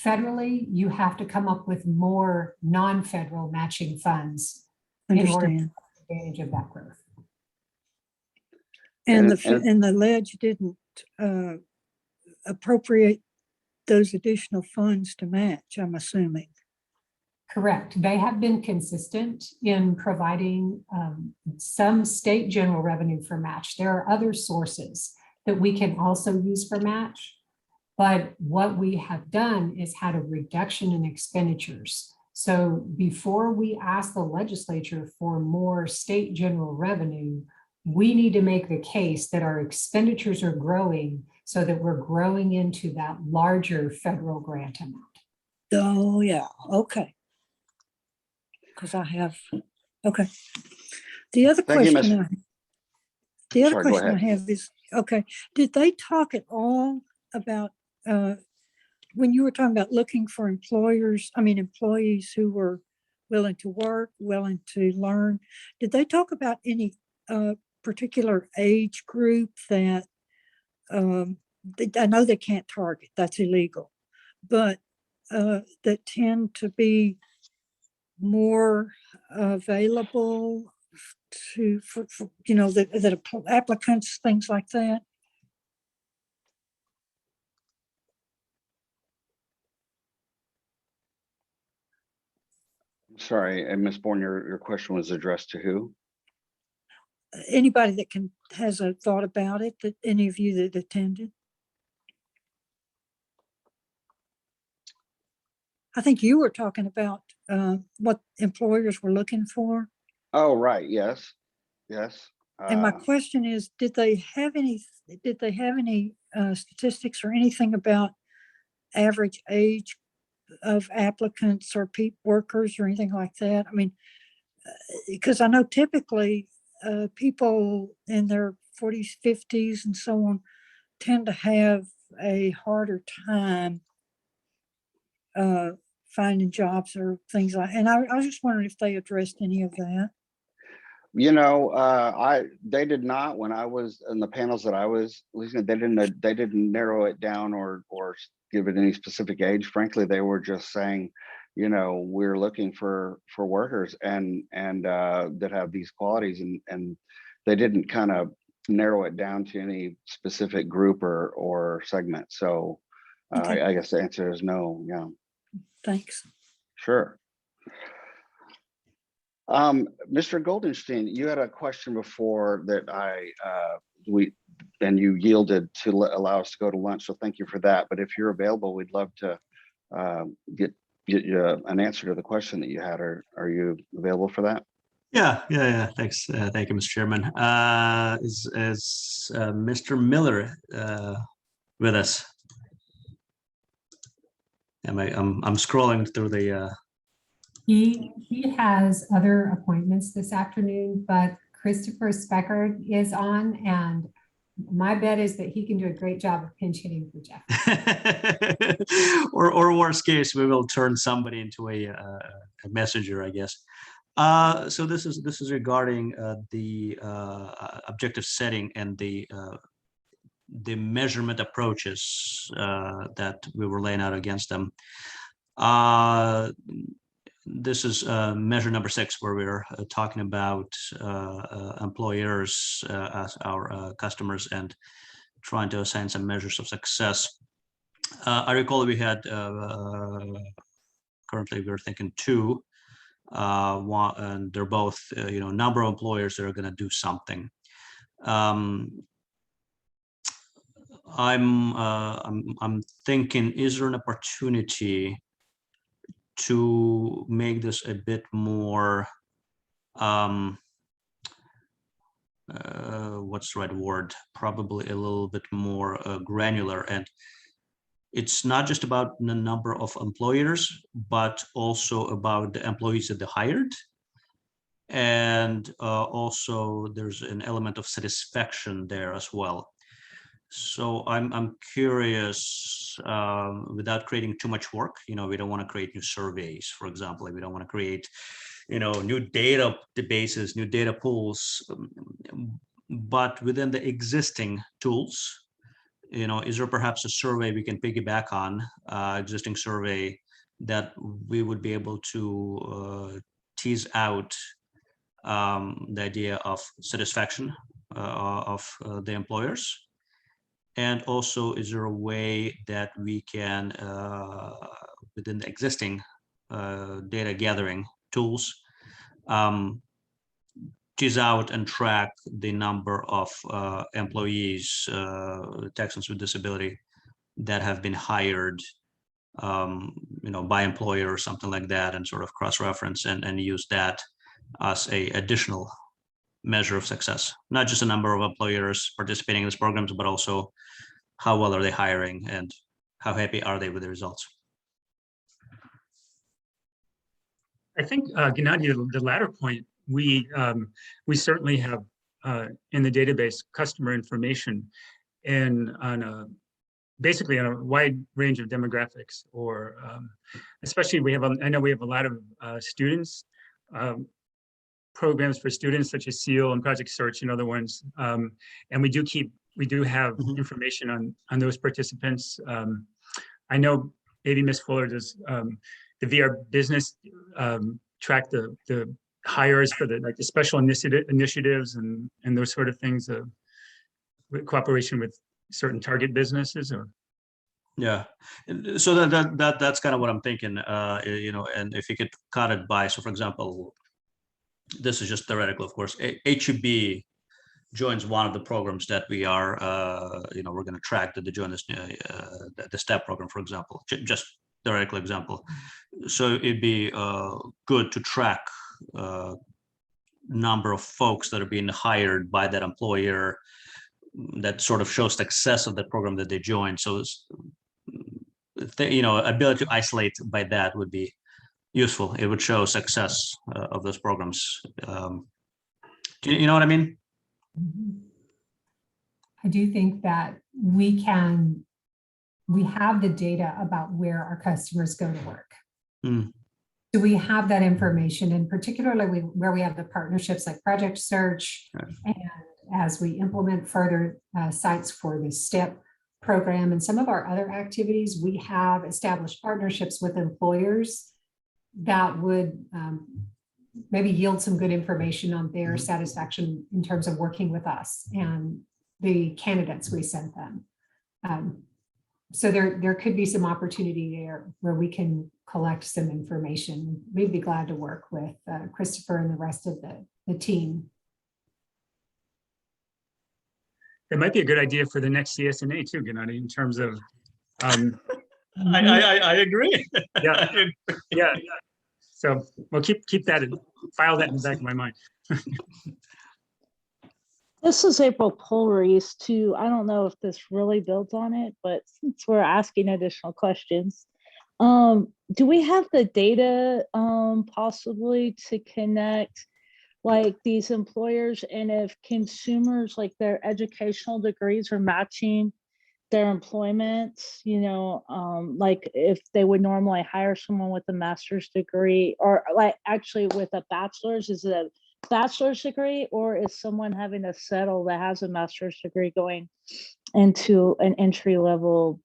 Speaker 8: federally, you have to come up with more non-federal matching funds in order to take advantage of that growth.
Speaker 6: And the ledge didn't appropriate those additional funds to match, I'm assuming.
Speaker 8: Correct. They have been consistent in providing some state general revenue for match. There are other sources that we can also use for match, but what we have done is had a reduction in expenditures. So before we ask the legislature for more state general revenue, we need to make the case that our expenditures are growing so that we're growing into that larger federal grant amount.
Speaker 6: Oh, yeah. Okay. Because I have, okay. The other question I have is, okay, did they talk at all about, when you were talking about looking for employees who were willing to work, willing to learn, did they talk about any particular age group that, I know they can't target, that's illegal, but that tend to be more available for that applicants, things like that?
Speaker 1: Sorry, and Ms. Bourne, your question was addressed to who?
Speaker 6: Anybody that has a thought about it, that any of you that attended? I think you were talking about what employers were looking for.
Speaker 1: Oh, right. Yes. Yes.
Speaker 6: And my question is, did they have any statistics or anything about average age of applicants or workers or anything like that? I mean, because I know typically people in their 40s, 50s and so on tend to have a harder time finding jobs or things like, and I was just wondering if they addressed any of that.
Speaker 1: You know, they did not. When I was in the panels that I was listening, they didn't narrow it down or give it any specific age. Frankly, they were just saying, you know, we're looking for workers and that have these qualities, and they didn't kind of narrow it down to any specific group or segment. So I guess the answer is no. Yeah.
Speaker 6: Thanks.
Speaker 1: Sure. Mr. Goldenstein, you had a question before that you yielded to allow us to go to lunch. So thank you for that. But if you're available, we'd love to get you an answer to the question that you had. Are you available for that?
Speaker 16: Yeah. Thanks. Thank you, Mr. Chairman. Is Mr. Miller with us? I'm scrolling through the.
Speaker 8: He has other appointments this afternoon, but Christopher Speckard is on, and my bet is that he can do a great job of pinch hitting for Jeff.
Speaker 16: or worst case, we will turn somebody into a messenger, I guess. So this is regarding the objective setting and the measurement approaches that we were laying out against them. This is measure number 6, where we're talking about employers as our customers and trying to assign some measures of success. I recall we had currently we're thinking 2, one, and they're both number of employers that are going to do something. I'm thinking, is there an opportunity to make this a bit more what's the right word? Probably a little bit more granular. And it's not just about the number of employers, but also about the employees that they hired. And also there's an element of satisfaction there as well. So I'm curious, without creating too much work, we don't want to create new surveys, for example. We don't want to create, new databases, new data pools, but within the existing tools, is there perhaps a survey we can piggyback on, existing survey that we would be able to tease out the idea of satisfaction of the employers? And also, is there a way that we can, within the existing data gathering tools, tease out and track the number of employees, Texans with disability, that have been hired, by employer or something like that, and sort of cross-reference and use that as a additional measure of success, not just the number of employers participating in these programs, but also how well are they hiring and how happy are they with the results?
Speaker 3: I think, Gennady, the latter point, we certainly have in the database customer information and basically on a wide range of demographics, or especially I know we have a lot of students, programs for students such as SEAL and Project Search and other ones. And we do have information on those participants. I know maybe Ms. Fuller does the VR business track the hires for the special initiatives and those sort of things, with cooperation with certain target businesses, or.
Speaker 16: Yeah, so that's kind of what I'm thinking, and if you could cut it by, so for example, this is just theoretical, of course, HEB joins one of the programs that we are, we're going to track that they join this, the STEP program, for example, just theoretical example. So it'd be good to track number of folks that are being hired by that employer that sort of shows success of the program that they joined. So it's, ability to isolate by that would be useful. It would show success of those programs. Do you know what I mean?
Speaker 8: I do think that we have the data about where our customers go to work. So we have that information, and particularly where we have the partnerships like Project Search, and as we implement further sites for the STEP program and some of our other activities, we have established partnerships with employers that would maybe yield some good information on their satisfaction in terms of working with us and the candidates we sent them. So there could be some opportunity there where we can collect some information. We'd be glad to work with Christopher and the rest of the team.
Speaker 3: It might be a good idea for the next CSNA too, Gennady, in terms of.
Speaker 16: I agree.
Speaker 3: Yeah, yeah. So we'll keep that and file that in the back of my mind.
Speaker 14: This is April Polreese too. I don't know if this really builds on it, but since we're asking additional questions, do we have the data possibly to connect like these employers, and if consumers, like their educational degrees are matching their employment, like if they would normally hire someone with a master's degree, or like actually with a bachelor's, is it a bachelor's degree, or is someone having to settle that has a master's degree going into an entry-level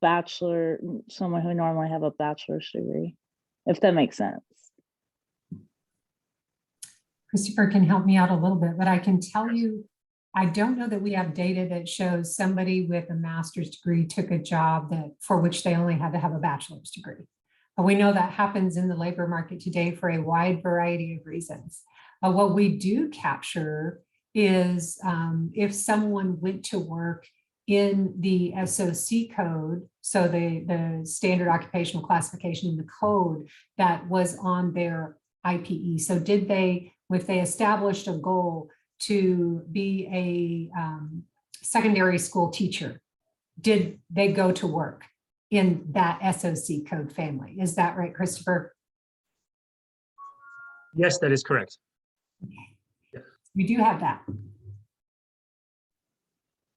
Speaker 14: bachelor, someone who normally have a bachelor's degree, if that makes sense?
Speaker 8: Christopher can help me out a little bit, but I can tell you, I don't know that we have data that shows somebody with a master's degree took a job for which they only had to have a bachelor's degree. But we know that happens in the labor market today for a wide variety of reasons. What we do capture is if someone went to work in the SOC code, so the standard occupational classification in the code that was on their IPE. So if they established a goal to be a secondary school teacher, did they go to work in that SOC code family? Is that right, Christopher?
Speaker 3: Yes, that is correct.
Speaker 8: We do have that.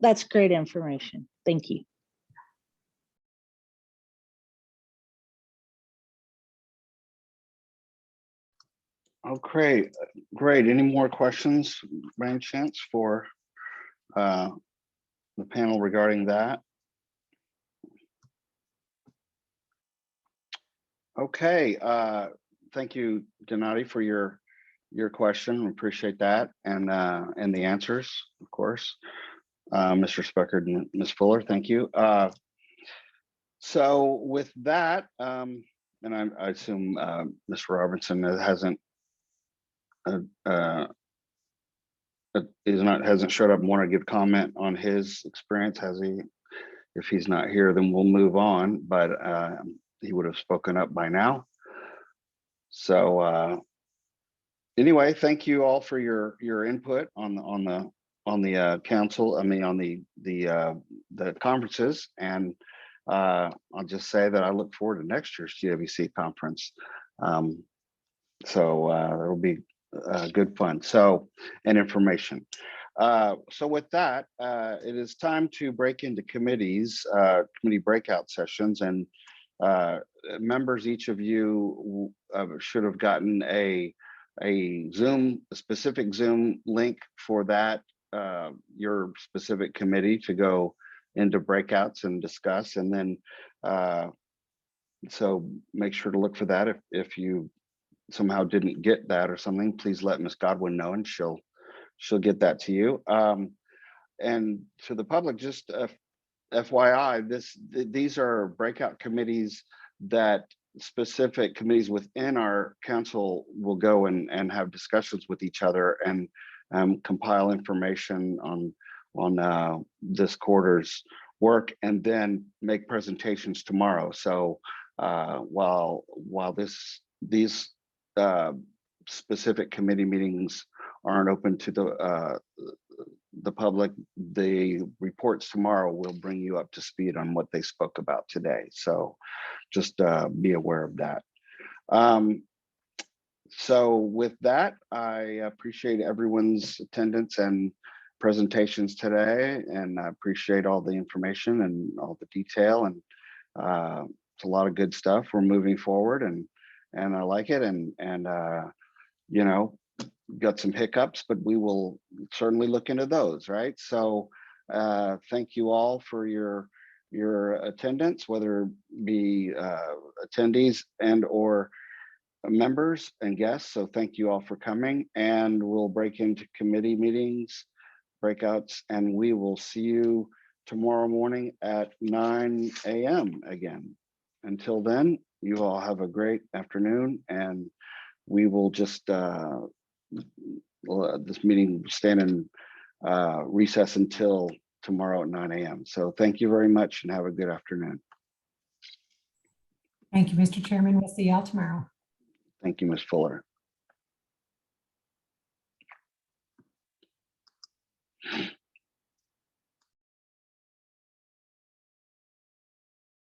Speaker 14: That's great information. Thank you.
Speaker 1: Okay, great. Any more questions by any chance for the panel regarding that? Okay, thank you, Donati, for your question. We appreciate that and the answers, of course. Mr. Speckard and Ms. Fuller, thank you. So with that, and I assume Mr. Robinson hasn't hasn't showed up and want to give comment on his experience, has he? If he's not here, then we'll move on, but he would have spoken up by now. So anyway, thank you all for your input on the council. I mean, on the conferences, and I'll just say that I look forward to next year's GWC conference. So it'll be good fun. So, and information. So with that, it is time to break into committees, committee breakout sessions, and members, each of you should have gotten a specific Zoom link for that, your specific committee to go into breakouts and discuss. And then, so make sure to look for that. If you somehow didn't get that or something, please let Ms. Godwin know and she'll get that to you. And to the public, just FYI, these are breakout committees that specific committees within our council will go and have discussions with each other and compile information on this quarter's work, and then make presentations tomorrow. So while these specific committee meetings aren't open to the public, the reports tomorrow will bring you up to speed on what they spoke about today. So just be aware of that. So with that, I appreciate everyone's attendance and presentations today, and I appreciate all the information and all the detail, and it's a lot of good stuff. We're moving forward, and I like it, and you know, got some hiccups, but we will certainly look into those, right? So thank you all for your attendance, whether it be attendees and or members and guests. So thank you all for coming, and we'll break into committee meetings, breakouts, and we will see you tomorrow morning at 9 a.m. again. Until then, you all have a great afternoon, and we will just this meeting will stand in recess until tomorrow at 9 a.m. So thank you very much and have a good afternoon.
Speaker 8: Thank you, Mr. Chairman. We'll see y'all tomorrow.
Speaker 1: Thank you, Ms. Fuller.